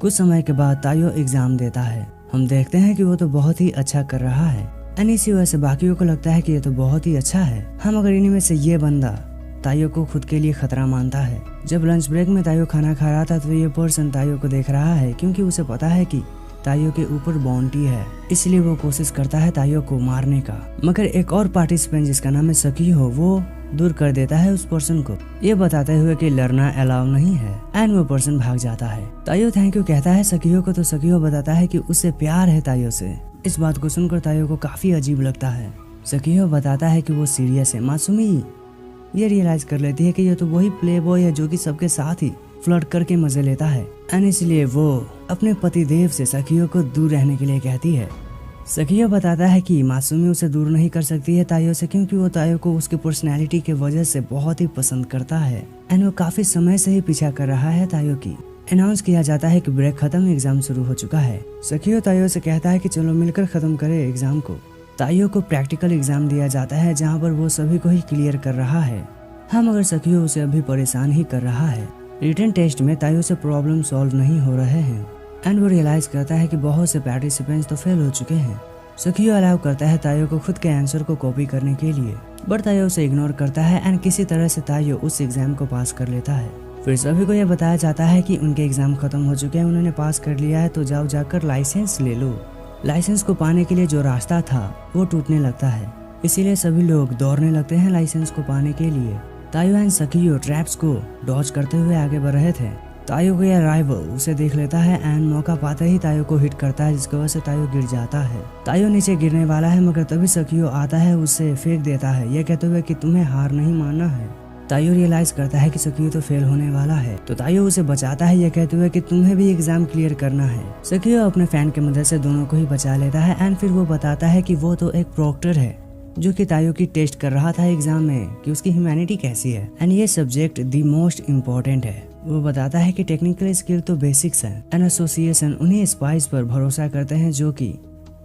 कुछ समय के बाद तायो एग्जाम देता है। हम देखते हैं कि वो तो बहुत ही अच्छा कर रहा है, एंड इसी वजह से बाकियों को लगता है कि ये तो बहुत ही अच्छा है। हम अगर इन्हीं में से ये बंदा तायो को खुद के लिए खतरा मानता है। जब लंच ब्रेक में तायो खाना खा रहा था तो ये पर्सन तायो को देख रहा है, क्योंकि उसे पता है कि तायो के ऊपर बाउंटी है, इसलिए वो कोशिश करता है तायो को मारने का। मगर एक और पार्टिसिपेंट जिसका नाम है सकीहो, वो दूर कर देता है उस पर्सन को, ये बताते हुए कि लड़ना अलाउ नहीं है, एंड वो पर्सन भाग जाता है। तायो थैंक यू कहता है सकीहो को, तो सकीहो बताता है कि उसे प्यार है तायो से। इस बात को सुनकर तायो को काफी अजीब लगता है। सकीहो बताता है कि वो सीरियस है। मासूमी ये रियलाइज कर लेती है कि ये तो वही प्ले बॉय है जो कि सबके साथ ही फ्लर्ट करके मजे लेता है, एंड इसलिए वो अपने पति देव से सखियों को दूर रहने के लिए कहती है। सखियो बताता है कि मासूमी उसे दूर नहीं कर सकती है तायो से, क्योंकि वो तायो को उसकी पर्सनैलिटी के वजह से बहुत ही पसंद करता है, एंड वो काफी समय से ही पीछा कर रहा है तायो की। अनाउंस किया जाता है कि ब्रेक खत्म, एग्जाम शुरू हो चुका है। सखियो तायो से कहता है कि चलो मिलकर खत्म करें एग्जाम को। तायो को प्रैक्टिकल एग्जाम दिया जाता है, जहाँ पर वो सभी को ही क्लियर कर रहा है। हाँ, मगर सखियो उसे अभी परेशान ही कर रहा है। रिटन टेस्ट में तायो से प्रॉब्लम सॉल्व नहीं हो रहे हैं एंड वो रियलाइज करता है कि बहुत से पार्टिसिपेंट्स तो फेल हो चुके हैं। सकियो अलाउ करता है तायो को खुद के आंसर को कॉपी करने के लिए, बट तायो उसे इग्नोर करता है एंड किसी तरह से तायो उस एग्जाम को पास कर लेता है। फिर सभी को यह बताया जाता है कि उनके एग्जाम खत्म हो चुके हैं, उन्होंने पास कर लिया है, तो जाओ जाकर लाइसेंस ले लो। लाइसेंस को पाने के लिए जो रास्ता था वो टूटने लगता है, इसीलिए सभी लोग दौड़ने लगते हैं लाइसेंस को पाने के लिए। तायो एंड सकियो ट्रैप्स को डॉज करते हुए आगे बढ़ रहे थे। तायो को यह राइवल उसे देख लेता है एंड मौका पाते ही तायो को हिट करता है, जिसकी वजह से तायो गिर जाता है। तायो नीचे गिरने वाला है मगर तभी सकियो आता है, उसे फेंक देता है, यह कहते हुए कि तुम्हें हार नहीं मानना है। तायो रियलाइज करता है कि सकियो तो फेल होने वाला है, तो तायो उसे बचाता है, यह कहते हुए कि तुम्हें भी एग्जाम क्लियर करना है। सकियो अपने फैन की मदद से दोनों को ही बचा लेता है एंड फिर वो बताता है कि वो तो एक प्रोक्टर है जो कि तायो की टेस्ट कर रहा था एग्जाम में कि उसकी ह्यूमैनिटी कैसी है एंड ये सब्जेक्ट द मोस्ट इम्पोर्टेंट है। वो बताता है कि टेक्निकल स्किल तो बेसिक्स है एंड एसोसिएशन उन्हीं स्पाइस पर भरोसा करते हैं जो कि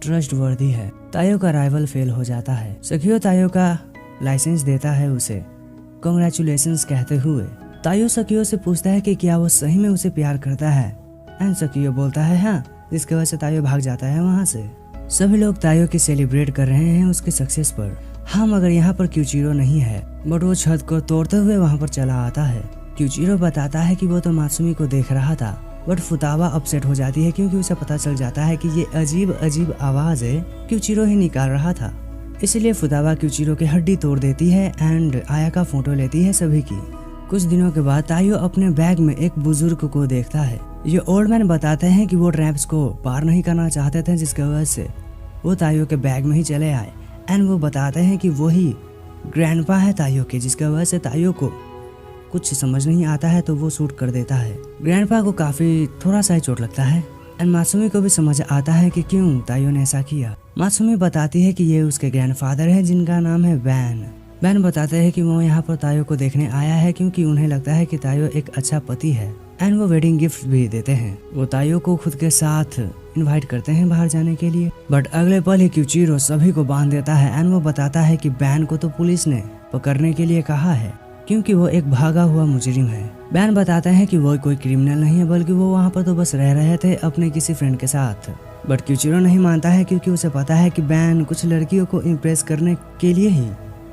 ट्रस्ट वर्दी है। तायो का राइवल फेल हो जाता है। सकियो तायो का लाइसेंस देता है उसे कांग्रेचुलेशंस कहते हुए। तायो सकियो से पूछता है कि क्या वो सही में उसे प्यार करता है एंड सकियो बोलता है हाँ, जिसकी वजह से तायो भाग जाता है वहाँ से। सभी लोग तायो की सेलिब्रेट कर रहे हैं उसके सक्सेस पर। हाँ, मगर यहाँ पर क्यूचिरो नहीं है, बट वो छत को तोड़ते हुए वहाँ पर चला आता है। क्यूचिरो बताता है कि वो तो मासूमी को देख रहा था, बट फुतावा अपसेट हो जाती है क्योंकि उसे पता चल जाता है कि ये अजीब अजीब आवाज है क्यूचिरो ही निकाल रहा था। इसलिए फुतावा क्यूचिरो की हड्डी तोड़ देती है एंड आया का फोटो लेती है सभी की। कुछ दिनों के बाद तायो अपने बैग में एक बुजुर्ग को देखता है। ये ओल्ड मैन बताते हैं कि वो ट्रैप्स को पार नहीं करना चाहते थे, जिसकी वजह से वो तायो के बैग में ही चले आए एंड वो बताते हैं कि वही ग्रैंडपा है तायो के, जिसकी वजह से तायो को कुछ समझ नहीं आता है तो वो शूट कर देता है। ग्रैंडपा को काफी थोड़ा सा ही चोट लगता है एंड मासूमी को भी समझ आता है कि क्यों तायो ने ऐसा किया। मासूमी बताती है कि ये उसके ग्रैंडफादर है जिनका नाम है बैन। बैन बताते हैं कि वो यहाँ पर तायो को देखने आया है क्योंकि उन्हें लगता है कि तायो एक अच्छा पति है एंड वो वेडिंग गिफ्ट भी देते हैं। वो तायो को खुद के साथ इनवाइट करते हैं बाहर जाने के लिए, बट अगले पल ही क्यूचिरो सभी को बांध देता है एंड वो बताता है कि बैन को तो पुलिस ने पकड़ने के लिए कहा है क्योंकि वो एक भागा हुआ मुजरिम है। बैन बताता है कि वो कोई क्रिमिनल नहीं है, बल्कि वो वहाँ पर तो बस रह रहे थे अपने किसी फ्रेंड के साथ। बट क्यूचिरो नहीं मानता है क्योंकि उसे पता है कि बैन कुछ लड़कियों को इम्प्रेस करने के लिए ही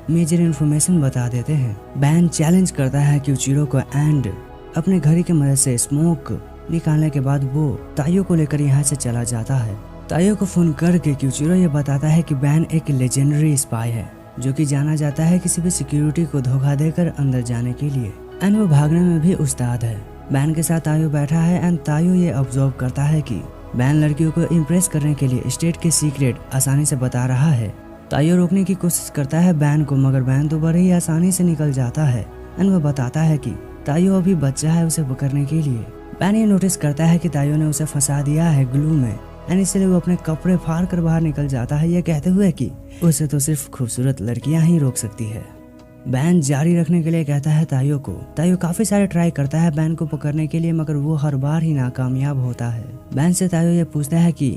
मेजर इन्फॉर्मेशन बता देते हैं। बैन चैलेंज करता है क्यूचिरो को एंड अपने घड़ी की मदद से स्मोक निकालने के बाद वो तायो को लेकर यहाँ से चला जाता है। तायो को फोन करके क्यूचिरो ये बताता है कि बैन एक लेजेंडरी स्पाई है जो कि जाना जाता है किसी भी सिक्योरिटी को धोखा देकर अंदर जाने के लिए एंड वो भागने में भी उस्ताद है। बैन के साथ तायो बैठा है एंड तायो ये ऑब्जर्व करता है कि बैन लड़कियों को इम्प्रेस करने के लिए स्टेट के सीक्रेट आसानी से बता रहा है। तायो रोकने की कोशिश करता है बैन को, मगर बैन तो बड़े ही आसानी से निकल जाता है एंड वो बताता है कि तायो अभी बच्चा है उसे पकड़ने के लिए। बैन ये नोटिस करता है कि तायो ने उसे फंसा दिया है ग्लू में एंड इसलिए वो अपने कपड़े फाड़ कर बाहर निकल जाता है, ये कहते हुए कि उसे तो सिर्फ खूबसूरत लड़कियां ही रोक सकती है। बैन जारी रखने के लिए कहता है तायो को। तायो काफी सारे ट्राई करता है बैन को पकड़ने के लिए, मगर वो हर बार ही नाकामयाब होता है। बैन से तायो ये पूछता है कि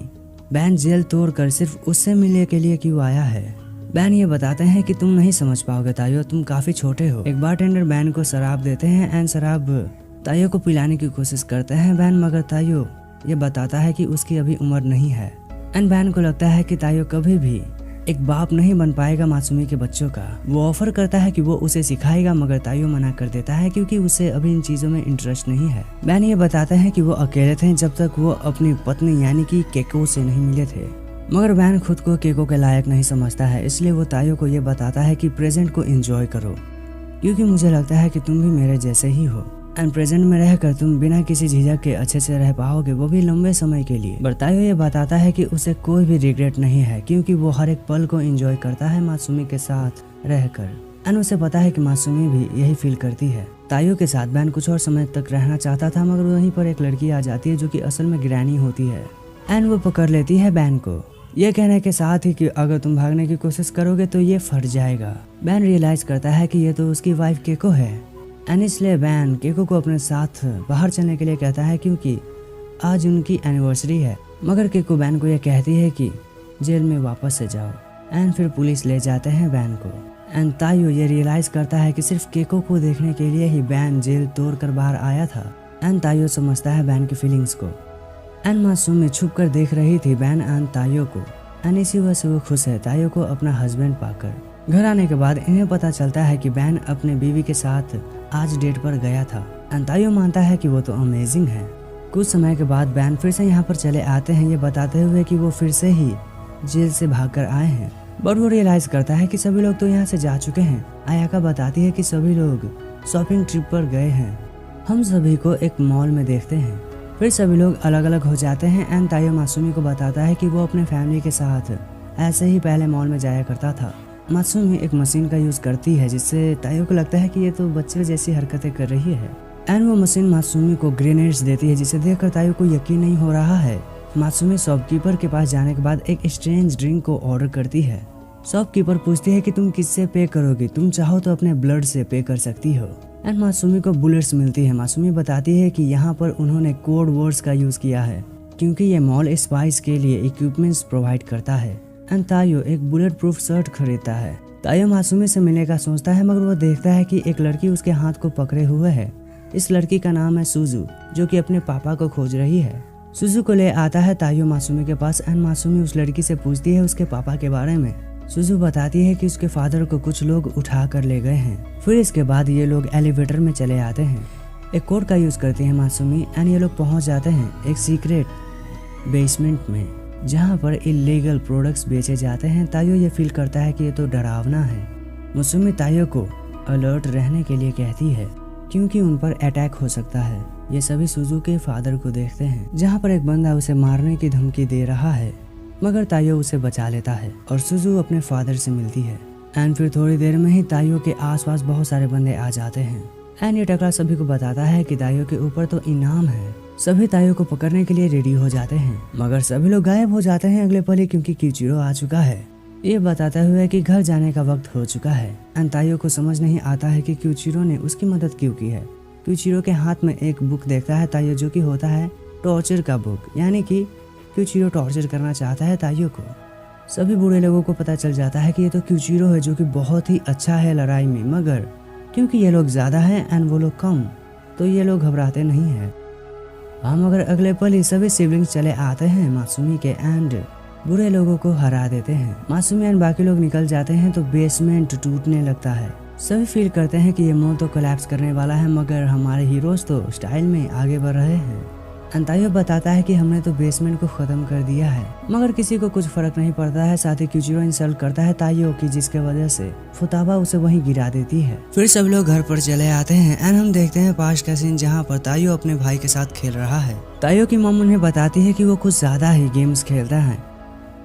बैन जेल तोड़कर सिर्फ उससे मिलने के लिए क्यों आया है। बैन ये बताते हैं कि तुम नहीं समझ पाओगे तायो, तुम काफी छोटे हो। एक बारटेंडर बैन को शराब देते हैं एंड शराब तायो को पिलाने की कोशिश करते हैं बैन, मगर तायो ये बताता है कि उसकी अभी उम्र नहीं है एंड बैन को लगता है कि तायो कभी भी एक बाप नहीं बन पाएगा मासूमी के बच्चों का। वो ऑफर करता है कि वो उसे सिखाएगा, मगर तायो मना कर देता है क्योंकि उसे अभी इन चीजों में इंटरेस्ट नहीं है। बैन ये बताते हैं कि वो अकेले थे जब तक वो अपनी पत्नी यानी कि केको से नहीं मिले थे, मगर बैन खुद को केको के लायक नहीं समझता है, इसलिए वो तायो को ये बताता है कि प्रेजेंट को एंजॉय करो क्योंकि मुझे लगता है कि तुम भी मेरे जैसे ही हो एंड प्रेजेंट में रहकर तुम बिना किसी झिझक के अच्छे से रह पाओगे, वो भी लंबे समय के लिए। बट तायो ये बताता है कि उसे कोई भी रिग्रेट नहीं है क्योंकि वो हर एक पल को एंजॉय करता है मासूमी के साथ रहकर एंड उसे पता है कि मासूमी भी यही फील करती है। तायो के साथ बैन कुछ और समय तक रहना चाहता था, मगर वहीं पर एक लड़की आ जाती है जो कि असल में ग्रैनी होती है एंड वो पकड़ लेती है बैन को, ये कहने के साथ ही कि अगर तुम भागने की कोशिश करोगे तो ये फट जाएगा। बैन रियलाइज करता है कि ये तो उसकी वाइफ केको है एंड इसलिए बैन केको को अपने साथ बाहर चलने के लिए कहता है क्योंकि आज उनकी एनिवर्सरी है, मगर केको बैन को यह कहती है कि जेल में वापस से जाओ एंड फिर पुलिस ले जाते हैं बैन को एंड तायो ये रियलाइज करता है कि सिर्फ केको को देखने के लिए ही बैन जेल तोड़ कर बाहर आया था। एंड तायो समझता है बैन की फीलिंग्स को। एंड मासूमी छुप कर देख रही थी बैन एंड तायो को। एंड इसी वजह से वो खुश है तायो को अपना हस्बैंड पाकर। घर आने के बाद इन्हें पता चलता है कि बैन अपने बीवी के साथ आज डेट पर गया था। एंड तायो मानता है कि वो तो अमेजिंग है। कुछ समय के बाद बैन फिर से यहाँ पर चले आते हैं, ये बताते हुए कि वो फिर से ही जेल से भागकर आए हैं। बट वो रियलाइज करता है कि सभी लोग तो यहाँ से जा चुके हैं। आयाका बताती है कि सभी लोग शॉपिंग ट्रिप पर गए हैं। हम सभी को एक मॉल में देखते हैं। फिर सभी लोग अलग अलग हो जाते हैं। एंड तायो मासूमी को बताता है कि वो अपने फैमिली के साथ ऐसे ही पहले मॉल में जाया करता था। मासूमी एक मशीन का यूज करती है जिससे तायो को लगता है कि ये तो बच्चे जैसी हरकतें कर रही है। एंड वो मशीन मासूमी को ग्रेनेड्स देती है जिसे देखकर तायो को यकीन नहीं हो रहा है। मासूमी शॉपकीपर के पास जाने के बाद एक स्ट्रेंज ड्रिंक को ऑर्डर करती है। शॉपकीपर पूछती है कि तुम किससे पे करोगी, तुम चाहो तो अपने ब्लड से पे कर सकती हो। एंड मासूमी को बुलेट्स मिलती है। मासूमी बताती है कि यहाँ पर उन्होंने कोड वर्ड्स का यूज किया है क्योंकि ये मॉल स्पाइस के लिए इक्विपमेंट्स प्रोवाइड करता है। एंड तायो एक बुलेट प्रूफ शर्ट खरीदता है। तायो मासूमी से मिलने का सोचता है मगर वो देखता है कि एक लड़की उसके हाथ को पकड़े हुए है। इस लड़की का नाम है सुजू, जो कि अपने पापा को खोज रही है। सुजू को ले आता है तायो मासूमी के पास। एंड मासूमी उस लड़की से पूछती है उसके पापा के बारे में। सुजू बताती है कि उसके फादर को कुछ लोग उठा कर ले गए हैं। फिर इसके बाद ये लोग एलिवेटर में चले आते हैं। एक कोड का यूज करती है मासूमी। एंड ये लोग पहुंच जाते हैं एक सीक्रेट बेसमेंट में जहां पर इलीगल प्रोडक्ट्स बेचे जाते हैं। तायो ये फील करता है कि ये तो डरावना है। मासूमी तायो को अलर्ट रहने के लिए कहती है क्योंकि उन पर अटैक हो सकता है। ये सभी सुजू के फादर को देखते हैं जहां पर एक बंदा उसे मारने की धमकी दे रहा है मगर तायो उसे बचा लेता है और सुजू अपने फादर से मिलती है। एंड फिर थोड़ी देर में ही तायो के आसपास बहुत सारे बंदे आ जाते हैं। एंड ये टकला सभी को बताता है कि तायो के ऊपर तो इनाम है। सभी तायो को पकड़ने के लिए रेडी हो जाते हैं मगर सभी लोग गायब हो जाते हैं अगले पल ही क्योंकि क्यूचिरो आ चुका है। ये बताते हुए कि घर जाने का वक्त हो चुका है। एंड तायो को समझ नहीं आता है कि क्यूचिरो ने उसकी मदद क्यों की है। क्यूचिरो के हाथ में एक बुक देखता है तायो, जो कि होता है टॉर्चर का बुक, यानी कि क्यूचिरो टॉर्चर करना चाहता है तायो को। सभी बूढ़े लोगों को पता चल जाता है कि ये तो क्यूचिरो है जो कि बहुत ही अच्छा है लड़ाई में, मगर क्योंकि ये लोग ज्यादा हैं एंड वो लोग कम, तो ये लोग घबराते नहीं है। मगर अगले पल ही सभी सिबलिंग्स चले आते हैं मासूमी के एंड बुरे लोगों को हरा देते हैं। मासूमी एंड बाकी लोग निकल जाते हैं तो बेसमेंट टूटने लगता है। सभी फील करते हैं कि ये मॉल तो कोलैप्स करने वाला है मगर हमारे हीरोज तो स्टाइल में आगे बढ़ रहे हैं। तायो बताता है कि हमने तो बेसमेंट को खत्म कर दिया है मगर किसी को कुछ फर्क नहीं पड़ता है। साथ ही क्यूचिरो इंसल्ट करता है तायो की, जिसके वजह से फुताबा उसे वहीं गिरा देती है। फिर सब लोग घर पर चले आते हैं एंड हम देखते हैं पास का सीन जहाँ पर तायो अपने भाई के साथ खेल रहा है। तायो की मम उन्हें बताती है कि वो कुछ ज्यादा ही गेम्स खेलता है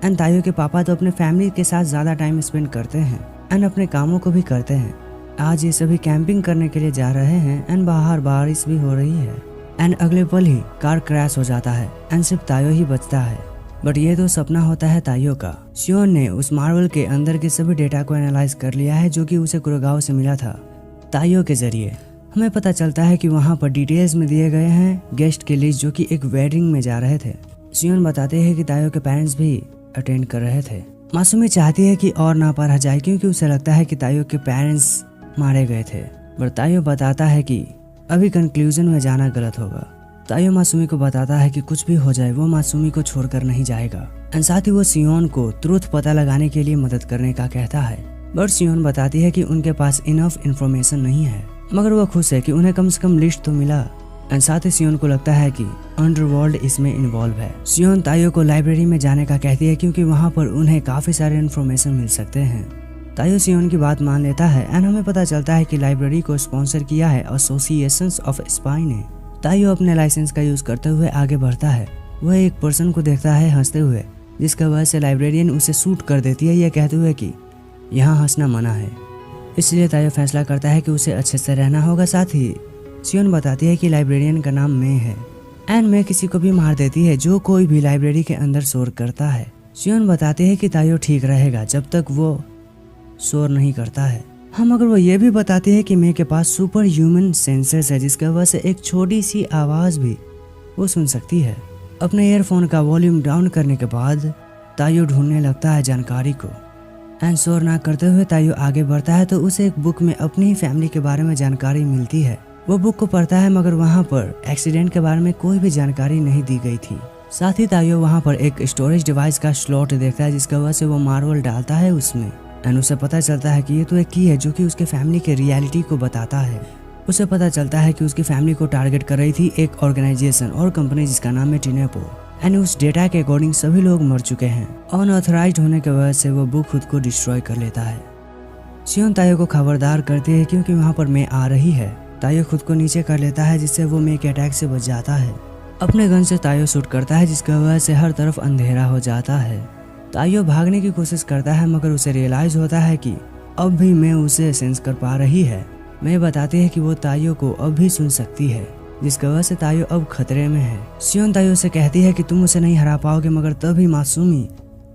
एंड तायो के पापा तो अपने फैमिली के साथ ज्यादा टाइम स्पेंड करते हैं एंड अपने कामों को भी करते हैं। आज ये सभी कैंपिंग करने के लिए जा रहे हैं एंड बाहर बारिश भी हो रही है। एंड अगले पल ही कार क्रैश हो जाता है एंड सिर्फ तायो ही बचता है। बट ये तो सपना होता है तायो का। शियोन ने उस मार्वल के अंदर के सभी डेटा को एनालाइज कर लिया है जो कि उसे कुरोगाओ से मिला था। तायो के जरिए हमें पता चलता है कि वहाँ पर डिटेल्स में दिए गए हैं गेस्ट के लिस्ट जो कि एक वेडिंग में जा रहे थे। शियोन बताते हैं कि तायो के पेरेंट्स भी अटेंड कर रहे थे। मासूमी चाहती है कि और ना पर जाए क्योंकि उसे लगता है कि तायो के पेरेंट्स मारे गए थे। पर तायो बताता है कि अभी कंक्लूजन में जाना गलत होगा। तायो मासूमी को बताता है कि कुछ भी हो जाए वो मासूमी को छोड़कर नहीं जाएगा। एंड साथ ही वो सियोन को ट्रुथ पता लगाने के लिए मदद करने का कहता है। बट सियोन बताती है कि उनके पास इनफ इन्फॉर्मेशन नहीं है मगर वो खुश है कि उन्हें कम से कम लिस्ट तो मिला। एंड साथ ही सियोन को लगता है कि अंडरवर्ल्ड इसमें इन्वॉल्व है। सियोन तायो को लाइब्रेरी में जाने का कहती है क्योंकि वहाँ पर उन्हें काफी सारे इन्फॉर्मेशन मिल सकते हैं। तायो सियोन की बात मान लेता है एंड हमें पता चलता है कि लाइब्रेरी को स्पॉन्सर किया है एसोसिएशंस ऑफ स्पाई ने। तायो अपने लाइसेंस का यूज करते हुए आगे बढ़ता है। वह एक पर्सन को देखता है हंसते हुए, जिसका वजह से लाइब्रेरियन उसे शूट कर देती है यह कहते हुए कि यहाँ हंसना मना है। इसलिए तायो फैसला करता है कि उसे अच्छे से रहना होगा। साथ ही सियोन बताती है कि लाइब्रेरियन का नाम मे है एंड मे किसी को भी मार देती है जो कोई भी लाइब्रेरी के अंदर शोर करता है। सियोन बताती है कि तायो ठीक रहेगा जब तक वो शोर नहीं करता है। मगर वो ये भी बताती है कि मे के पास सुपर ह्यूमन सेंसर्स है जिसकी वजह से एक छोटी सी आवाज भी वो सुन सकती है। अपने ईयरफोन का वॉल्यूम डाउन करने के बाद तायो ढूंढने लगता है जानकारी को एंड शोर ना करते हुए ताइयो आगे बढ़ता है तो उसे एक बुक में अपनी ही फैमिली के बारे में जानकारी मिलती है। वो बुक को पढ़ता है मगर वहाँ पर एक्सीडेंट के बारे में कोई भी जानकारी नहीं दी गई थी। साथ ही ताइयो वहाँ पर एक स्टोरेज डिवाइस का स्लॉट देखता है जिसकी वजह से वो मार्बल डालता है उसमें एंड उसे पता चलता है कि ये तो एक की है जो कि उसके फैमिली के रियलिटी को बताता है। उसे पता चलता है कि उसकी फैमिली को टारगेट कर रही थी एक ऑर्गेनाइजेशन और कंपनी जिसका नाम है टिनेपो एंड उस डेटा के अकॉर्डिंग सभी लोग मर चुके हैं। अनऑथराइज्ड होने की वजह से वो बुक खुद को डिस्ट्रॉय कर लेता है। सियोन ताइयो को खबरदार करती है क्योंकि वहाँ पर मे आ रही है। ताइयो खुद को नीचे कर लेता है जिससे वो मे के अटैक से बच जाता है। अपने गन से ताइयो शूट करता है जिसकी वजह से हर तरफ अंधेरा हो जाता है। ताइयो भागने की कोशिश करता है मगर उसे रियलाइज होता है कि अब भी मे उसे सेंस कर पा रही है। मे बताती है कि वो ताइयो को अब भी सुन सकती है जिसकी वजह से ताइयो अब खतरे में है। सियोन ताइयो से कहती है कि तुम उसे नहीं हरा पाओगे मगर तभी मासूमी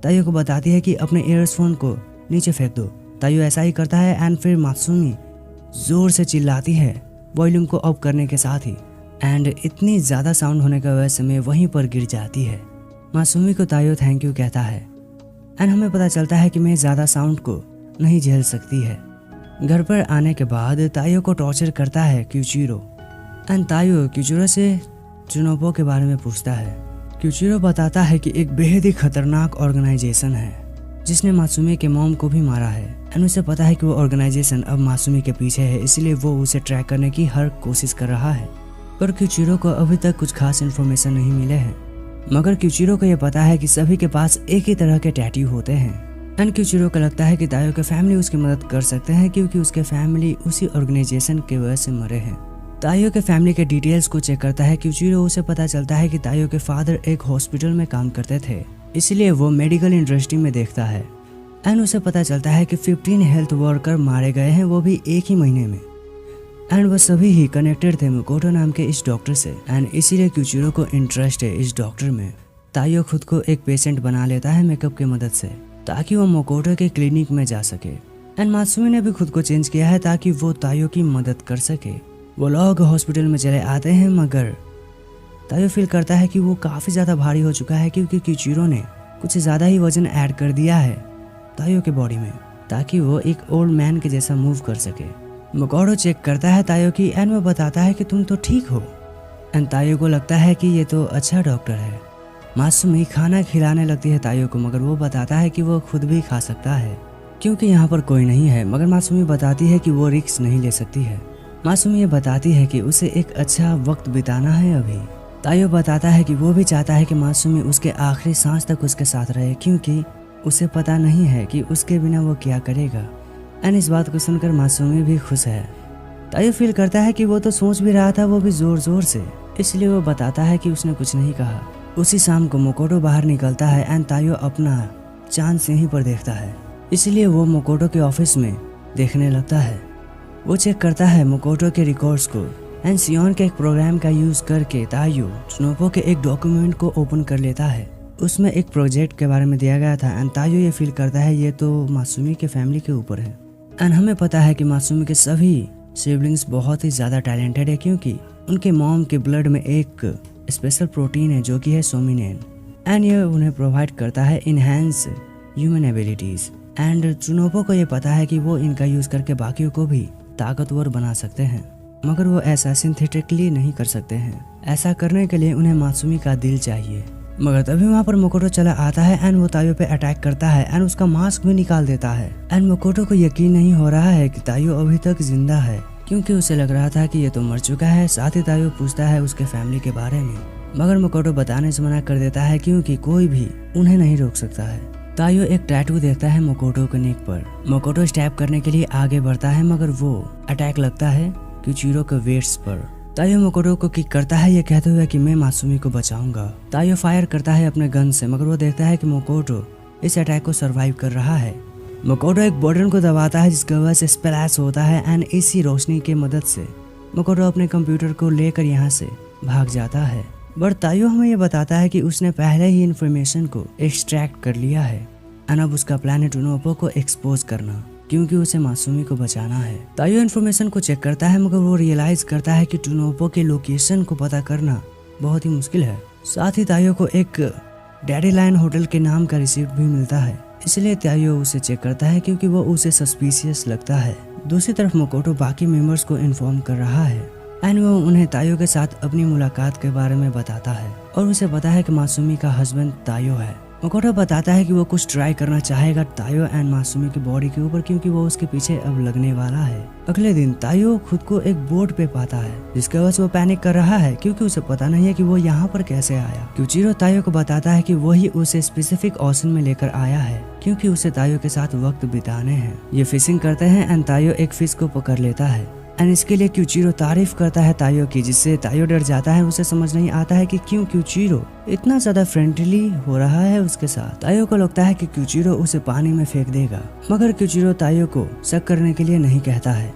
ताइयो को बताती है कि अपने ईयरफोन को नीचे फेंक दो। ताइयो ऐसा ही करता है एंड फिर मासूमी जोर से चिल्लाती है वॉल्यूम को अप करने के साथ ही एंड इतनी ज़्यादा साउंड होने की वजह से मैं वहीं पर गिर जाती है। मासूमी को ताइयो थैंक यू कहता है एंड हमें पता चलता है कि मैं ज़्यादा साउंड को नहीं झेल सकती है। घर पर आने के बाद ताइयो को टॉर्चर करता है क्यूचिरो एंड ताइयो क्यूचिरो से जुनोबो के बारे में पूछता है। क्यूचिरो बताता है कि एक बेहद ही खतरनाक ऑर्गेनाइजेशन है जिसने मासूमी के मॉम को भी मारा है एंड उसे पता है कि वो ऑर्गेनाइजेशन अब मासूमी के पीछे है, इसलिए वो उसे ट्रैक करने की हर कोशिश कर रहा है। पर क्यूचिरो को अभी तक कुछ खास इन्फॉर्मेशन नहीं मिले हैं मगर क्यूचिरो को यह पता है कि सभी के पास एक ही तरह के टैटू होते हैं एंड क्यूचिरो को लगता है कि ताइयो के फैमिली उसकी मदद कर सकते हैं क्योंकि उसके फैमिली उसी ऑर्गेनाइजेशन की वजह से मरे हैं। ताइयो के फैमिली के डिटेल्स को चेक करता है। क्यूचिरो उसे पता चलता है कि ताइयो के फादर एक हॉस्पिटल में काम करते थे, इसलिए वो मेडिकल इंडस्ट्री में देखता है एंड उसे पता चलता है कि 15 हेल्थ वर्कर मारे गए हैं, वो भी एक ही महीने में एंड वो सभी ही कनेक्टेड थे मकोटो नाम के इस डॉक्टर से एंड इसीलिए क्यूचिरो को इंटरेस्ट है इस डॉक्टर में। ताइयो खुद को एक पेशेंट बना लेता है मेकअप की मदद से ताकि वो मकोटो के क्लिनिक में जा सके एंड मासूमी ने भी खुद को चेंज किया है ताकि वो ताइयो की मदद कर सके। वो लोग हॉस्पिटल में चले आते हैं मगर ताइयो फील करता है कि वो काफ़ी ज़्यादा भारी हो चुका है क्योंकि क्यूचिरो ने कुछ ज़्यादा ही वजन ऐड कर दिया है ताइयो के बॉडी में ताकि वो एक ओल्ड मैन के जैसा मूव कर सके। मकोटो चेक करता है ताइयो की एंड वो बताता है कि तुम तो ठीक हो एंड ताइयो को लगता है कि ये तो अच्छा डॉक्टर है। मासूमी खाना खिलाने लगती है ताइयो को मगर वो बताता है कि वो खुद भी खा सकता है क्योंकि यहाँ पर कोई नहीं है मगर मासूमी बताती है कि वो रिस्क नहीं ले सकती है। मासूमी ये बताती है कि उसे एक अच्छा वक्त बिताना है अभी। ताइयो बताता है कि वो भी चाहता है कि मासूमी उसके आखिरी सांस तक उसके साथ रहे क्योंकि उसे पता नहीं है कि उसके बिना वो क्या करेगा एंड इस बात को सुनकर मासूमी भी खुश है। ताइयो फील करता है कि वो तो सोच भी रहा था वो भी जोर जोर से, इसलिए वो बताता है कि उसने कुछ नहीं कहा। उसी शाम को मकोटो बाहर निकलता है एंड ताइयो अपना चांद से ही पर देखता है, इसलिए वो मकोटो के ऑफिस में देखने लगता है। वो चेक करता है मकोटो के रिकॉर्ड्स को एंड सियोन के एक प्रोग्राम का यूज करके ताइयो जुनोबो के एक डॉक्यूमेंट को ओपन कर लेता है। उसमें एक प्रोजेक्ट के बारे में दिया गया था एंड ताइयो ये फील करता है ये तो मासूमी के फैमिली के ऊपर है एंड हमें पता है कि मासूमी के सभी सिबलिंग्स बहुत ही ज़्यादा टैलेंटेड है क्योंकि उनके मॉम के ब्लड में एक स्पेशल प्रोटीन है जो कि है सोमिनेन एंड ये उन्हें प्रोवाइड करता है इनहेंस ह्यूमन एबिलिटीज एंड जुनोबो को ये पता है कि वो इनका यूज करके बाकियों को भी ताकतवर बना सकते हैं मगर वो ऐसा सिंथेटिकली नहीं कर सकते हैं। ऐसा करने के लिए उन्हें मासूमी का दिल चाहिए। मगर तभी वहाँ पर मकोटो चला आता है एंड वो ताइयो पे अटैक करता है एंड उसका मास्क भी निकाल देता है एंड मकोटो को यकीन नहीं हो रहा है कि ताइयो अभी तक जिंदा है क्योंकि उसे लग रहा था कि ये तो मर चुका है। साथ ही ताइयो पूछता है उसके फैमिली के बारे में मगर मकोटो बताने से मना कर देता है क्योंकि कोई भी उन्हें नहीं रोक सकता है। ताइयो एक टैटू देखता है मकोटो के नेक पर। मकोटो स्टैप करने के लिए आगे बढ़ता है मगर वो अटैक लगता है क्यूचिरो के वेट्स पर। ताइयो मकोटो को किक करता है ये कहते हुए कि मैं मासूमी को बचाऊंगा। ताइयो फायर करता है अपने गन से मगर वो देखता है कि मकोटो इस अटैक को सरवाइव कर रहा है। मकोटो एक बटन को दबाता है जिसकी वजह से स्प्लैश होता है एंड इसी रोशनी की मदद से मकोटो अपने कंप्यूटर को लेकर यहाँ से भाग जाता है। बट ताइयो हमें ये बताता है कि उसने पहले ही इन्फॉर्मेशन को एक्सट्रैक्ट कर लिया है एंड अब उसका प्लान है जुनोबो को एक्सपोज करना क्योंकि उसे मासूमी को बचाना है। ताइयो इन्फॉर्मेशन को चेक करता है मगर वो रियलाइज करता है कि जुनोबो के लोकेशन को पता करना बहुत ही मुश्किल है। साथ ही ताइयो को एक डैडी लाइन होटल के नाम का रिसिप्ट भी मिलता है, इसलिए तायो उसे चेक करता है क्योंकि वो उसे सस्पिशियस लगता है। दूसरी तरफ मकोटो बाकी मेंबर्स को इन्फॉर्म कर रहा है एंड वो उन्हें तायो के साथ अपनी मुलाकात के बारे में बताता है और उसे पता है कि मासूमी का हस्बैंड तायो है। मकोटो बताता है कि वो कुछ ट्राई करना चाहेगा तायो एंड मासूमी की बॉडी के ऊपर क्योंकि वो उसके पीछे अब लगने वाला है। अगले दिन तायो खुद को एक बोट पे पाता है जिसके वजह से वो पैनिक कर रहा है क्योंकि उसे पता नहीं है कि वो यहाँ पर कैसे आया। क्यूचिरो तायो को बताता है कि वही उसे स्पेसिफिक ओशन में लेकर आया है क्योंकि उसे तायो के साथ वक्त बिताने हैं। ये फिशिंग करते हैं एंड तायो एक फिश को पकड़ लेता है एंड इसके लिए क्यूचिरो तारीफ करता है तायो की, जिससे तायो डर जाता है। उसे समझ नहीं आता है कि क्यों क्यूचिरो इतना ज्यादा फ्रेंडली हो रहा है उसके साथ। तायो को लगता है कि क्यूचिरो उसे पानी में फेंक देगा, मगर क्यूचिरो तायो को शक करने के लिए नहीं कहता है।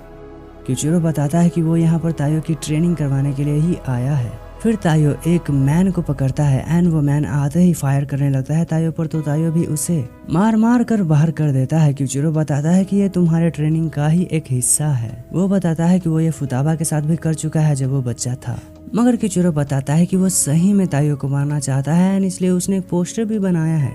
क्यूचिरो बताता है कि वो यहाँ पर तायो की ट्रेनिंग करवाने के लिए ही आया है। फिर तायो एक मैन को पकड़ता है एंड वो मैन आते ही फायर करने लगता है तायो पर, तो तायो भी उसे मार मार कर बाहर कर देता है। क्यूचिरो बताता है कि ये तुम्हारे ट्रेनिंग का ही एक हिस्सा है। वो बताता है कि वो ये फुताबा के साथ भी कर चुका है जब वो बच्चा था, मगर क्यूचिरो बताता है कि वो सही में तायो को मारना चाहता है एंड इसलिए उसने एक पोस्टर भी बनाया है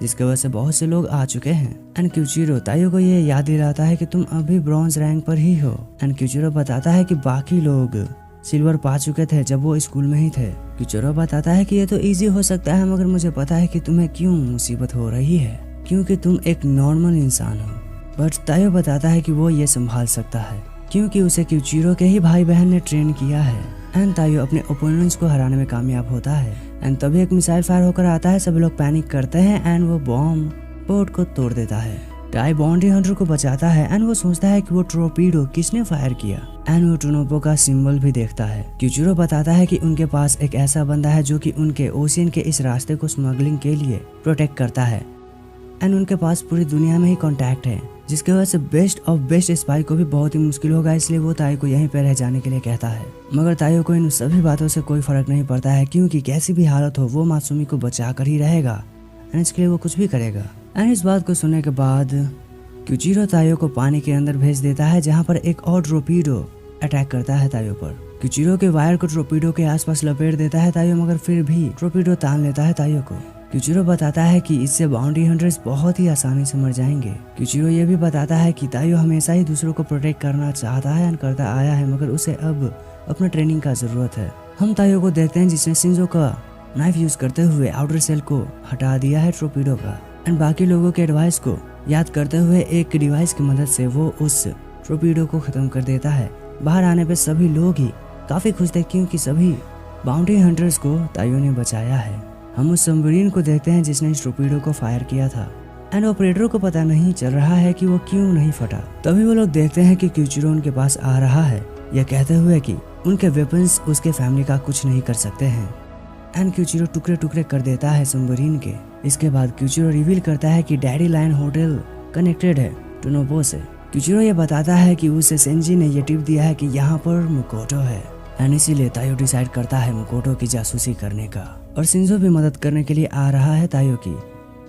जिसकी वजह से बहुत से लोग आ चुके हैं। एंड क्यूचिरो तायो को ये याद दिलाता है कि तुम अभी ब्रॉन्ज रैंक पर ही हो। एंड क्यूचिरो बताता है कि बाकी लोग सिल्वर पा चुके थे जब वो स्कूल में ही थे। क्यूचिरो बताता है कि ये तो इजी हो सकता है, मगर मुझे पता है कि तुम्हें क्यों मुसीबत हो रही है, क्योंकि तुम एक नॉर्मल इंसान हो। बट तायो बताता है कि वो ये संभाल सकता है क्योंकि उसे क्यूचिरो के ही भाई बहन ने ट्रेन किया है। एंड तायो अपने ओपोनेंट्स को हराने में कामयाब होता है एंड तभी एक मिसाइल फायर होकर आता है। सभी लोग पैनिक करते हैं एंड वो बॉम्ब बोट को तोड़ देता है। टाई बाउंड्री हंटर को बचाता है एंड वो सोचता है कि वो टोरपीडो किसने फायर किया एंड वो टोनोपो का सिंबल भी देखता है। क्यूचिरो बताता है कि उनके पास एक ऐसा बंदा है जो कि उनके ओशियन के इस रास्ते को स्मगलिंग के लिए प्रोटेक्ट करता है एंड उनके पास पूरी दुनिया में ही कॉन्टैक्ट है, जिसकी वजह से बेस्ट ऑफ बेस्ट स्पाई को भी बहुत ही मुश्किल होगा। इसलिए वो तायो को यहीं पे रह जाने के लिए कहता है, मगर तायो को इन सभी बातों से कोई फर्क नहीं पड़ता है क्योंकि कैसी भी हालत हो वो मासूमी को बचा कर ही रहेगा एंड इसके लिए वो कुछ भी करेगा। एंड इस बात को सुनने के बाद क्यूचिरो तायो को पानी के अंदर भेज देता है जहाँ पर एक और टोरपीडो अटैक करता है तायो पर। क्यूचिरो के वायर को टोरपीडो के आसपास लपेट देता है तायो, मगर फिर भी टोरपीडो तान लेता है तायो को। क्यूचिरो बताता है कि इससे बाउंड्री हंटर्स बहुत ही आसानी से मर जाएंगे। क्यूचिरो ये भी बताता है कि तायो हमेशा ही दूसरों को प्रोटेक्ट करना चाहता है एंड करता आया है, मगर उसे अब अपना ट्रेनिंग का जरूरत है। हम तायो को देखते हैं जिसने शिंजो का नाइफ यूज करते हुए आउटर सेल को हटा दिया है टोरपीडो का एंड बाकी लोगों के एडवाइस को याद करते हुए एक डिवाइस की मदद से वो उस टोरपीडो को खत्म कर देता है। बाहर आने पे सभी लोग ही काफी खुश थे क्योंकि सभी बाउंड्री हंटर्स को तायो ने बचाया है। हम उस सबमरीन को देखते हैं जिसने इस टोरपीडो को फायर किया था एंड ऑपरेटर को पता नहीं चल रहा है कि वो क्यों नहीं फटा। तभी वो लोग देखते हैं कि क्यूचिरो उनके पास आ रहा है, यह कहते हुए कि उनके वेपन्स उसके फैमिली का कुछ नहीं कर सकते हैं एंड क्यूचिरो टुकड़े टुकड़े कर देता है सबमरीन के। इसके बाद क्यूचिरो रिवील करता है कि डैडी लाइन होटल कनेक्टेड है टोनोपो से। क्यूचिरो ये बताता है कि उसे सेंजी ने ये टिप दिया है कि यहाँ पर मकोटो है एंड इसीलिए तायो डिसाइड करता है मकोटो की जासूसी करने का और शिंजो भी मदद करने के लिए आ रहा है तायो की।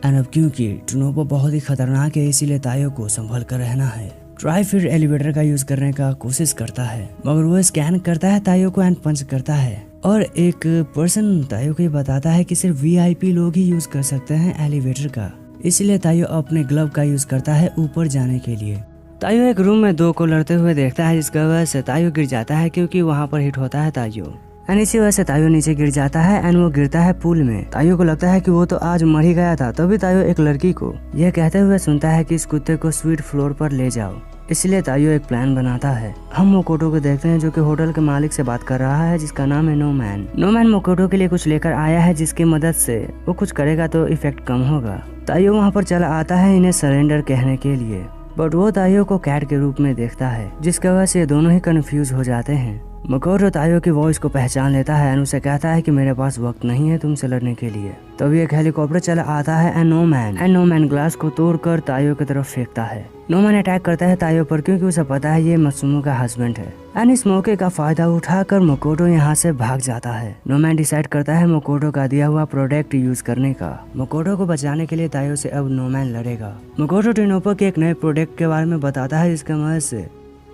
एंड अब क्योंकि टोनोपो बहुत ही खतरनाक है इसीलिए तायो को संभल कर रहना है। ट्राई फिर एलिवेटर का यूज करने का कोशिश करता है, मगर वो स्कैन करता है तायो को एंड पंच करता है और एक पर्सन तायो को बताता है कि सिर्फ वीआईपी लोग ही यूज कर सकते हैं एलिवेटर का। इसलिए तायो अपने ग्लव का यूज करता है ऊपर जाने के लिए। तायो एक रूम में दो को लड़ते हुए देखता है जिसकी वजह से तायो गिर जाता है क्योंकि वहाँ पर हिट होता है तायो एंड इसी वजह से तायो नीचे गिर जाता है एंड वो गिरता है पूल में। तायो को लगता है कि वो तो आज मर ही गया था। तभी तायो एक लड़की को यह कहते हुए सुनता है कि इस कुत्ते को स्वीट फ्लोर पर ले जाओ। इसलिए तायो एक प्लान बनाता है। हम मोकोटो को देखते हैं जो कि होटल के मालिक से बात कर रहा है जिसका नाम है नोमैन। नोमैन मोकोटो के लिए कुछ लेकर आया है जिसकी मदद से वो कुछ करेगा तो इफेक्ट कम होगा। तायो वहाँ पर चला आता है इन्हें सरेंडर कहने के लिए, बट वो तायो को कैट के रूप में देखता है जिसकी वजह से दोनों ही कंफ्यूज हो जाते हैं। मकोटो तायो की वॉइस को पहचान लेता है एंड उसे कहता है कि मेरे पास वक्त नहीं है तुमसे लड़ने के लिए। तभी एक हेलीकॉप्टर चला आता है एंड नोमैन ग्लास को तोड़कर तायो की तरफ फेंकता है। नोमैन अटैक करता है तायो पर क्योंकि उसे पता है ये मासूमो का हस्बैंड है एंड इस मौके का फायदा उठाकर मकोटो यहाँ से भाग जाता है। नोमैन डिसाइड करता है मकोटो का दिया हुआ प्रोडक्ट यूज करने का। मकोटो को बचाने के लिए तायो से अब नोमैन लड़ेगा। मकोटो टोनोपो के एक नए प्रोडक्ट के बारे में बताता है जिसके मदद से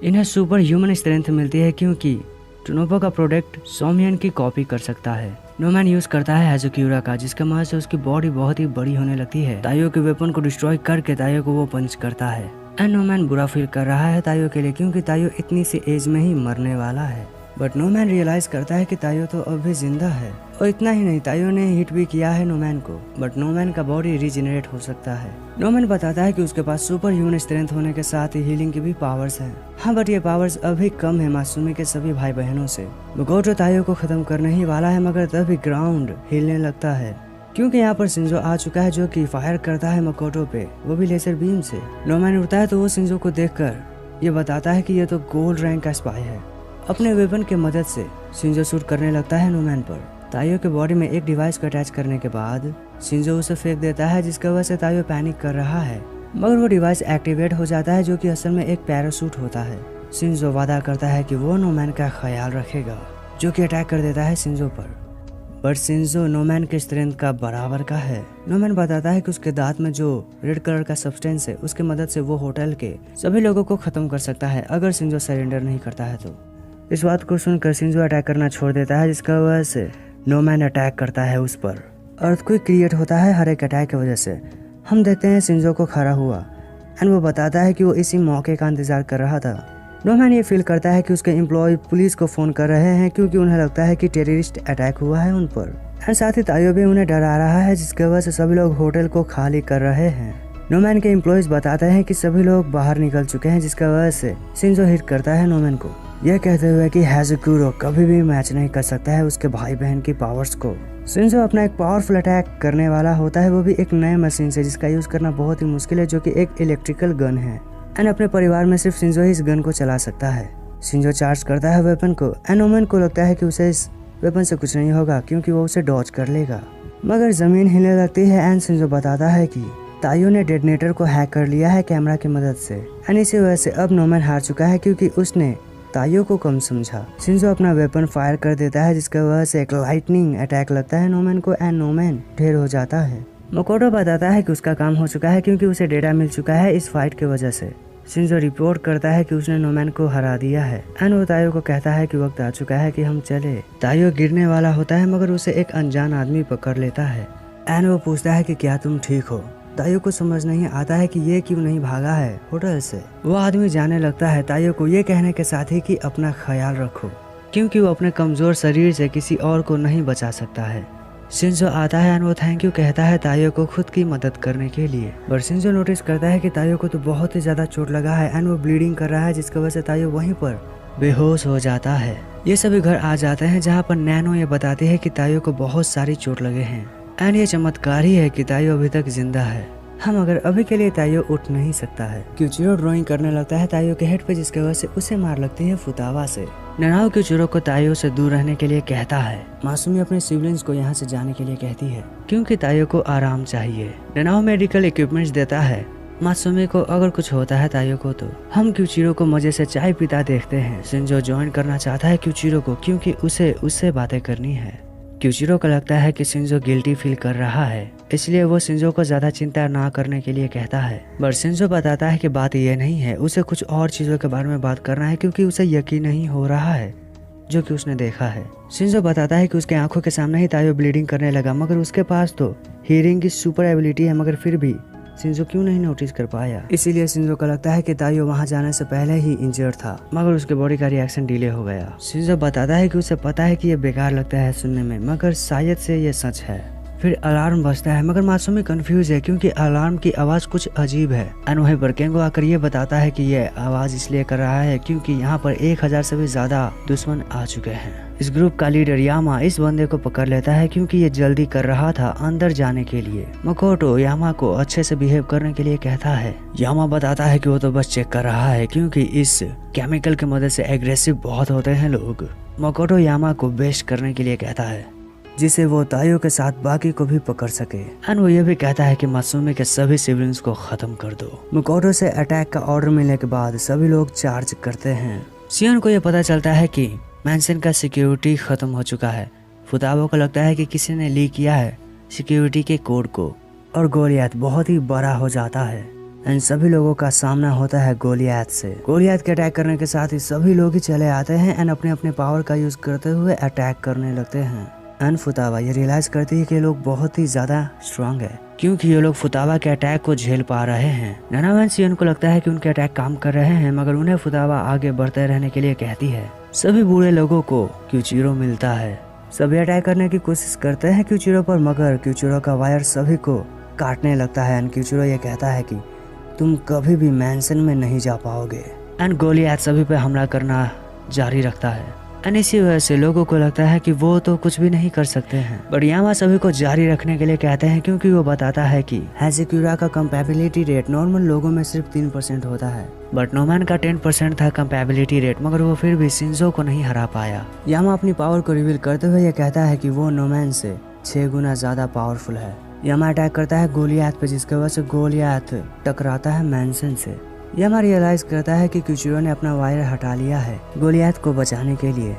इन्हें सुपर ह्यूमन स्ट्रेंथ मिलती है क्योंकि टोनोपो का प्रोडक्ट सोमियन की कॉपी कर सकता है नोमैन यूज करता है हैज़ुकियुरा का, जिसके मदद से उसकी बॉडी बहुत ही बड़ी होने लगती है। ताइयो के वेपन को डिस्ट्रॉय करके ताइयो को वो पंच करता है एंड नोमैन बुरा फील कर रहा है ताइयो के लिए, क्योंकि ताइयो इतनी सी एज में ही मरने वाला है। बट नोमैन रियलाइज करता है कि ताइयो तो अब भी जिंदा है, और इतना ही नहीं, ताइयो ने हिट भी किया है नोमैन को, बट नोमैन का बॉडी रीजनरेट हो सकता है। नोमैन बताता है कि उसके पास सुपर ह्यूमन स्ट्रेंथ होने के साथ ही हीलिंग की भी पावर्स हैं। हाँ, बट ये पावर्स अभी कम है मासूमी के सभी भाई बहनों से। मकोटो ताइयो को खत्म करने ही वाला है, मगर तभी ग्राउंड हिलने लगता है, क्योंकि यहाँ पर शिंजो आ चुका है, जो कि फायर करता है मकोटो पे, वो भी लेजर बीम से। नोमैन उठता है तो वो शिंजो को देखकर ये बताता है कि ये तो गोल्ड रैंक का स्पाई है। अपने वेपन के मदद से शिंजो शूट करने लगता है नोमैन पर। ताइयो के बॉडी में एक डिवाइस को अटैच करने के बाद शिंजो उसे फेंक देता है, जिसकी वजह से ताइयो पैनिक कर रहा है, मगर वो डिवाइस एक्टिवेट हो जाता है, जो कि असल में एक पैराशूट होता है। शिंजो वादा करता है कि वो नोमैन का ख्याल रखेगा, जो कि अटैक कर देता है शिंजो पर। बट शिंजो नोमैन के स्ट्रेंथ का बराबर का है। नोमैन बताता है कि उसके दांत में जो रेड कलर का सब्सटेंस है, उसकी मदद से वो होटल के सभी लोगों को खत्म कर सकता है, अगर शिंजो सरेंडर नहीं करता है तो। इस बात को सुनकर शिंजो अटैक करना छोड़ देता है, जिसका वजह से नोमैन अटैक करता है उस पर। अर्थक्वेक क्रिएट होता है हर एक अटैक की वजह से। हम देखते हैं शिंजो को खड़ा हुआ एंड वो बताता है कि वो इसी मौके का इंतजार कर रहा था। नोमैन ये फील करता है कि उसके एम्प्लॉय पुलिस को फोन कर रहे हैं, क्योंकि उन्हें लगता है कि टेररिस्ट अटैक हुआ है उन पर। एंड साथ ही ताइयो भी उन्हें डरा रहा है, जिसकी वजह से सभी लोग होटल को खाली कर रहे हैं। नोमैन के एम्प्लॉयज बताते हैं कि सभी लोग बाहर निकल चुके हैं, जिसकी वजह से शिंजो हिट करता है नोमैन को, यह कहते हुए कि हैज़ुकियुरा कभी भी मैच नहीं कर सकता है उसके भाई बहन की पावर्स को। शिंजो अपना एक पावरफुल अटैक करने वाला होता है, वो भी एक नए मशीन से, जिसका यूज करना बहुत ही मुश्किल है, जो कि एक इलेक्ट्रिकल गन है। एंड अपने परिवार में सिर्फ शिंजो ही इस गन को चला सकता है। शिंजो चार्ज करता है वेपन को एंड नोमैन को लगता है कि उसे इस वेपन से कुछ नहीं होगा, क्योंकि वो उसे डॉज कर लेगा, मगर जमीन हिलने लगती है। एंड शिंजो बताता है कि ताइयो ने डेटोनेटर को हैक कर लिया है कैमरा की मदद से, एंड इसी वजह से अब नोमैन हार चुका है, क्योंकि उसने ताइयो को कम समझा। शिंजो अपना वेपन फायर कर देता है, जिसकी वजह से एक लाइटनिंग अटैक लगता है नोमैन को एंड नोमैन ढेर हो जाता है। मकोटो बताता है कि उसका काम हो चुका है, क्योंकि उसे डेटा मिल चुका है इस फाइट की वजह से। शिंजो रिपोर्ट करता है कि उसने नोमैन को हरा दिया है एंड वो ताइयो को कहता है कि वक्त आ चुका है कि हम चले। ताइयो गिरने वाला होता है, मगर उसे एक अनजान आदमी पकड़ लेता है एंड वो पूछता है कि क्या तुम ठीक हो। ताइयो को समझ नहीं आता है कि ये क्यों नहीं भागा है होटल से। वो आदमी जाने लगता है ताइयो को ये कहने के साथ ही कि अपना ख्याल रखो, क्योंकि वो अपने कमजोर शरीर से किसी और को नहीं बचा सकता है। शिंजो आता है एंड वो थैंक यू कहता है ताइयो को खुद की मदद करने के लिए। पर शिंजो नोटिस करता है कि ताइयो को तो बहुत ही ज्यादा चोट लगा है एंड वो ब्लीडिंग कर रहा है, जिसकी वजह से ताइयो वहीं पर बेहोश हो जाता है। ये सभी घर आ जाते हैं, जहाँ पर नैनो ये बताती है कि ताइयो को बहुत सारी चोट लगे हैं एंड ये चमत्कार ही है कि ताइयो अभी तक जिंदा है। हम मगर अभी के लिए ताइयो उठ नहीं सकता है। क्यूचिरो ड्राइंग करने लगता है ताइयो के हेड पे, जिसकी वजह से उसे मार लगती है फुतावा से। ननाओ क्यूचिरो को ताइयो से दूर रहने के लिए कहता है। मासूमी अपने सिबलिंग्स को यहाँ से जाने के लिए कहती है, क्योंकि ताइयो को आराम चाहिए। ननाओ मेडिकल इक्विपमेंट्स देता है मासूमी को, अगर कुछ होता है ताइयो को तो। हम क्यूचिरो को मजे से चाय पीता देखते हैं। शिंजो ज्वाइन करना चाहता है क्यूचिरो को, क्योंकि उसे उससे बातें करनी है। क्यूचिरो को लगता है कि शिंजो गिल्टी फील कर रहा है, इसलिए वो शिंजो को ज्यादा चिंता ना करने के लिए कहता है। पर शिंजो बताता है कि बात ये नहीं है, उसे कुछ और चीजों के बारे में बात करना है, क्योंकि उसे यकीन नहीं हो रहा है जो कि उसने देखा है। शिंजो बताता है कि उसके आंखों के सामने ही ताइयो ब्लीडिंग करने लगा, मगर उसके पास तो हियरिंग की सुपर एबिलिटी है, मगर फिर भी शिंजो क्यों नहीं नोटिस कर पाया। इसीलिए शिंजो को लगता है कि ताइयो वहां जाने से पहले ही इंजर्ड था, मगर उसके बॉडी का रिएक्शन डिले हो गया। शिंजो बताता है कि उसे पता है कि ये बेकार लगता है सुनने में, मगर शायद से ये सच है। फिर अलार्म बजता है, मगर मासूमी कंफ्यूज है, क्योंकि अलार्म की आवाज कुछ अजीब है। एंड वहीं पर केंगो आकर ये बताता है कि ये आवाज इसलिए कर रहा है क्योंकि यहाँ पर 1000 से भी ज्यादा दुश्मन आ चुके हैं। इस ग्रुप का लीडर यामा इस बंदे को पकड़ लेता है, क्योंकि ये जल्दी कर रहा था अंदर जाने के लिए। मकोटो यामा को अच्छे से बिहेव करने के लिए कहता है। यामा बताता है कि वो तो बस चेक कर रहा है, क्योंकि इस केमिकल की मदद से एग्रेसिव बहुत होते हैं लोग। मकोटो यामा को बेस्ट करने के लिए कहता है, जिसे वो ताइयो के साथ बाकी को भी पकड़ सके। एंड वो ये भी कहता है कि मासूमी के सभी सिबलिंग्स को खत्म कर दो। मकोटो से अटैक का ऑर्डर मिलने के बाद सभी लोग चार्ज करते हैं। शियन को ये पता चलता है कि मैंशन का सिक्योरिटी खत्म हो चुका है। फुताबो को लगता है कि किसी ने लीक किया है सिक्योरिटी के कोड को, और गोलियात बहुत ही बड़ा हो जाता है। एंड सभी लोगों का सामना होता है गोलियात से। गोलियात के अटैक करने के साथ ही सभी लोग ही चले आते हैं एंड अपने अपने पावर का यूज करते हुए अटैक करने लगते हैं। एंड फुतावा ये रियलाइज करती है कि ये लोग बहुत ही ज्यादा स्ट्रांग है, क्योंकि ये लोग फुतावा के अटैक को झेल पा रहे हैं। ननावा एंड सियोन को लगता है कि उनके अटैक काम कर रहे हैं, मगर उन्हें फुतावा आगे बढ़ते रहने के लिए कहती है। सभी बूढ़े लोगों को क्यूचिरो मिलता है। सभी अटैक करने की कोशिश करते हैं क्यूचिरो पर, मगर क्यूचिरो का वायर सभी को काटने लगता है। एंड क्यूचिरो ये कहता है कि तुम कभी भी मैंसन में नहीं जा पाओगे। एंड गोलियाथ सभी पे हमला करना जारी रखता है। एंड इसी वजह से लोगों को लगता है कि वो तो कुछ भी नहीं कर सकते हैं, बट यामा सभी को जारी रखने के लिए कहते हैं, क्योंकि वो बताता है कि हाज़ाकुरा का कंपैबिलिटी रेट नॉर्मल लोगों में सिर्फ 3% होता है, बट नोमैन का 10% था कंपैबिलिटी रेट, मगर वो फिर भी शिंजो को नहीं हरा पाया। यामा अपनी पावर को रिवील करते हुए ये कहता है कि वो नोमैन से 6 गुना ज्यादा पावरफुल है। यामा अटैक करता है गोलियाथ पे, जिसकी वजह से गोलियाथ टकराता है मैंसन से। यामा रियलाइज करता है कि क्यूचिरो ने अपना वायर हटा लिया है गोलियाथ को बचाने के लिए।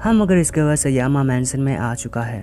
मगर इसके वजह से यामा मैंसन में आ चुका है।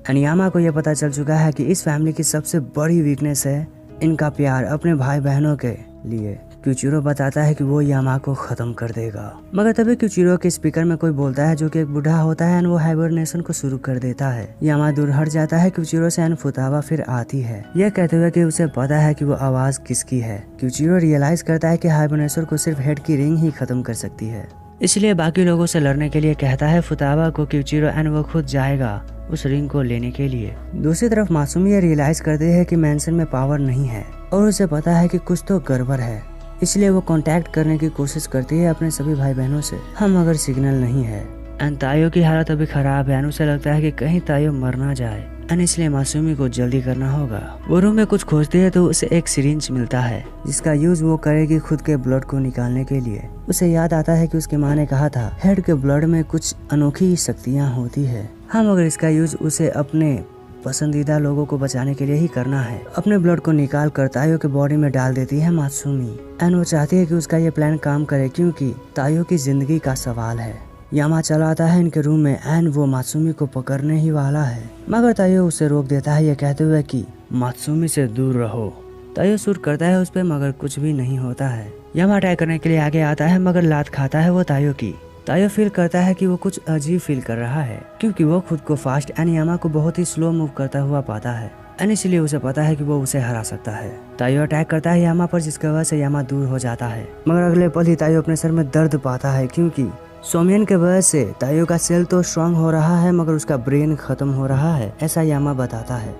एंड यामा को यह पता चल चुका है कि इस फैमिली की सबसे बड़ी वीकनेस है इनका प्यार अपने भाई बहनों के लिए। क्यूचिरो बताता है कि वो यामा को खत्म कर देगा, मगर तभी क्यूचिरो के स्पीकर में कोई बोलता है जो कि एक बूढ़ा होता है, एंड वो हाइबरनेशन को शुरू कर देता है। यामा दूर हट जाता है क्यूचिरो से, एंड फुतावा फिर आती है, यह कहते हुए कि उसे पता है कि वो आवाज किसकी है। क्यूचिरो रियलाइज करता है कि हाइबरनेशन को सिर्फ हेड की रिंग ही खत्म कर सकती है, इसलिए बाकी लोगों से लड़ने के लिए कहता है फुतावा को क्यूचिरो, एंड वो खुद जाएगा उस रिंग को लेने के लिए। दूसरी तरफ मासूमी ये रियलाइज करती है कि मैंसन में पावर नहीं है और उसे पता है कि कुछ तो गड़बड़ है, इसलिए वो कांटेक्ट करने की कोशिश करती है अपने सभी भाई बहनों से, मगर सिग्नल नहीं है। एंड तायो की हालत अभी खराब है, उसे लगता है कि कहीं तायो मर ना जाए, एंड इसलिए मासूमी को जल्दी करना होगा। वो रूम में कुछ खोजती है तो उसे एक सिरिंज मिलता है, जिसका यूज वो करेगी खुद के ब्लड को निकालने के लिए। उसे याद आता है कि उसकी माँ ने कहा था हेड के ब्लड में कुछ अनोखी शक्तियाँ होती है, मगर इसका यूज उसे अपने पसंदीदा लोगों को बचाने के लिए ही करना है। अपने ब्लड को निकाल कर तायो के बॉडी में डाल देती है मासूमी, एंड वो चाहती है कि उसका ये प्लान काम करे, क्योंकि तायो की जिंदगी का सवाल है। यामा चला आता है इनके रूम में, एंड वो मासूमी को पकड़ने ही वाला है, मगर तायो उसे रोक देता है, ये कहते हुए कि मासूमी से दूर रहो। तायो शूट करता है उस पर, मगर कुछ भी नहीं होता है। यामा अटैक करने के लिए आगे आता है, मगर लात खाता है वो तायो की। तायो फील करता है कि वो कुछ अजीब फील कर रहा है, क्योंकि वो खुद को फास्ट एंड यामा को बहुत ही स्लो मूव करता हुआ पाता है, एंड इसलिए उसे पता है कि वो उसे हरा सकता है। तायो अटैक करता है यामा पर, जिसकी वजह से यामा दूर हो जाता है, मगर अगले पल ही तायो अपने सर में दर्द पाता है, क्योंकि सोमियन के वजह से तायो का सेल तो स्ट्रांग हो रहा है, मगर उसका ब्रेन खत्म हो रहा है, ऐसा यामा बताता है।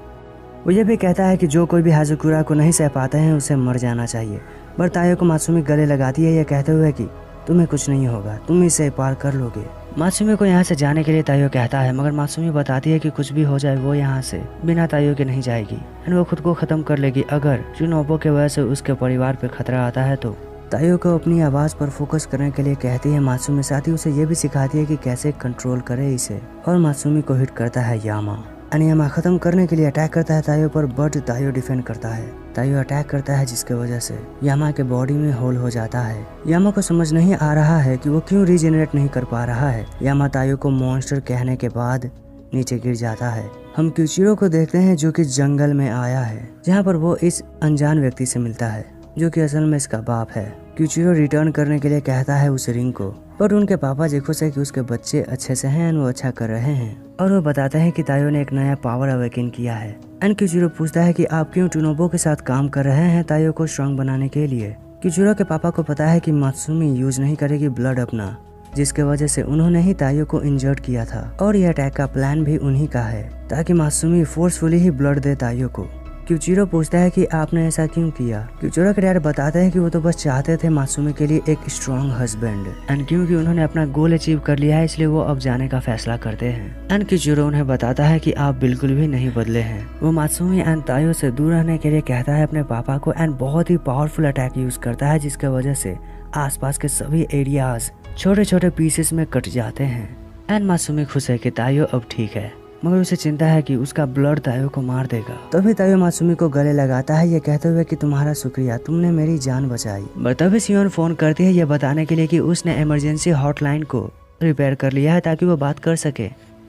वो ये भी कहता है कि जो कोई भी हाज़ाकुरा को नहीं सह पाते हैं उसे मर जाना चाहिए, पर तायो को मासूमी गले लगाती है, ये कहते हुए कि तुम्हें कुछ नहीं होगा, तुम इसे पार कर लोगे। मासूमी को यहाँ से जाने के लिए तायो कहता है, मगर मासूमी बताती है कि कुछ भी हो जाए वो यहाँ से बिना तायो के नहीं जाएगी, एंड वो खुद को खत्म कर लेगी अगर जुनोबो के वजह से उसके परिवार पे खतरा आता है तो। तायो को अपनी आवाज पर फोकस करने के लिए कहती है मासूमी, साथ ही उसे ये भी सिखाती है कि कैसे कंट्रोल करे इसे, और मासूमी को हिट करता है यामा। यामा खत्म करने के लिए अटैक करता है तायो पर, बट तायो डिफेंड करता है। तायो अटैक करता है, जिसके वजह से यामा के बॉडी में होल हो जाता है। यामा को समझ नहीं आ रहा है कि वो क्यों रीजेनरेट नहीं कर पा रहा है। यामा तायो को मॉन्स्टर कहने के बाद नीचे गिर जाता है। हम क्यूचिरो को देखते हैं जो कि जंगल में आया है, जहाँ पर वो इस अनजान व्यक्ति से मिलता है, जो कि असल में इसका बाप है। क्यूचिरो रिटर्न करने के लिए कहता है उस रिंग को, पर उनके पापा जी खुश है कि उसके बच्चे अच्छे से हैं, वो अच्छा कर रहे हैं, और वो बताते हैं कि तायो ने एक नया पावर अवेकन किया है। एंड क्यूचिरो पूछता है कि आप क्यों टुनोबो के साथ काम कर रहे हैं तायो को स्ट्रांग बनाने के लिए। क्यूचिरो के पापा को पता है कि मासूमी यूज नहीं करेगी ब्लड अपना, जिसके वजह से उन्होंने ही तायो को इंजर्ड किया था, और यह अटैक का प्लान भी उन्हीं का है, ताकि मासूमी फोर्सफुली ही ब्लड दे तायो को। क्यूचिरो पूछता है कि आपने ऐसा क्यों किया। क्यूचिरो के डैड बताते हैं कि वो तो बस चाहते थे मासूमी के लिए एक स्ट्रॉन्ग हस्बैंड, एंड क्योंकि उन्होंने अपना गोल अचीव कर लिया है इसलिए वो अब जाने का फैसला करते हैं। एंड क्यूचिरो उन्हें बताता है कि आप बिल्कुल भी नहीं बदले हैं। वो मासूमी एंड तायो से दूर रहने के लिए कहता है अपने पापा को, एंड बहुत ही पावरफुल अटैक यूज करता है, जिसके वजह से आसपास के सभी एरियाज छोटे छोटे पीसेस में कट जाते हैं। एंड मासूमी खुश है कि तायो अब ठीक है, मगर उसे चिंता है कि उसका ब्लड तायो को मार देगा। तभी तायो मासूमी को गले लगाता है, ये कहते हुए कि तुम्हारा शुक्रिया, तुमने मेरी जान बचाई। तभी सियोन फोन करती है ये बताने के लिए कि उसने इमरजेंसी हॉटलाइन को रिपेयर कर लिया है ताकि वो बात कर सके,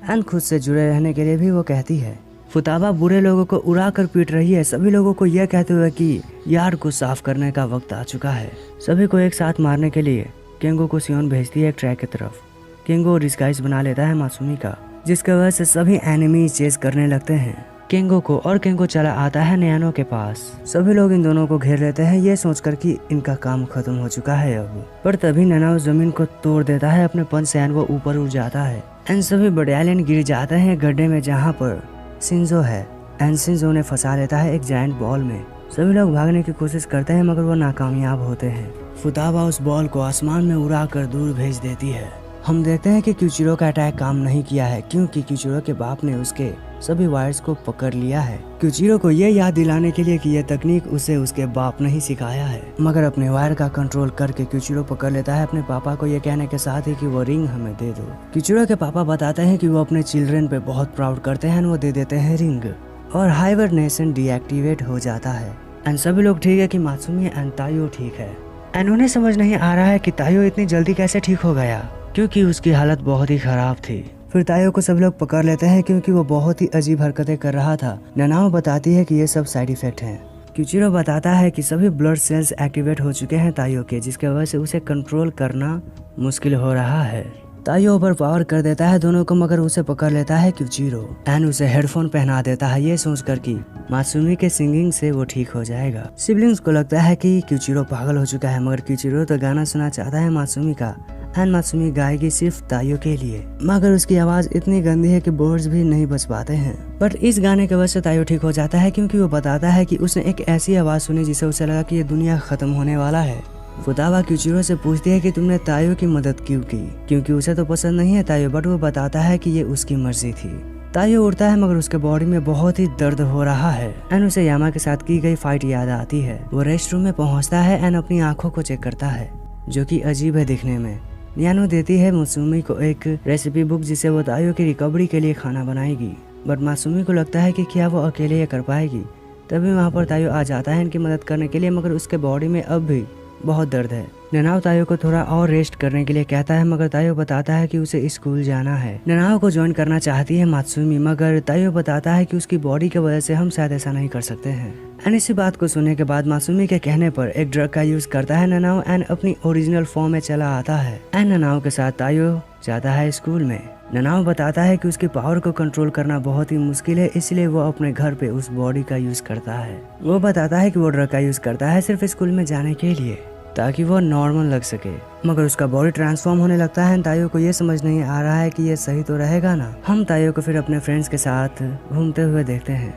एंड खुद से जुड़े रहने के लिए भी वो कहती है। फुतावा बुरे लोगों को उड़ा कर पीट रही है, सभी लोगों को यह कहते हुए कि यार्ड को साफ करने का वक्त आ चुका है। सभी को एक साथ मारने के लिए केंगो को सियोन भेजती है एक ट्रैक की तरफ। केंगो डिस्गाइज बना लेता है मासूमी का, जिसकी वजह से सभी एनिमी चेस करने लगते हैं केंगो को, और केंगो चला आता है नयानो के पास। सभी लोग इन दोनों को घेर लेते हैं, ये सोचकर कि इनका काम खत्म हो चुका है अब। पर तभी ननाओ जमीन को तोड़ देता है अपने पंच से, वो ऊपर उड़ जाता है एंड सभी बटालियन गिर जाते हैं गड्ढे में जहाँ पर शिंजो है एंड शिंजो ने फंसा लेता है एक जायंट बॉल में। सभी लोग भागने की कोशिश करते हैं मगर वो नाकामयाब होते हैं। फुताबा उस बॉल को आसमान में उड़ाकर दूर भेज देती है। हम देखते हैं कि क्यूचिरो का अटैक काम नहीं किया है क्योंकि क्यूचिरो के बाप ने उसके सभी वायर्स को पकड़ लिया है। क्यूचिरो को ये याद दिलाने के लिए कि यह तकनीक उसे उसके बाप ने ही सिखाया है, मगर अपने वायर का कंट्रोल करके क्यूचिरो पकड़ लेता है अपने पापा को ये कहने के साथ ही कि वो रिंग हमें दे दो। क्यूचिरो के पापा बताते हैं कि वो अपने चिल्ड्रन पे बहुत प्राउड करते हैं, वो दे देते हैं रिंग और हाइबरनेशन डीएक्टिवेट हो जाता है एंड सभी लोग ठीक है कि मात्सुमी एंड तायो ठीक है एंड उन्हें समझ नहीं आ रहा है कि तायो इतनी जल्दी कैसे ठीक हो गया क्योंकि उसकी हालत बहुत ही खराब थी। फिर तायो को सब लोग पकड़ लेते हैं क्योंकि वो बहुत ही अजीब हरकतें कर रहा था। ननाओ बताती है कि ये सब साइड इफेक्ट हैं। क्यूचिरो बताता है कि सभी ब्लड सेल्स एक्टिवेट हो चुके हैं तायो के, जिसके वजह से उसे कंट्रोल करना मुश्किल हो रहा है। तायो ओवर पावर कर देता है दोनों को, मगर उसे पकड़ लेता है क्यूचिरो एंड उसे हेडफोन पहना देता है, ये सोचकर कि मासूमी के सिंगिंग से वो ठीक हो जाएगा। सिबलिंग्स को लगता है कि क्यूचिरो पागल हो चुका है, मगर क्यूचिरो तो गाना सुनना चाहता है मासूमी का एंड मासूमी गाएगी सिर्फ तायो के लिए, मगर उसकी आवाज इतनी गंदी है कि बोर्ड्स भी नहीं बच पाते हैं। बट इस गाने की वजह से तायो ठीक हो जाता है क्योंकि वो बताता है कि उसने एक ऐसी आवाज सुनी जिसे उसे लगा कि ये दुनिया खत्म होने वाला है। फुताबा क्यूचिरो से पूछती है कि तुमने तायो की मदद क्यों की, क्योंकि उसे तो पसंद नहीं है तायो, बट वो बताता है कि ये उसकी मर्जी थी। तायो उड़ता है मगर उसके बॉडी में बहुत ही दर्द हो रहा है एंड उसे यामा के साथ की गई फाइट याद आती है। वो रेस्ट रूम में पहुंचता है एंड अपनी आंखों को चेक करता है जो कि अजीब है दिखने में। यानो देती है मासूमी को एक रेसिपी बुक जिसे वो तायो की रिकवरी के लिए खाना बनाएगी, बट मासूमी को लगता है कि क्या वो अकेले ये कर पाएगी। तभी वहाँ पर तायो आ जाता है इनकी मदद करने के लिए, मगर उसके बॉडी में अब भी बहुत दर्द है। ननाओ तायो को थोड़ा और रेस्ट करने के लिए कहता है, मगर तायो बताता है कि उसे स्कूल जाना है। ननाओ को ज्वाइन करना चाहती है मात्सुमी, मगर तायो बताता है कि उसकी बॉडी की वजह से हम शायद ऐसा नहीं कर सकते हैं। एंड इसी बात को सुनने के बाद मासूमी के कहने पर एक ड्रग का यूज करता है ननाओ एंड अपनी ओरिजिनल फॉर्म में चला आता है एंड ननाओ के साथ तायो जाता है स्कूल में। ननाओ बताता है कि उसकी पावर को कंट्रोल करना बहुत ही मुश्किल है, इसलिए वो अपने घर पे उस बॉडी का यूज करता है। वो बताता है कि वो ड्रग का यूज करता है सिर्फ स्कूल में जाने के लिए ताकि वो नॉर्मल लग सके, मगर उसका बॉडी ट्रांसफॉर्म होने लगता है। तायो को ये समझ नहीं आ रहा है कि ये सही तो रहेगा ना। हम तायो को फिर अपने फ्रेंड्स के साथ घूमते हुए देखते हैं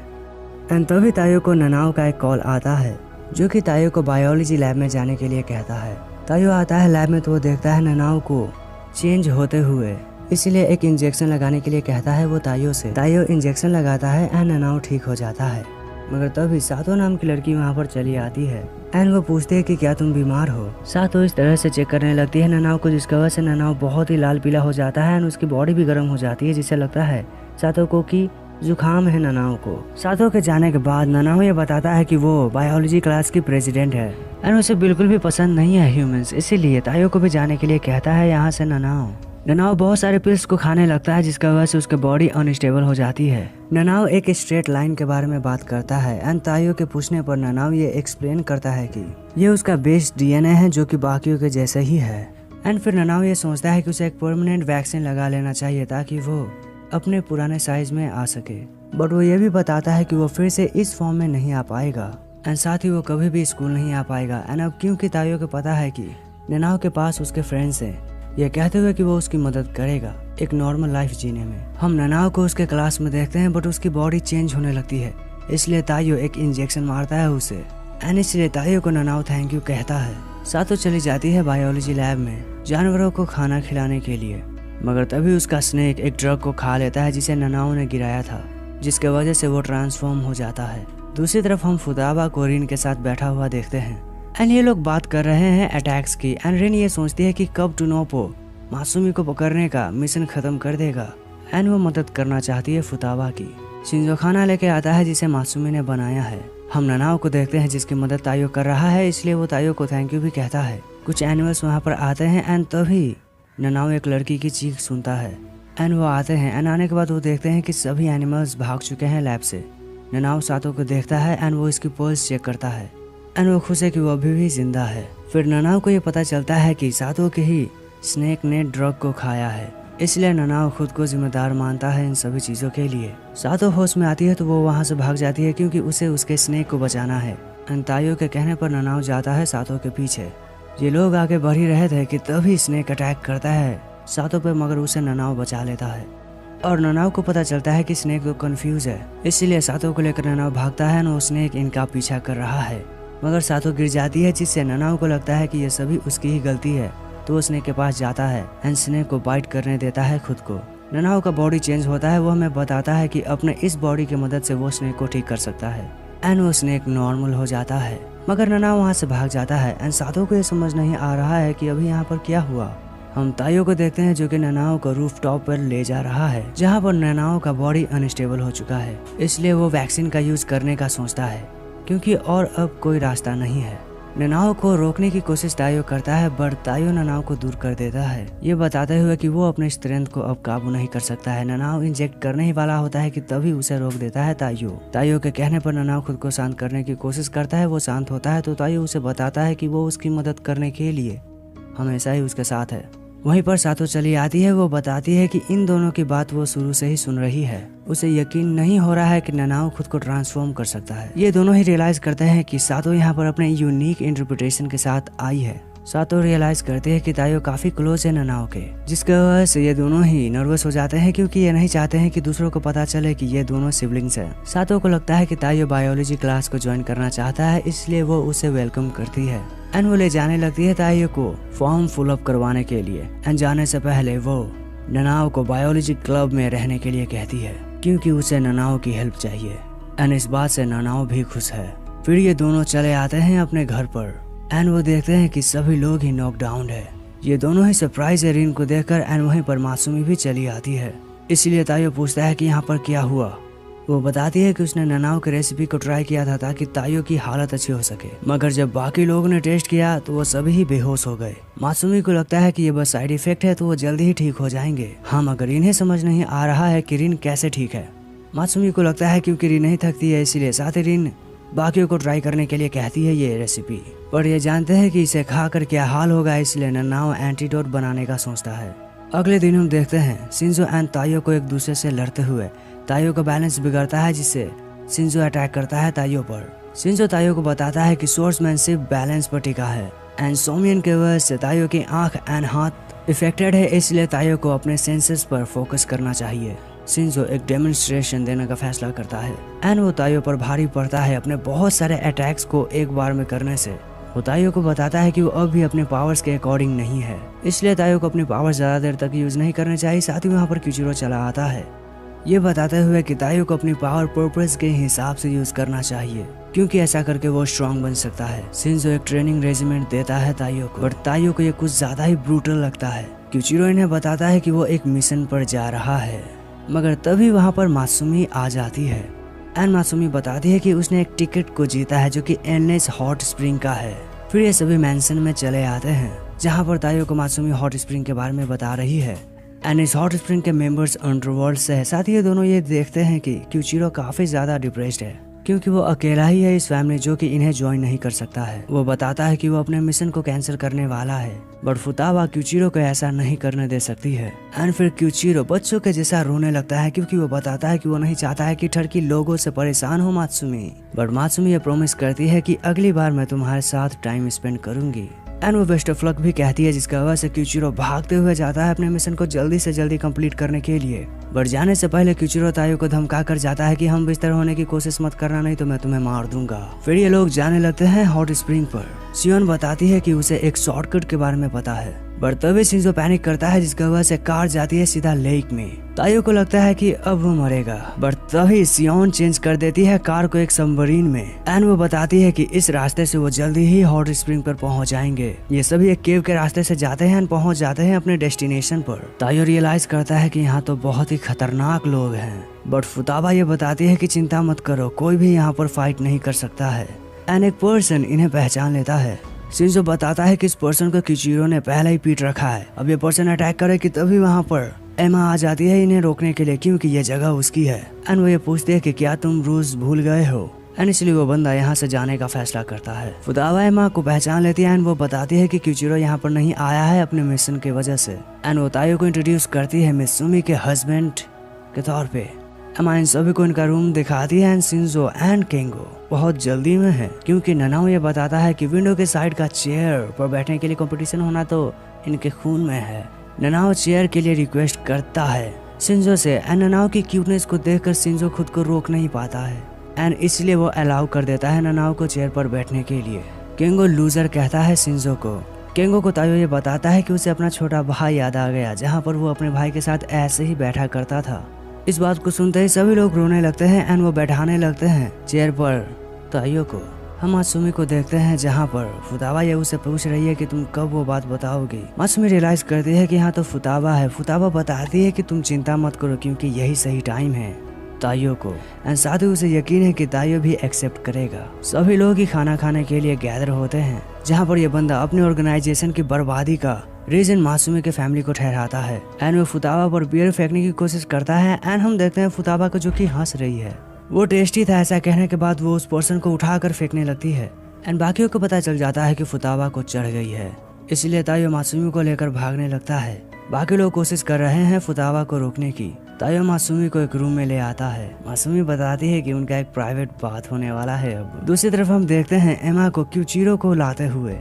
एंड तभी तायो को ननाओ का एक कॉल आता है जो कि तायो को बायोलॉजी लैब में जाने के लिए कहता है। तायो आता है लैब में तो वो देखता है ननाओ को चेंज होते हुए, इसलिए एक इंजेक्शन लगाने के लिए कहता है वो तायो से। तायो इंजेक्शन लगाता है एंड ननाओ ठीक हो जाता है, मगर तभी सातो नाम की लड़की वहाँ पर चली आती है एंड वो पूछती है कि क्या तुम बीमार हो। सातो इस तरह से चेक करने लगती है ननाओ को, जिसकी वजह से ननाओ बहुत ही लाल पीला हो जाता है एंड उसकी बॉडी भी गर्म हो जाती है, जिससे लगता है सातो को कि जुकाम है ननाओ को। सातो के जाने के बाद ननाओ ये बताता है कि वो बायोलॉजी क्लास की प्रेसिडेंट है एंड उसे बिल्कुल भी पसंद नहीं है ह्यूमंस, इसीलिए तायो को भी जाने के लिए कहता है यहाँ से ननाओ। ननाओ बहुत सारे पिल्स को खाने लगता है जिसकी वजह से उसकी बॉडी अनस्टेबल हो जाती है। ननाओ एक स्ट्रेट लाइन के बारे में बात करता है एंड तायो के पूछने पर ननाओ ये एक्सप्लेन करता है कि ये उसका बेस्ट डीएनए है जो कि बाकियों के जैसे ही है एंड फिर ननाओ ये सोचता है कि उसे एक परमानेंट वैक्सीन लगा लेना चाहिए ताकि वो अपने पुराने साइज में आ सके, बट वो ये भी बताता है कि वो फिर से इस फॉर्म में नहीं आ पाएगा एंड साथ ही वो कभी भी स्कूल नहीं आ पाएगा। एंड अब क्योंकि तायो को पता है कि ननाओ के पास उसके फ्रेंड्स हैं, ये कहते हुए कि वो उसकी मदद करेगा एक नॉर्मल लाइफ जीने में। हम ननाओ को उसके क्लास में देखते हैं, बट उसकी बॉडी चेंज होने लगती है, इसलिए तायो एक इंजेक्शन मारता है उसे एंड इसलिए तायो को ननाओ थैंक यू कहता है। सातो चली जाती है बायोलॉजी लैब में जानवरों को खाना खिलाने के लिए, मगर तभी उसका स्नेक एक ड्रग को खा लेता है जिसे ननाओ ने गिराया था, जिसके वजह से वो ट्रांसफॉर्म हो जाता है। दूसरी तरफ हम फुताबा को रिन के साथ बैठा हुआ देखते हैं एंड ये लोग बात कर रहे हैं अटैक्स की एंड रिन ये सोचती है कि कब टुनोपो मासूमी को पकड़ने का मिशन खत्म कर देगा एंड वो मदद करना चाहती है फुताबा की। शिंजो खाना लेके आता है जिसे मासूमी ने बनाया है। हम ननाओ को देखते हैं जिसकी मदद तायो कर रहा है, इसलिए वो तायो को थैंक यू भी कहता है। कुछ एनिमल्स वहाँ पर आते हैं एंड तभी ननाओ एक लड़की की चीख सुनता है एंड वो आते हैं एंड आने के बाद वो देखते हैं कि सभी एनिमल्स भाग चुके हैं लैब से। ननाओ सातो को देखता है एंड वो इसकी पल्स चेक करता है एंड वो खुश है कि वो अभी भी जिंदा है। फिर ननाओ को ये पता चलता है कि सातो के ही स्नेक ने ड्रग को खाया है इसलिए ननाओ खुद को जिम्मेदार मानता है इन सभी चीजों के लिए। सातो होश में आती है तो वो वहाँ से भाग जाती है क्योंकि उसे उसके स्नेक को बचाना है। ताइयो के कहने पर ननाओ जाता है सातो के पीछे। ये लोग आगे बढ़ ही रहे थे कि तभी स्नेक अटैक करता है सातो पे, मगर उसे ननाओ बचा लेता है और ननाओ को पता चलता है कि स्नेक तो कंफ्यूज है, इसीलिए सातो को लेकर ननाओ भागता है और स्नेक इनका पीछा कर रहा है। मगर सातो गिर जाती है जिससे ननाओ को लगता है कि ये सभी उसकी ही गलती है, तो वो स्नेक के पास जाता है एंड स्नेक को बाइट करने देता है खुद को। ननाओ का बॉडी चेंज होता है, वो हमें बताता है कि अपने इस बॉडी की मदद से वो स्नेक को ठीक कर सकता है एंड वो स्नेक नॉर्मल हो जाता है। मगर ननाओ वहाँ से भाग जाता है एंड सातो को ये समझ नहीं आ रहा है कि अभी यहाँ पर क्या हुआ। हम ताइयो को देखते हैं जो कि ननाओ को रूफ टॉप पर ले जा रहा है, जहाँ पर ननाओ का बॉडी अनस्टेबल हो चुका है, इसलिए वो वैक्सीन का यूज करने का सोचता है क्योंकि और अब कोई रास्ता नहीं है। ननाओ को रोकने की कोशिश ताइयो करता है, बट ताइयो ननाओ को दूर कर देता है, ये बताते हुए कि वो अपने स्ट्रेंथ को अब काबू नहीं कर सकता है। ननाओ इंजेक्ट करने ही वाला होता है कि तभी उसे रोक देता है ताइयो। ताइयो के कहने पर ननाओ खुद को शांत करने की कोशिश करता है, वो शांत होता है तो ताइयो उसे बताता है कि वो उसकी मदद करने के लिए हमेशा ही उसके साथ है। वहीं पर सातो चली आती है, वो बताती है कि इन दोनों की बात वो शुरू से ही सुन रही है। उसे यकीन नहीं हो रहा है कि ननाओ खुद को ट्रांसफॉर्म कर सकता है। ये दोनों ही रियलाइज करते हैं कि सातो यहाँ पर अपने यूनिक इंटरप्रिटेशन के साथ आई है। सातो रियलाइज करते हैं कि ताइयो काफी क्लोज है ननाओ के, जिसकी वजह से ये दोनों ही नर्वस हो जाते हैं क्योंकि ये नहीं चाहते हैं कि दूसरों को पता चले कि ये दोनों सिबलिंग्स हैं। सातो को लगता है कि ताइयो बायोलॉजी क्लास को ज्वाइन करना चाहता है, इसलिए वो उसे वेलकम करती है एंड वो ले जाने लगती है ताइयो को फॉर्म फुल अप करवाने के लिए। एंड जाने से पहले वो ननाओ को बायोलॉजी क्लब में रहने के लिए कहती है क्योंकि उसे ननाओ की हेल्प चाहिए एंड इस बात से ननाओ भी खुश है। फिर ये दोनों चले आते हैं अपने घर पर एंड वो देखते हैं कि सभी लोग ही नॉकडाउन है। ये दोनों ही सरप्राइज है रिन को देखकर एंड वहीं पर मासूमी भी चली आती है, इसलिए ताइयो पूछता है कि यहाँ पर क्या हुआ। वो बताती है कि उसने ननाओ की रेसिपी को ट्राई किया था ताकि ताइयो की हालत अच्छी हो सके, मगर जब बाकी लोगों ने टेस्ट किया तो वो सभी ही बेहोश हो गए। मासूमी को लगता है कि ये बस साइड इफेक्ट है तो वो जल्दी ही ठीक हो जाएंगे। हाँ, मगर इन्हें समझ नहीं आ रहा है कि रिन कैसे ठीक है। मासूमी को लगता है क्योंकि रिन नहीं थकती है, इसीलिए साथ ही रिन बाकियों को ट्राई करने के लिए कहती है ये रेसिपी, पर ये जानते हैं कि इसे खाकर क्या हाल होगा, इसलिए ननाओ एंटीडोट बनाने का सोचता है। अगले दिन हम देखते हैं शिंजो एंड ताइयो को एक दूसरे से लड़ते हुए। ताइयो का बैलेंस बिगड़ता है जिससे शिंजो अटैक करता है ताइयो पर। शिंजो ताइयो को बताता है कि सोर्समैन सिर्फ बैलेंस पर टिका है एंड सोमियन के वजह से ताइयो की आंख एंड हाथ इफेक्टेड है, इसलिए ताइयो को अपने सेंसेस पर फोकस करना चाहिए। शिंजो एक डेमोन्स्ट्रेशन देने का फैसला करता है एंड वो ताइयो पर भारी पड़ता है अपने बहुत सारे अटैक्स को एक बार में करने से। वो ताइयो को बताता है कि वो अब भी अपने पावर्स के अकॉर्डिंग नहीं है, इसलिए ताइयो को अपनी पावर्स ज्यादा देर तक यूज नहीं करने चाहिए। साथ ही वहाँ पर क्यूचिरो चला आता है, ये बताते हुए कि ताइयो को अपनी पावर पर्पस के हिसाब से यूज करना चाहिए क्योंकि ऐसा करके वो स्ट्रांग बन सकता है। शिंजो एक ट्रेनिंग रेजिमेंट देता है ताइयो को, बट ताइयो को ये कुछ ज्यादा ही ब्रूटल लगता है। क्यूचिरो इन्हें बताता है कि वो एक मिशन पर जा रहा है, मगर तभी वहाँ पर मासूमी आ जाती है एंड मासूमी बताती है कि उसने एक टिकट को जीता है जो कि एनलेस हॉट स्प्रिंग का है। फिर ये सभी मैंशन में चले आते हैं जहाँ पर ताइयो को मासूमी हॉट स्प्रिंग के बारे में बता रही है एंड इस हॉट स्प्रिंग के मेंबर्स अंडरवर्ल्ड से है। साथ ही ये दोनों ये देखते हैं कि क्यूचिरो काफी ज्यादा डिप्रेस्ड है क्योंकि वो अकेला ही है इस फैमिली जो कि इन्हें ज्वाइन नहीं कर सकता है। वो बताता है कि वो अपने मिशन को कैंसिल करने वाला है, बट फुतावा क्यूचिरो को ऐसा नहीं करने दे सकती है एंड फिर क्यूचिरो बच्चों के जैसा रोने लगता है क्योंकि वो बताता है कि वो नहीं चाहता है कि टर्की लोगों से परेशान हो मात्सुमी। बट मात्सुमी ये प्रॉमिस करती है कि अगली बार मैं तुम्हारे साथ टाइम स्पेंड करूंगी एंड वो बेस्ट ऑफ लक भी कहती है, जिसका वजह से क्यूचिरो भागते हुए जाता है अपने मिशन को जल्दी से जल्दी कंप्लीट करने के लिए। बट जाने से पहले क्यूचिरो ताइयो को धमका कर जाता है कि हम बिस्तर होने की कोशिश मत करना, नहीं तो मैं तुम्हें मार दूंगा। फिर ये लोग जाने लगते हैं हॉट स्प्रिंग पर। शियोन बताती है कि उसे एक शॉर्टकट के बारे में पता है, बट तभी शिंजो पैनिक करता है जिसकी वजह से कार जाती है सीधा लेक में। ताइयो को लगता है कि अब वो मरेगा, बट तभी शियोन चेंज कर देती है कार को एक सबमरीन में एंड वो बताती है कि इस रास्ते से वो जल्दी ही हॉट स्प्रिंग पर पहुंच जाएंगे। ये सभी एक केव के रास्ते से जाते हैं एंड पहुंच जाते हैं अपने डेस्टिनेशन पर। ताइयो रियलाइज करता है कि यहाँ तो बहुत ही खतरनाक लोग हैं, बट फुताबा ये बताती है कि चिंता मत करो, कोई भी यहाँ पर फाइट नहीं कर सकता है एंड एक पर्सन इन्हें पहचान लेता है। शिंजो बताता है कि इस पर्सन को क्यूचिरो ने पहले ही पीट रखा है, अब ये पर्सन अटैक करे कि तभी वहाँ पर एमा आ जाती है इन्हें रोकने के लिए क्योंकि ये जगह उसकी है एंड वो ये पूछती है कि क्या तुम रूल्स भूल गए हो एंड इसलिए वो बंदा यहाँ से जाने का फैसला करता है। फुतावा एमा को पहचान लेती है एंड वो बताती है कि क्यूचिरो यहाँ पर नहीं आया है अपने मिशन की वजह से। एंड वो तायो को इंट्रोड्यूस करती है मित्सुमी के हस्बैंड के तौर पे। एमा इन सभी को इनका रूम दिखाती है एंड शिंजो एंड केंगो बहुत जल्दी में है क्योंकि ननाओ ये बताता है कि विंडो के साइड का चेयर पर बैठने के लिए कंपटीशन होना तो इनके खून में है। ननाओ चेयर के लिए रिक्वेस्ट करता है शिंजो से एंड ननाओ की क्यूटनेस को देखकर शिंजो खुद को रोक नहीं पाता है एंड इसलिए वो अलाउ कर देता है ननाओ को चेयर पर बैठने के लिए। केंगो लूजर कहता है शिंजो को। केंगो को तायो ये बताता है कि उसे अपना छोटा भाई याद आ गया जहाँ पर वो अपने भाई के साथ ऐसे ही बैठा करता था। इस बात को सुनते ही सभी लोग रोने लगते हैं एंड वो बैठाने लगते हैं चेयर पर तायो को। हम मासूमी को देखते हैं जहाँ पर फुतावा ये उसे पूछ रही है कि तुम कब वो बात बताओगी। मासूमी रियलाइज करती है कि हाँ तो फुतावा है। फुतावा बताती है कि तुम चिंता मत करो क्योंकि यही सही टाइम है तायो को। एंड साथ ही उसे यकीन है कि तायो भी एक्सेप्ट करेगा। सभी लोग ही खाना खाने के लिए गैदर होते हैं जहाँ पर यह बंदा अपनी ऑर्गेनाइजेशन की बर्बादी का रीजन मासूमी के फैमिली को ठहराता है एंड वो फुतावा पर बियर फेंकने की कोशिश करता है एंड हम देखते हैं फुतावा को जो कि हंस रही है। वो टेस्टी था ऐसा कहने के बाद वो उस पर्सन को उठाकर फेंकने लगती है एंड बाकियों को पता चल जाता है कि फुतावा को चढ़ गई है। इसलिए तायो मासूमी को लेकर भागने लगता है। बाकी लोग कोशिश कर रहे हैं फुतावा को रोकने की। तायो मासूमी को एक रूम में ले आता है। मासूमी बताती है कि उनका एक प्राइवेट बात होने वाला है। अब दूसरी तरफ हम देखते हैं एमा को क्यूचिरो को लाते हुए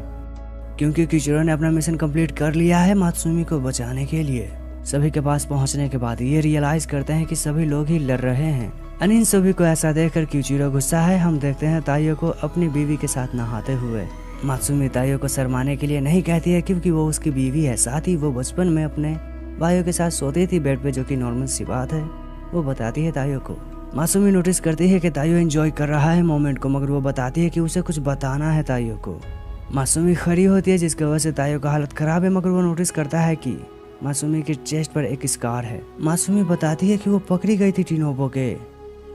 क्योंकि क्यूचिरो ने अपना मिशन कंप्लीट कर लिया है मासूमी को बचाने के लिए। सभी के पास पहुंचने के बाद ये रियलाइज करते हैं कि सभी लोग ही लड़ रहे हैं। इन सभी को ऐसा देखकर क्यूचिरो गुस्सा है। हम देखते हैं तायो को अपनी बीवी के साथ नहाते हुए। मासूमी तायो को शर्माने के लिए नहीं कहती है क्योंकि वो उसकी बीवी है। साथ ही वो बचपन में अपने भाइयों के साथ सोती थी बेड पे, जो कि नॉर्मल सी बात है। वो बताती है तायो को। मासूमी नोटिस करती है कि तायो एंजॉय कर रहा है मोमेंट को, मगर वो बताती है कि उसे कुछ बताना है तायो को। मासूमी खड़ी होती है जिसकी वजह से तायो का हालत खराब है, मगर वो नोटिस करता है कि मासूमी के चेस्ट पर एक स्कार है। मासूमी बताती है कि वो पकड़ी गई थी टिनोबो के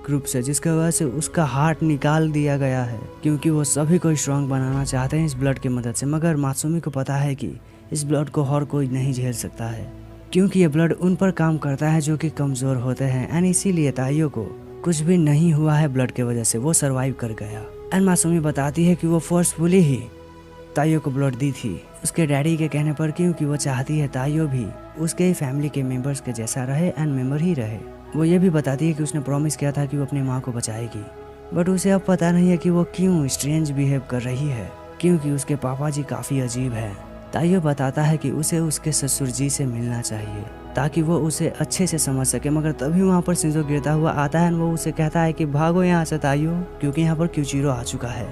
ग्रुप से, जिसकी वजह से उसका हार्ट निकाल दिया गया है क्योंकि वो सभी को स्ट्रांग बनाना चाहते हैं इस ब्लड की मदद से। मगर मासूमी को पता है कि इस ब्लड को हर कोई नहीं झेल सकता है क्योंकि ये ब्लड उन पर काम करता है जो कि कमजोर होते हैं एंड इसीलिए तायो को कुछ भी नहीं हुआ है ब्लड की वजह से, वो सरवाइव कर गया। एंड मासूमी बताती है कि वो फोर्सफुली ही तायो को ब्लड दी थी उसके डैडी के कहने पर, क्योंकि वो चाहती है तायो भी उसके ही फैमिली के मेंबर्स के जैसा रहे एंड मेंबर ही रहे। वो ये भी बताती है कि उसने प्रॉमिस किया था कि वो अपनी माँ को बचाएगी, बट उसे अब पता नहीं है कि वो क्यों स्ट्रेंज बिहेव कर रही है क्योंकि उसके पापा जी काफी अजीब है। तायो बताता है कि उसे उसके ससुर जी से मिलना चाहिए ताकि वो उसे अच्छे से समझ सके, मगर तभी वहाँ पर शिंजो गिरता हुआ आता है। वो उसे कहता है कि भागो यहाँ से तायो, क्योंकि यहाँ पर क्यूचिरो आ चुका है।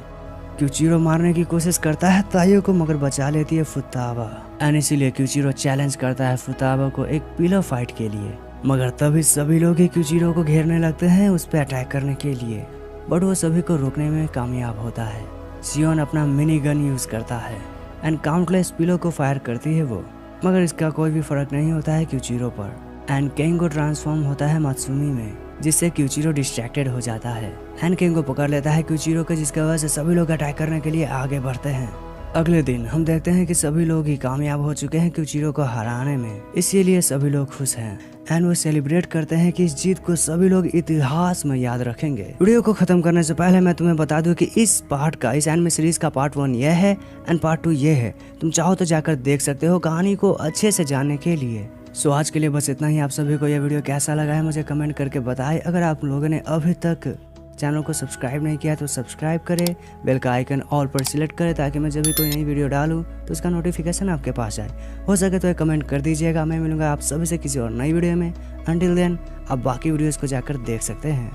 क्यूचिरो मारने की कोशिश करता है तायो को, मगर बचा लेती है फुतावा एंड इसीलिए क्यूचिरो चैलेंज करता है फुतावा को एक पिलो फाइट के लिए। मगर तभी सभी लोग ही क्यूचिरो को घेरने लगते हैं उस पर अटैक करने के लिए, बट वो सभी को रोकने में कामयाब होता है। शियोन अपना मिनी गन यूज करता है एंड काउंटलेस पिलो को फायर करती है वो, मगर इसका कोई भी फर्क नहीं होता है क्यूचिरो पर। एंड केंगो ट्रांसफॉर्म होता है मात्सुमी में, जिससे क्यूचिरो डिस्ट्रैक्टेड हो जाता है एंड केंगो पकड़ लेता है क्यूचिरो को, जिसकी वजह से सभी लोग अटैक करने के लिए आगे बढ़ते हैं। अगले दिन हम देखते हैं कि सभी लोग ही कामयाब हो चुके हैं क्यूचिरो को हराने में, इसीलिए सभी लोग खुश हैं एंड वो सेलिब्रेट करते हैं कि इस जीत को सभी लोग इतिहास में याद रखेंगे। वीडियो को खत्म करने से पहले मैं तुम्हें बता दूं कि इस पार्ट का, इस एनिमे सीरीज का पार्ट 1 यह है एंड पार्ट 2 ये है। तुम चाहो तो जाकर देख सकते हो कहानी को अच्छे से जानने के लिए। सो आज के लिए बस इतना ही। आप सभी को यह वीडियो कैसा लगा है मुझे कमेंट करके बताएं। अगर आप लोगों ने अभी तक चैनल को सब्सक्राइब नहीं किया तो सब्सक्राइब करें, बेल का आइकन ऑल पर सिलेक्ट करें ताकि मैं जब भी कोई नई वीडियो डालूं तो उसका नोटिफिकेशन आपके पास आए। हो सके तो एक कमेंट कर दीजिएगा। मैं मिलूंगा आप सभी से किसी और नई वीडियो में। अंटिल देन आप बाकी वीडियोस को जाकर देख सकते हैं।